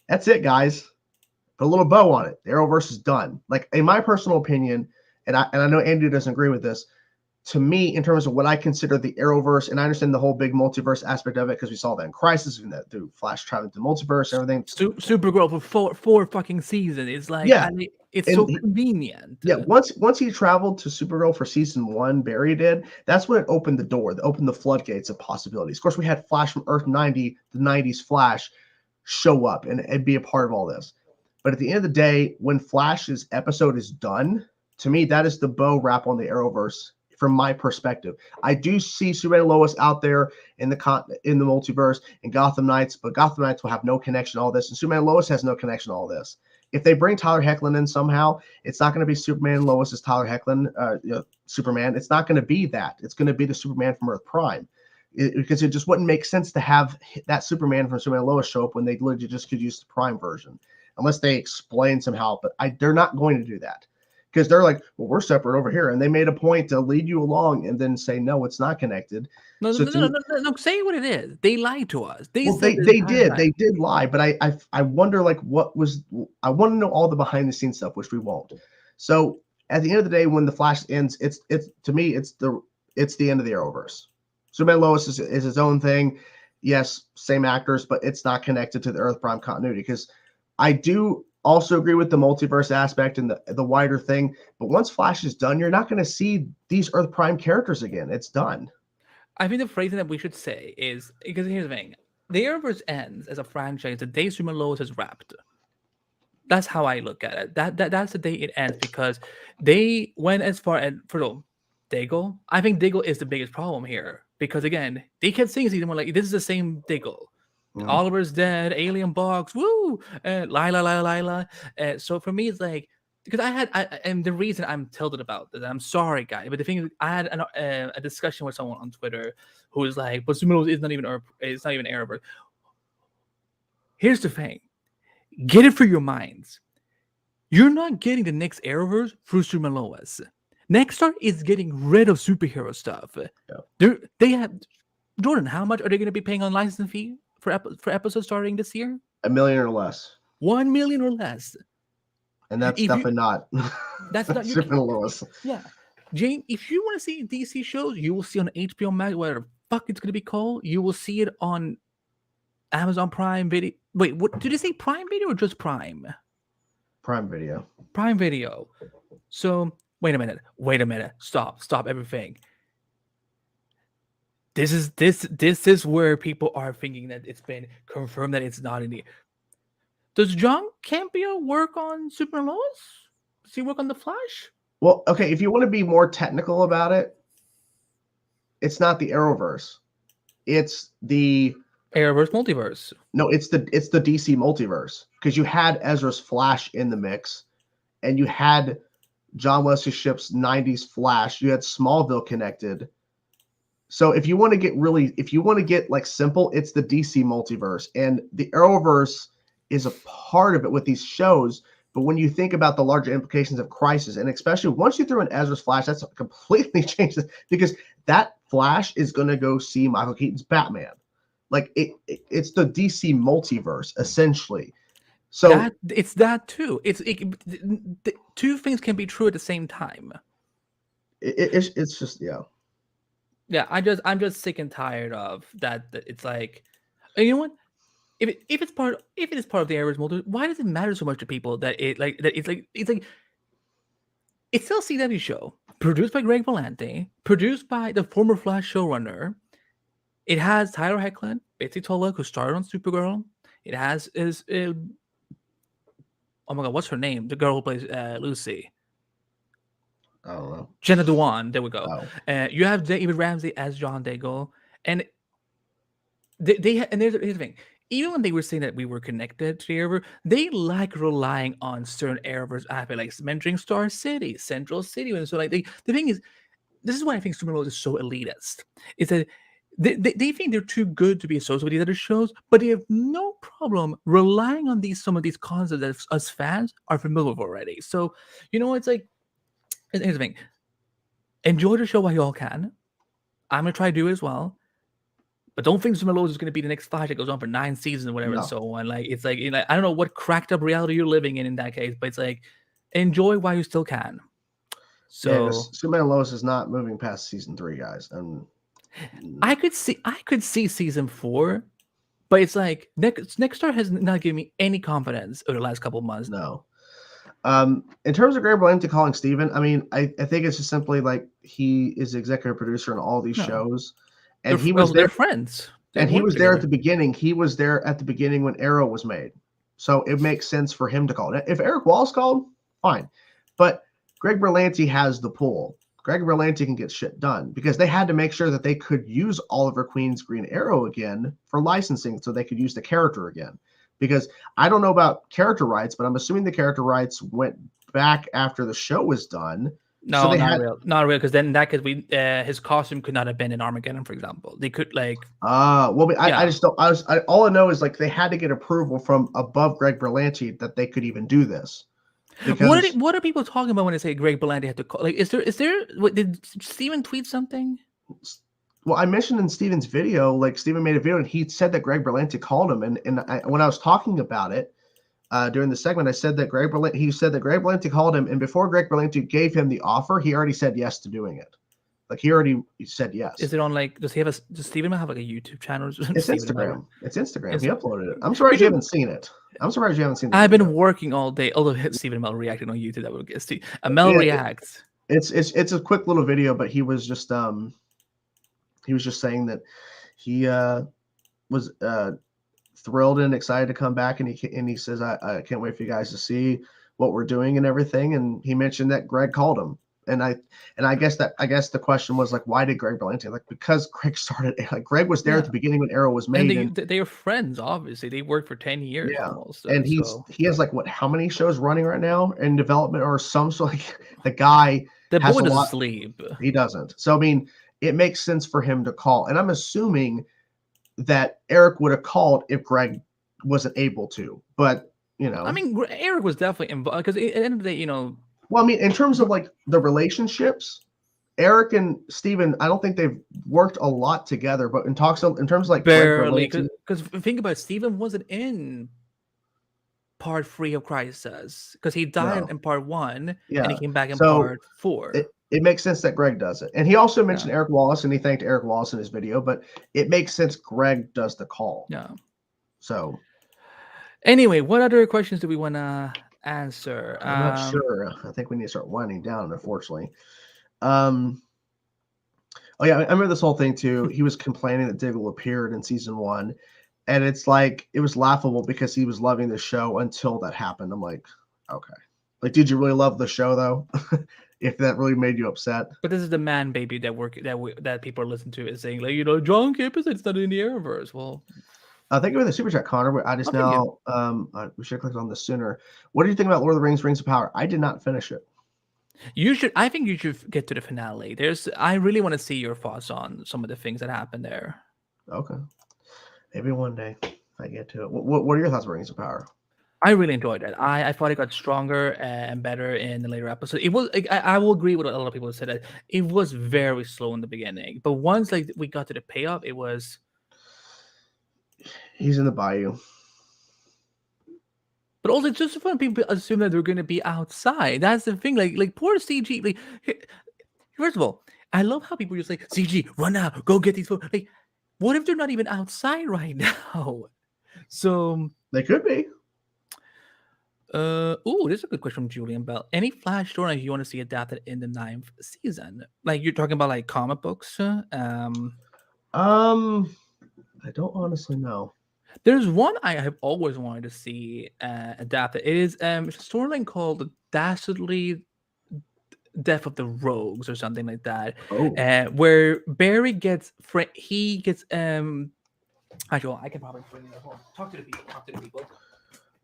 [SPEAKER 1] that's it, guys. Put a little bow on it. The Arrowverse is done. Like, in my personal opinion, and I know Andrew doesn't agree with this, to me, in terms of what I consider the Arrowverse, and I understand the whole big multiverse aspect of it because we saw that in Crisis, and that through Flash traveling to multiverse and everything.
[SPEAKER 2] Supergirl for four fucking seasons. It's like,
[SPEAKER 1] yeah,
[SPEAKER 2] it's so convenient.
[SPEAKER 1] Yeah, once he traveled to Supergirl for season 1, Barry did, that's when it opened the door, opened the floodgates of possibilities. Of course, we had Flash from Earth 90, the 90s Flash, show up and be a part of all this. But at the end of the day, when Flash's episode is done, to me, that is the bow wrap on the Arrowverse. From my perspective, I do see Superman and Lois out there in the multiverse and Gotham Knights, but Gotham Knights will have no connection to all this, and Superman and Lois has no connection to all this. If they bring Tyler Hoechlin in somehow, it's not going to be Superman and Lois as Tyler Hoechlin, Superman. It's not going to be that. It's going to be the Superman from Earth Prime, because it just wouldn't make sense to have that Superman from Superman and Lois show up when they literally just could use the Prime version, unless they explain somehow. But they're not going to do that. Because they're like, well, we're separate over here. And they made a point to lead you along and then say, no, it's not connected.
[SPEAKER 2] No, say what it is. They lied to us. They
[SPEAKER 1] did lie. But I wonder, like, I want to know all the behind the scenes stuff, which we won't. So at the end of the day, when the Flash ends, it's to me, it's the end of the Arrowverse. Superman Lois is his own thing. Yes, same actors, but it's not connected to the Earth Prime continuity. Because I do also agree with the multiverse aspect and the wider thing. But once Flash is done, you're not going to see these Earth Prime characters again. It's done.
[SPEAKER 2] I think the phrasing that we should say is, because here's the thing. The Arrowverse ends as a franchise the day Superman Lois is wrapped. That's how I look at it. That's the day it ends, because they went as far as, for Diggle. I think Diggle is the biggest problem here. Because again, they kept saying season 1, like, this is the same Diggle. Oliver's dead, alien box, woo, Lila. So for me, it's like, because and the reason I'm tilted about this, I'm sorry, guys, but the thing is, I had a discussion with someone on Twitter who was like, but Superman is not even Arrowverse. Here's the thing, get it for your minds. You're not getting the next Arrowverse through Superman Lois. Nexstar is getting rid of superhero stuff. Yeah. They have, Jordan, how much are they going to be paying on licensing fee for episodes starting this year?
[SPEAKER 1] $1 million or less.
[SPEAKER 2] 1 million or less.
[SPEAKER 1] And that's definitely not.
[SPEAKER 2] That's not
[SPEAKER 1] Superman Lois.
[SPEAKER 2] Yeah. Jane, if you want to see DC shows, you will see on HBO Max, whatever the fuck it's going to be called. You will see it on Amazon Prime Video. Wait, what did you say? Prime Video or just Prime?
[SPEAKER 1] Prime Video.
[SPEAKER 2] Prime Video. So Wait a minute. Stop everything. This is where people are thinking that it's been confirmed that it's not in the. Does John Campea work on Superman Lois? Does he work on the Flash?
[SPEAKER 1] Well, okay, if you want to be more technical about it, it's not the Arrowverse. It's the
[SPEAKER 2] Arrowverse Multiverse.
[SPEAKER 1] No, it's the DC Multiverse, because you had Ezra's Flash in the mix, and you had John Wesley Shipp's 90s Flash. You had Smallville connected. So if you want to get like simple, it's the DC Multiverse, and the Arrowverse is a part of it with these shows. But when you think about the larger implications of Crisis, and especially once you throw in Ezra's Flash, that's completely changes, because that Flash is going to go see Michael Keaton's Batman. Like it's the DC Multiverse essentially. So
[SPEAKER 2] it's that too. The two things can be true at the same time.
[SPEAKER 1] It's just
[SPEAKER 2] Yeah, I'm just sick and tired of that. It's like, and you know what? If it is part of the Arrowverse multiverse, why does it matter so much to people that it's still a CW show produced by Greg Berlanti, produced by the former Flash showrunner. It has Tyler Hoechlin, Betsy Tulloch, who starred on Supergirl. It has oh my god, what's her name? The girl who plays Lucy.
[SPEAKER 1] I don't know.
[SPEAKER 2] Jenna Dewan. There we go.
[SPEAKER 1] Oh.
[SPEAKER 2] You have David Ramsey as John Diggle, and here's the thing. Even when they were saying that we were connected to the Arrowverse, they like relying on certain Arrowverse aspects, like mentoring Star City, Central City, and so like the thing is, this is why I think Superman Lois is so elitist. Is that they think they're too good to be associated with these other shows, but they have no problem relying on some of these concepts that us fans are familiar with already. So it's like, here's the thing: enjoy the show while you all can. I'm gonna try to do it as well. But don't think Superman Lois is going to be the next Flash that goes on for 9 seasons or whatever and so on. Like it's like I don't know what cracked up reality you're living in that case, but it's like enjoy while you still can. So
[SPEAKER 1] Superman Lois is not moving past season 3, guys. And
[SPEAKER 2] I could see season 4, but it's like Next Star has not given me any confidence over the last couple of months.
[SPEAKER 1] No. In terms of Greg Berlanti calling Steven, I mean, I think it's just simply like he is executive producer on all these shows. And they're
[SPEAKER 2] friends.
[SPEAKER 1] And he was there at the beginning. He was there at the beginning when Arrow was made. So it makes sense for him to call it. If Eric Wallace called, fine. But Greg Berlanti has the pull. Greg Berlanti can get shit done because they had to make sure that they could use Oliver Queen's Green Arrow again for licensing so they could use the character again. Because I don't know about character rights, but I'm assuming the character rights went back after the show was done.
[SPEAKER 2] No, so not real. Because then in that case, his costume could not have been in Armageddon, for example. They could I
[SPEAKER 1] just don't. All I know is like they had to get approval from above Greg Berlanti that they could even do this.
[SPEAKER 2] Because... What are people talking about when they say Greg Berlanti had to call? Like, is there? Did Steven tweet something?
[SPEAKER 1] Well, I mentioned in Steven's video, like Steven made a video and he said that Greg Berlanti called him, and when I was talking about it. During the segment, I said that Greg Berlanti called him, and before Greg Berlanti gave him the offer, he already said yes to doing it. Like he said yes.
[SPEAKER 2] Is it on does Steven have like a YouTube channel?
[SPEAKER 1] It's Instagram. It's Instagram. He uploaded it. I'm surprised you haven't seen it.
[SPEAKER 2] I've been working all day. Although Stephen Amell reacted on YouTube, that would get Amell reacts.
[SPEAKER 1] It's a quick little video, but he was just saying that he was thrilled and excited to come back, and he says I can't wait for you guys to see what we're doing and everything. And he mentioned that Greg called him, and I guess the question was like, why did Greg Berlanti? Like, because Greg started, like Greg was there at the beginning when Arrow was made,
[SPEAKER 2] and they are friends. Obviously, they worked for 10 years almost.
[SPEAKER 1] And he has like how many shows running right now in development or some sort. Like the guy,
[SPEAKER 2] the boy doesn't sleep.
[SPEAKER 1] He doesn't. So I mean, it makes sense for him to call, and I'm assuming that Eric would have called if Greg wasn't able to, but I mean,
[SPEAKER 2] Eric was definitely involved because at the end of the day,
[SPEAKER 1] well, I mean, in terms of like the relationships, Eric and Steven, I don't think they've worked a lot together, but in terms of like
[SPEAKER 2] barely, because think about it, Steven wasn't in part 3 of Crisis because he died in part 1 and he came back in part 4.
[SPEAKER 1] It makes sense that Greg does it. And he also mentioned Eric Wallace, and he thanked Eric Wallace in his video, but it makes sense Greg does the call.
[SPEAKER 2] Yeah.
[SPEAKER 1] So
[SPEAKER 2] anyway, what other questions do we want to answer.
[SPEAKER 1] I'm not sure. I think we need to start winding down, unfortunately. Oh yeah, I remember this whole thing too. He was complaining that Diggle appeared in season 1, and it's like it was laughable because he was loving the show until that happened. I'm like, okay, like, did you really love the show though? If that really made you upset.
[SPEAKER 2] But this is the man baby that people listen to is saying, like, John Campus, it's not in the Arrowverse. Well,
[SPEAKER 1] Thank you for the super chat, Connor. I just now we should have clicked on this sooner. What do you think about Lord of the Rings: Rings of Power? I did not finish it.
[SPEAKER 2] you should. I think you should get to the finale. I really want to see your thoughts on some of the things that happened there.
[SPEAKER 1] Okay, maybe one day if I get to it. What are your thoughts on Rings of Power?
[SPEAKER 2] I really enjoyed it. I thought it got stronger and better in the later episodes. It was. I will agree with what a lot of people said that it was very slow in the beginning, but once we got to the payoff, it was.
[SPEAKER 1] He's in the bayou.
[SPEAKER 2] But also, it's just fun. People assume that they're going to be outside. That's the thing. Like poor CG. Like, first of all, I love how people just like CG. Run out, go get these photos. Like, what if they're not even outside right now? So
[SPEAKER 1] they could be.
[SPEAKER 2] Oh, this is a good question from Julian Bell. Any Flash story you want to see adapted in the 9th season? Like, you're talking about like comic books?
[SPEAKER 1] I don't honestly know.
[SPEAKER 2] There's one I have always wanted to see adapted. It is a storyline called The Dastardly Death of the Rogues or something like that. Where Barry gets actually, I can probably bring it home. Talk to the people.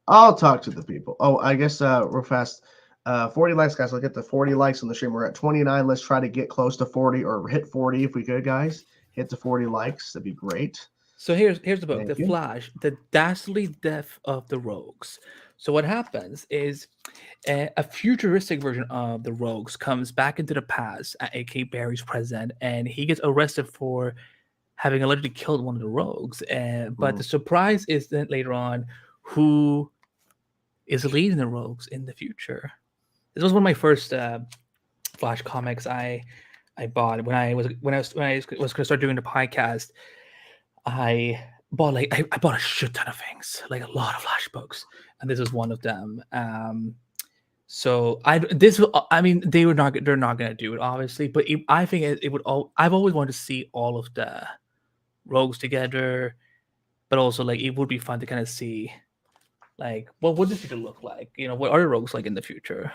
[SPEAKER 1] I'll talk to the people. Oh, I guess real fast. 40 likes, guys. I'll get to 40 likes on the stream. We're at 29. Let's try to get close to 40 or hit 40 if we could, guys. Hit the 40 likes. That'd be great.
[SPEAKER 2] So here's the book, The Flash, The Dastardly Death of the Rogues. So what happens is a futuristic version of the Rogues comes back into the past, aka Barry's present, and he gets arrested for having allegedly killed one of the Rogues. But the surprise is that later on, who is leading the Rogues in the future. This was one of my first Flash comics I bought when I was going to start doing the podcast. I bought a shit ton of things, like a lot of Flash books, and this is one of them. So they're not going to do it, obviously, but I think it would all. I've always wanted to see all of the Rogues together, but also like it would be fun to kind of see. Like, what would the future look like? What are the Rogues like in the future?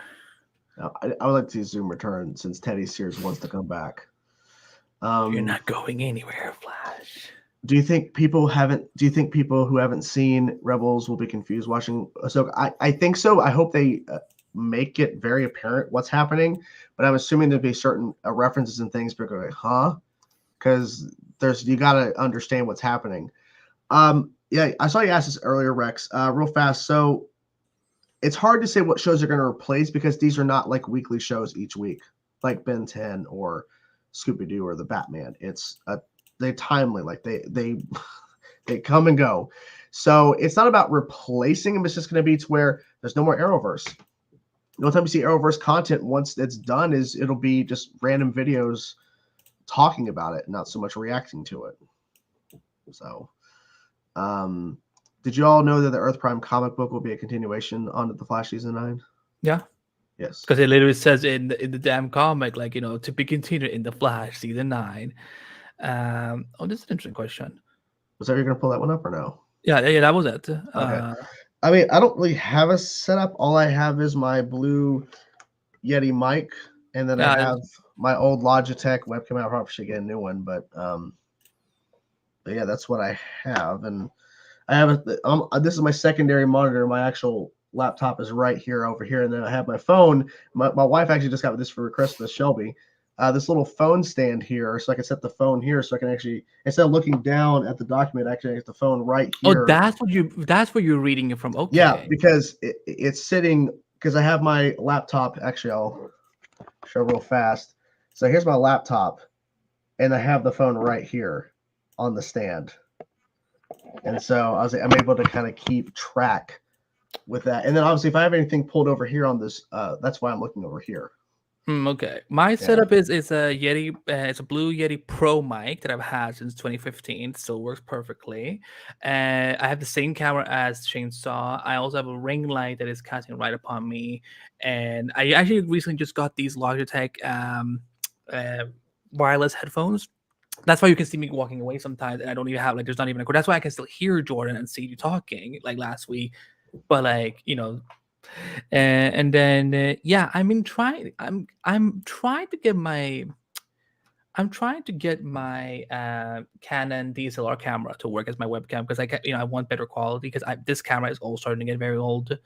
[SPEAKER 1] I would like to see Zoom return since Teddy Sears wants to come back.
[SPEAKER 2] You're not going anywhere, Flash.
[SPEAKER 1] Do you think people who haven't seen Rebels will be confused watching Ahsoka? I think so. I hope they make it very apparent what's happening, but I'm assuming there'll be certain references and things. People are like, huh? Because you got to understand what's happening. Yeah, I saw you ask this earlier, Rex, real fast. So it's hard to say what shows are going to replace because these are not like weekly shows each week, like Ben 10 or Scooby-Doo or the Batman. They timely, like they come and go. So it's not about replacing them. It's just going to be to where there's no more Arrowverse. The only time you see Arrowverse content once it's done is it'll be just random videos talking about it, not so much reacting to it. So, did you all know that the Earth Prime comic book will be a continuation on the Flash season 9?
[SPEAKER 2] Yeah.
[SPEAKER 1] Yes.
[SPEAKER 2] Because it literally says in the damn comic, like, to be continued in the Flash season 9. This is an interesting question.
[SPEAKER 1] Was that you're going to pull that one up or no?
[SPEAKER 2] Yeah, that was it.
[SPEAKER 1] Okay. I mean, I don't really have a setup. All I have is my blue Yeti mic, and then I have my old Logitech webcam. I probably should get a new one, but yeah, that's what I have. And I have this is my secondary monitor. My actual laptop is right here over here, and then I have my phone. My wife actually just got this for Christmas, Shelby. This little phone stand here, so I can set the phone here, so I can actually, instead of looking down at the document, actually get the phone right here.
[SPEAKER 2] Oh, that's where you're reading it from. Okay.
[SPEAKER 1] Yeah, because it's sitting, because I have my laptop. Actually, I'll show real fast. So here's my laptop, and I have the phone right here on the stand. And so I'm able to kind of keep track with that. And then obviously, if I have anything pulled over here on this, that's why I'm looking over here.
[SPEAKER 2] Okay, my
[SPEAKER 1] Yeah.
[SPEAKER 2] setup is a Yeti. It's a Blue Yeti Pro mic that I've had since 2015. It still works perfectly. I have the same camera as Chainsaw. I also have a ring light that is casting right upon me, and I actually recently just got these Logitech uh, wireless headphones. That's why you can see me walking away sometimes, and I don't even have like there's not even a. That's why I can still hear Jordan and see you talking like last week. But like and then yeah, I'm trying to get my Canon DSLR camera to work as my webcam because I want better quality because this camera is all starting to get very old.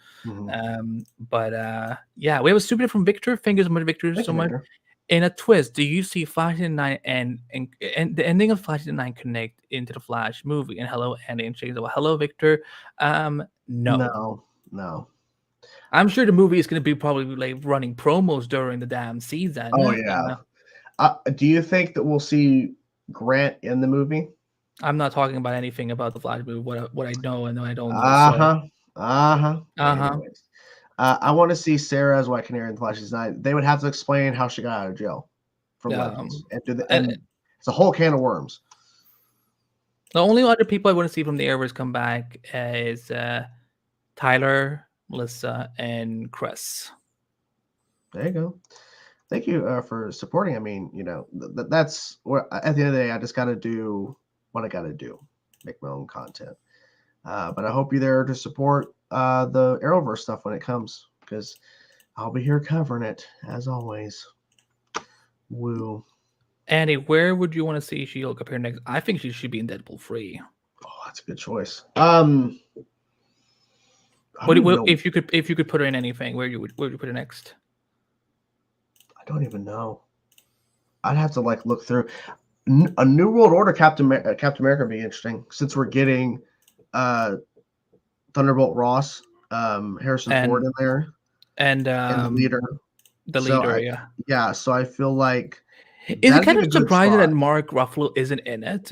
[SPEAKER 2] But yeah, we have a super different Victor. Thank you so much, Victor,
[SPEAKER 1] Thank
[SPEAKER 2] so
[SPEAKER 1] you,
[SPEAKER 2] much.
[SPEAKER 1] Victor.
[SPEAKER 2] In a twist, do you see Flash and 9 and the ending of Flash and 9 connect into the Flash movie? And hello, Andy and Shane. Well, hello, Victor. No.
[SPEAKER 1] No.
[SPEAKER 2] I'm sure the movie is going to be probably like running promos during the damn season.
[SPEAKER 1] Oh yeah. Do you think that we'll see Grant in the movie?
[SPEAKER 2] I'm not talking about anything about the Flash movie. What I know and what I don't know.
[SPEAKER 1] Anyways, I want to see Sarah as White Canary in the Flash's Night. They would have to explain how she got out of jail from Legends, and it's a whole can of worms.
[SPEAKER 2] The only other people I want to see from the Arrowverse come back is Tyler, Melissa, and Chris.
[SPEAKER 1] There you go. Thank you for supporting. I mean, that's where at the end of the day, I just got to do what I got to do, make my own content. But I hope you're there to support the Arrowverse stuff when it comes, because I'll be here covering it as always. Woo.
[SPEAKER 2] Andy, where would you want to see She-Hulk appear next? I think she should be in Deadpool 3.
[SPEAKER 1] Oh, that's a good choice.
[SPEAKER 2] If you could put her in anything, where would you put her next?
[SPEAKER 1] I don't even know. I'd have to look through. A New World Order Captain America would be interesting, since we're getting Thunderbolt Ross, Harrison Ford in there,
[SPEAKER 2] and
[SPEAKER 1] the leader.
[SPEAKER 2] Yeah.
[SPEAKER 1] So I feel like
[SPEAKER 2] is it kind of surprising that Mark Ruffalo isn't in it?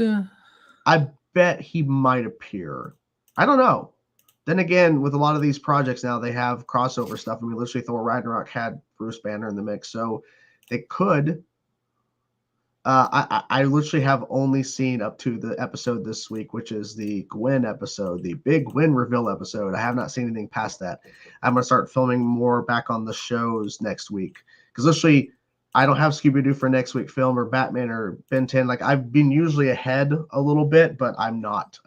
[SPEAKER 1] I bet he might appear. I don't know. Then again, with a lot of these projects now, they have crossover stuff. I mean, literally Thor Ragnarok had Bruce Banner in the mix, so they could. I literally have only seen up to the episode this week, which is the Gwen episode, the big Gwen reveal episode. I have not seen anything past that. I'm going to start filming more back on the shows next week, because literally I don't have Scooby-Doo for next week film, or Batman, or Ben 10. Like, I've been usually ahead a little bit, but I'm not.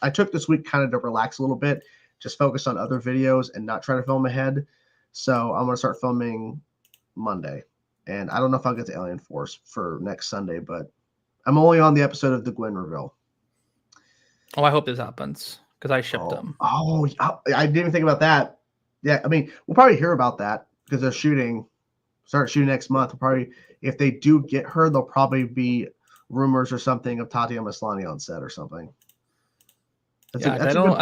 [SPEAKER 1] I took this week kind of to relax a little bit, just focus on other videos and not try to film ahead. So I'm going to start filming Monday. And I don't know if I'll get to Alien Force for next Sunday, but I'm only on the episode of the Gwen reveal.
[SPEAKER 2] Oh, I hope this happens, because I shipped them.
[SPEAKER 1] Oh, I didn't even think about that. Yeah, I mean, we'll probably hear about that because they're start shooting next month. We'll probably, if they do get her, there'll probably be rumors or something of Tatiana Maslany on set or something.
[SPEAKER 2] Deadpool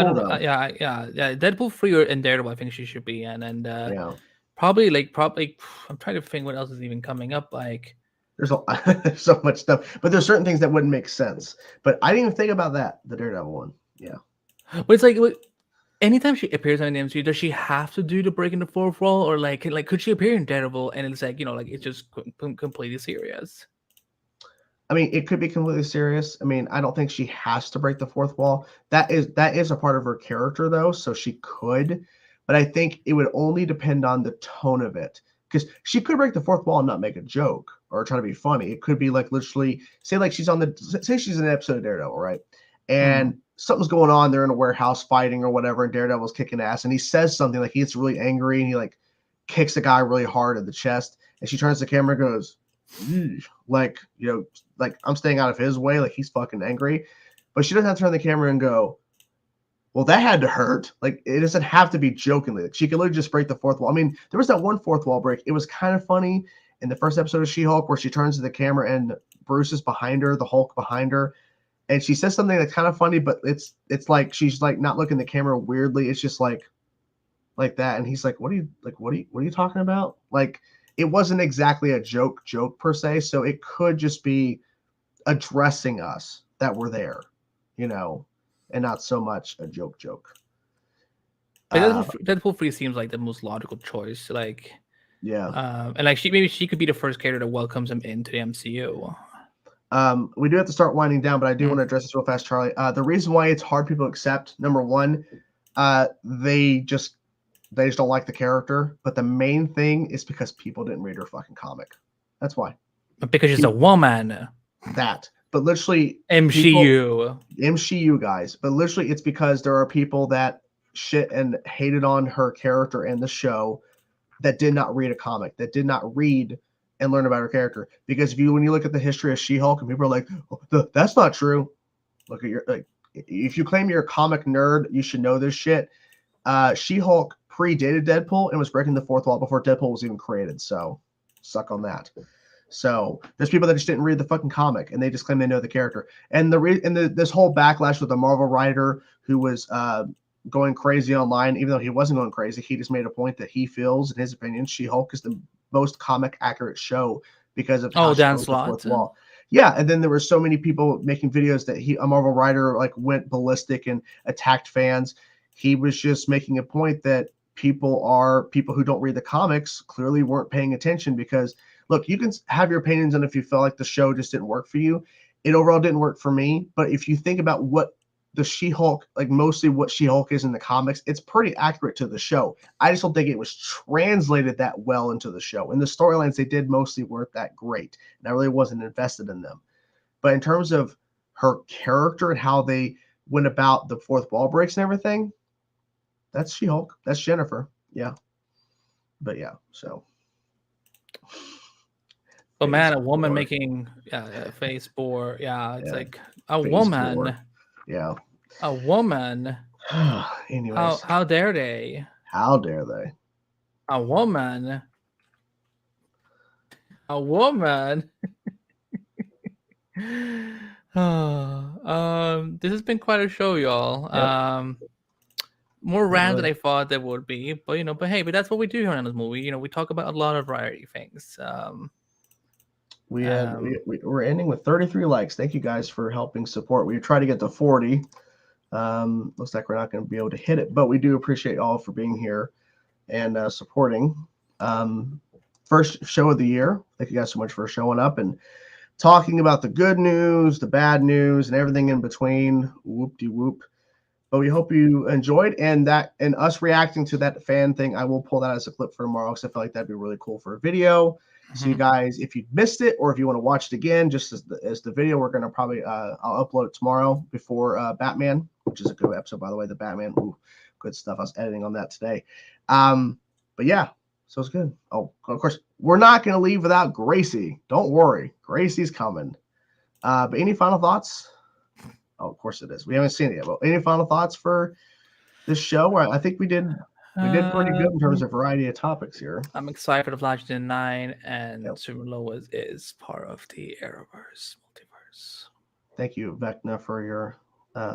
[SPEAKER 2] 3 and Daredevil, I think she should be in, and probably I'm trying to think what else is even coming up. Like,
[SPEAKER 1] there's so much stuff, but there's certain things that wouldn't make sense. But I didn't even think about that, the Daredevil one. Yeah,
[SPEAKER 2] but it's like, anytime she appears on the MCU, does she have to do the breaking the fourth wall, or like could she appear in Daredevil and it's like it's just completely serious?
[SPEAKER 1] I mean, it could be completely serious. I mean, I don't think she has to break the fourth wall. That is a part of her character, though, so she could. But I think it would only depend on the tone of it, because she could break the fourth wall and not make a joke or try to be funny. It could be literally say she's in an episode of Daredevil, right? And something's going on. They're in a warehouse fighting or whatever, and Daredevil's kicking ass, and he says something like he gets really angry and he kicks the guy really hard in the chest, and she turns to the camera and goes, I'm staying out of his way, like he's fucking angry. But she doesn't have to turn the camera and go, well, that had to hurt. Like, it doesn't have to be jokingly. She could literally just break the fourth wall. I mean, there was that one fourth wall break. It was kind of funny in the first episode of She-Hulk, where she turns to the camera and Bruce is behind her, the Hulk behind her, and she says something that's kind of funny, but it's like she's not looking at the camera weirdly. It's just like that, and he's like, what are you talking about? Like, it wasn't exactly a joke per se, so it could just be addressing us that we're there, and not so much a joke.
[SPEAKER 2] Deadpool 3 seems like the most logical choice. Like, And like maybe she could be the first character that welcomes him into the MCU.
[SPEAKER 1] We do have to start winding down, but I do want to address this real fast, Charlie. The reason why it's hard people accept, number one, they just don't like the character. But the main thing is because people didn't read her fucking comic. That's why.
[SPEAKER 2] Because she's a woman.
[SPEAKER 1] That. But literally
[SPEAKER 2] MCU
[SPEAKER 1] guys. But literally it's because there are people that shit and hated on her character and the show that did not read a comic, that did not read and learn about her character. Because when you look at the history of She-Hulk and people are like, oh, that's not true. Look at if you claim you're a comic nerd, you should know this shit. She-Hulk predated Deadpool and was breaking the fourth wall before Deadpool was even created. So suck on that. So there's people that just didn't read the fucking comic and they just claim they know the character. And this whole backlash with the Marvel writer who was going crazy online, even though he wasn't going crazy, he just made a point that he feels, in his opinion, She-Hulk is the most comic accurate show because of
[SPEAKER 2] Dan Slott.
[SPEAKER 1] Yeah, and then there were so many people making videos that a Marvel writer like went ballistic and attacked fans. He was just making a point that people who don't read the comics clearly weren't paying attention because look, you can have your opinions on if you felt like the show just didn't work for you. It overall didn't work for me. But if you think about what the She-Hulk, like mostly what She-Hulk is in the comics, it's pretty accurate to the show. I just don't think it was translated that well into the show. And the storylines they did mostly weren't that great. And I really wasn't invested in them. But in terms of her character and how they went about the fourth wall breaks and everything, that's She-Hulk. That's Jennifer. Yeah. But yeah, so.
[SPEAKER 2] But man, a woman making face for it's like a woman.
[SPEAKER 1] Four. Yeah.
[SPEAKER 2] A woman.
[SPEAKER 1] Anyways.
[SPEAKER 2] How dare they?
[SPEAKER 1] How dare they?
[SPEAKER 2] A woman. A woman. This has been quite a show, y'all. Yep. More rant than I thought there would be, but but that's what we do here on this movie. We talk about a lot of variety things.
[SPEAKER 1] We're ending with 33 likes. Thank you guys for helping support. We try to get to 40. Looks like we're not going to be able to hit it, but we do appreciate all for being here and supporting. First show of the year. Thank you guys so much for showing up and talking about the good news, the bad news, and everything in between. Whoop-de-whoop. But we hope you enjoyed, and us reacting to that fan thing, I will pull that as a clip for tomorrow because I feel like that'd be really cool for a video. So you guys, if you missed it or if you want to watch it again, just as the video, we're going to probably I'll upload it tomorrow before Batman, which is a good episode, by the way. The Batman, good stuff. I was editing on that today. But yeah, so it's good. Oh, of course, we're not going to leave without Gracie. Don't worry, Gracie's coming. But any final thoughts? Oh, of course it is. We haven't seen it yet. But any final thoughts for this show? I think we did pretty good in terms of variety of topics here.
[SPEAKER 2] I'm excited for the Flash 9 and Super Lois is part of the Arrowverse multiverse.
[SPEAKER 1] Thank you, Vecna, for your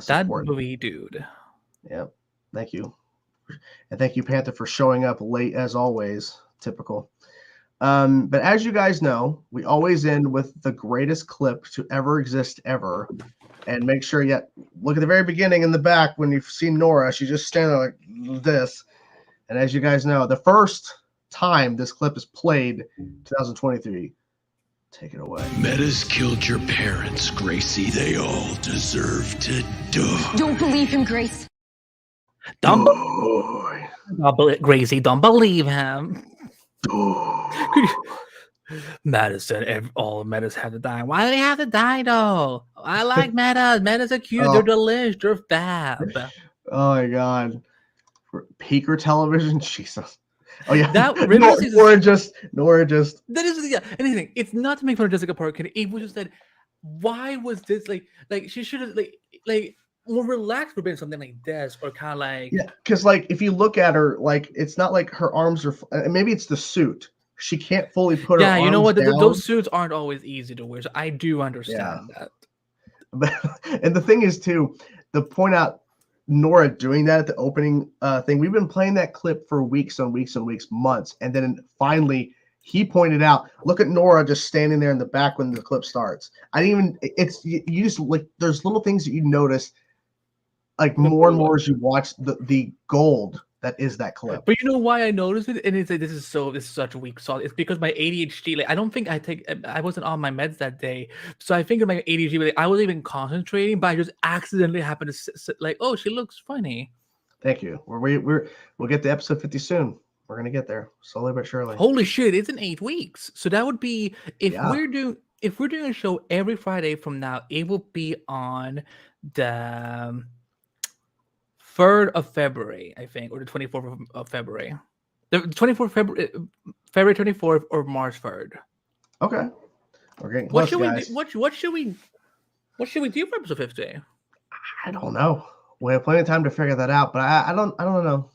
[SPEAKER 1] support.
[SPEAKER 2] That movie, dude.
[SPEAKER 1] Yep. Thank you. And thank you, Panther, for showing up late as always. Typical. But as you guys know, we always end with the greatest clip to ever exist ever. And make sure look at the very beginning in the back when you've seen Nora. She's just standing there like this. And as you guys know, the first time this clip is played, 2023. Take it away.
[SPEAKER 7] Metas killed your parents, Gracie. They all deserve to die.
[SPEAKER 4] Don't believe him, Grace.
[SPEAKER 2] Gracie, don't believe him. Madison, all metas have to die. Why do they have to die though? I like metas. Metas are cute. They're delish. They're fab.
[SPEAKER 1] Oh my god. Peaker television, Jesus. Oh yeah.
[SPEAKER 2] That
[SPEAKER 1] Nora just.
[SPEAKER 2] That is anything. It's not to make fun of Jessica Parker. It was just that. Why was this like she should have like more relaxed for being something like this or kind of like
[SPEAKER 1] because like if you look at her it's not like her arms are maybe it's the suit. She can't fully put her arms
[SPEAKER 2] you know what?
[SPEAKER 1] down.
[SPEAKER 2] Those suits aren't always easy to wear. So I do understand that.
[SPEAKER 1] And the thing is, too, to point out Nora doing that at the opening thing, we've been playing that clip for weeks and weeks and weeks, months. And then finally, he pointed out, look at Nora just standing there in the back when the clip starts. You just like, there's little things that you notice, like more and more as you watch the gold that is that clip.
[SPEAKER 2] But you know why I noticed it? And it's like, this is such a weak sauce. It's because my ADHD, like I don't think I wasn't on my meds that day, so I think my ADHD, like, I wasn't even concentrating, but I just accidentally happened to like, oh, she looks funny.
[SPEAKER 1] Thank you. We'll get to episode 50 soon. We're gonna get there slowly but surely.
[SPEAKER 2] Holy shit! It's in 8 weeks, so that would be if
[SPEAKER 1] Yeah.
[SPEAKER 2] we're doing a show every Friday from now, it will be on the 3rd of February, I think, or the 24th of February. The 24th February 24th or March 3rd.
[SPEAKER 1] Okay. We're getting
[SPEAKER 2] What
[SPEAKER 1] close,
[SPEAKER 2] should
[SPEAKER 1] guys.
[SPEAKER 2] what should we do for episode 50?
[SPEAKER 1] I don't know. We have plenty of time to figure that out, but I don't know.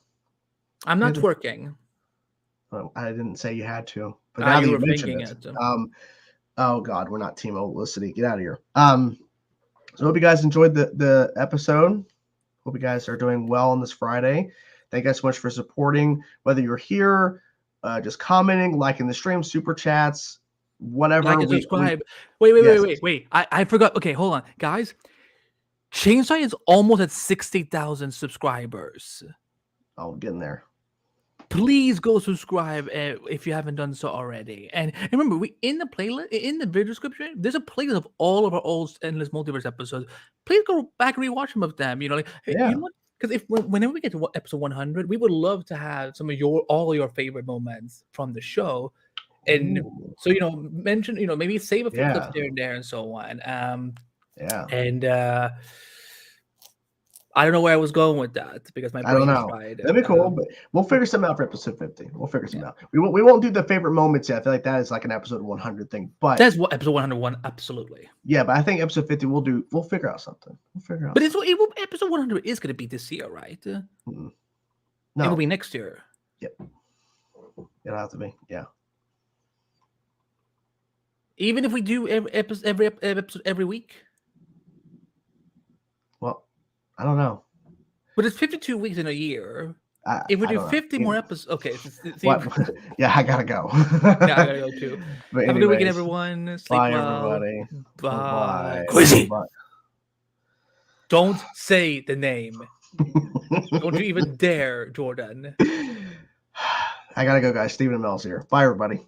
[SPEAKER 2] I'm not
[SPEAKER 1] Maybe-
[SPEAKER 2] twerking.
[SPEAKER 1] Well, I didn't say you had to, but
[SPEAKER 2] Ah,
[SPEAKER 1] now that
[SPEAKER 2] you
[SPEAKER 1] you
[SPEAKER 2] were
[SPEAKER 1] mentioned
[SPEAKER 2] thinking
[SPEAKER 1] it,
[SPEAKER 2] it.
[SPEAKER 1] oh god, we're not Team Olicity. Get out of here. So hope you guys enjoyed the episode. Hope you guys are doing well on this Friday. Thank you guys so much for supporting, whether you're here, just commenting, liking the stream, super chats, whatever.
[SPEAKER 2] Like and subscribe. Wait. I forgot. Okay, hold on, guys. Chainsaw is almost at 60,000 subscribers.
[SPEAKER 1] Oh, getting there.
[SPEAKER 2] Please go subscribe if you haven't done so already. And remember, we in the playlist, in the video description, there's a playlist of all of our old Endless Multiverse episodes. Please go back and rewatch some of them. You know, like,
[SPEAKER 1] Yeah.
[SPEAKER 2] you know what? Because whenever we get to episode 100, we would love to have some of all your favorite moments from the show. And
[SPEAKER 1] Ooh.
[SPEAKER 2] so, mention, maybe save a few clips
[SPEAKER 1] Yeah.
[SPEAKER 2] here and there and so on.
[SPEAKER 1] Yeah.
[SPEAKER 2] And I don't know where I was going with that because my
[SPEAKER 1] I don't
[SPEAKER 2] brain
[SPEAKER 1] know.
[SPEAKER 2] fried.
[SPEAKER 1] That'd be cool, but we'll figure something out for episode 50. We'll figure something out. We won't do the favorite moments yet. I feel like that is like an episode 100 thing. But
[SPEAKER 2] That's what episode 101, absolutely.
[SPEAKER 1] yeah, but I think episode 50 we'll figure out something. We'll figure out.
[SPEAKER 2] But episode 100 is going to be this year, right? It will
[SPEAKER 1] No,
[SPEAKER 2] be next year.
[SPEAKER 1] it'll have to be. Yeah.
[SPEAKER 2] Even if we do every episode every week.
[SPEAKER 1] Well, I don't know.
[SPEAKER 2] But it's 52 weeks in a year. If we
[SPEAKER 1] I
[SPEAKER 2] do
[SPEAKER 1] don't know.
[SPEAKER 2] 50 more episodes, okay.
[SPEAKER 1] What? Yeah, I gotta go.
[SPEAKER 2] Yeah, I gotta go too.
[SPEAKER 1] But
[SPEAKER 2] Have a good weekend,
[SPEAKER 1] anyways,
[SPEAKER 2] everyone. Sleep
[SPEAKER 1] bye,
[SPEAKER 2] well.
[SPEAKER 1] everybody.
[SPEAKER 2] Bye.
[SPEAKER 5] Quizzy.
[SPEAKER 1] Bye.
[SPEAKER 2] Don't say the name. Don't you even dare, Jordan.
[SPEAKER 1] I gotta go, guys. Stephen and Mel's here. Bye, everybody.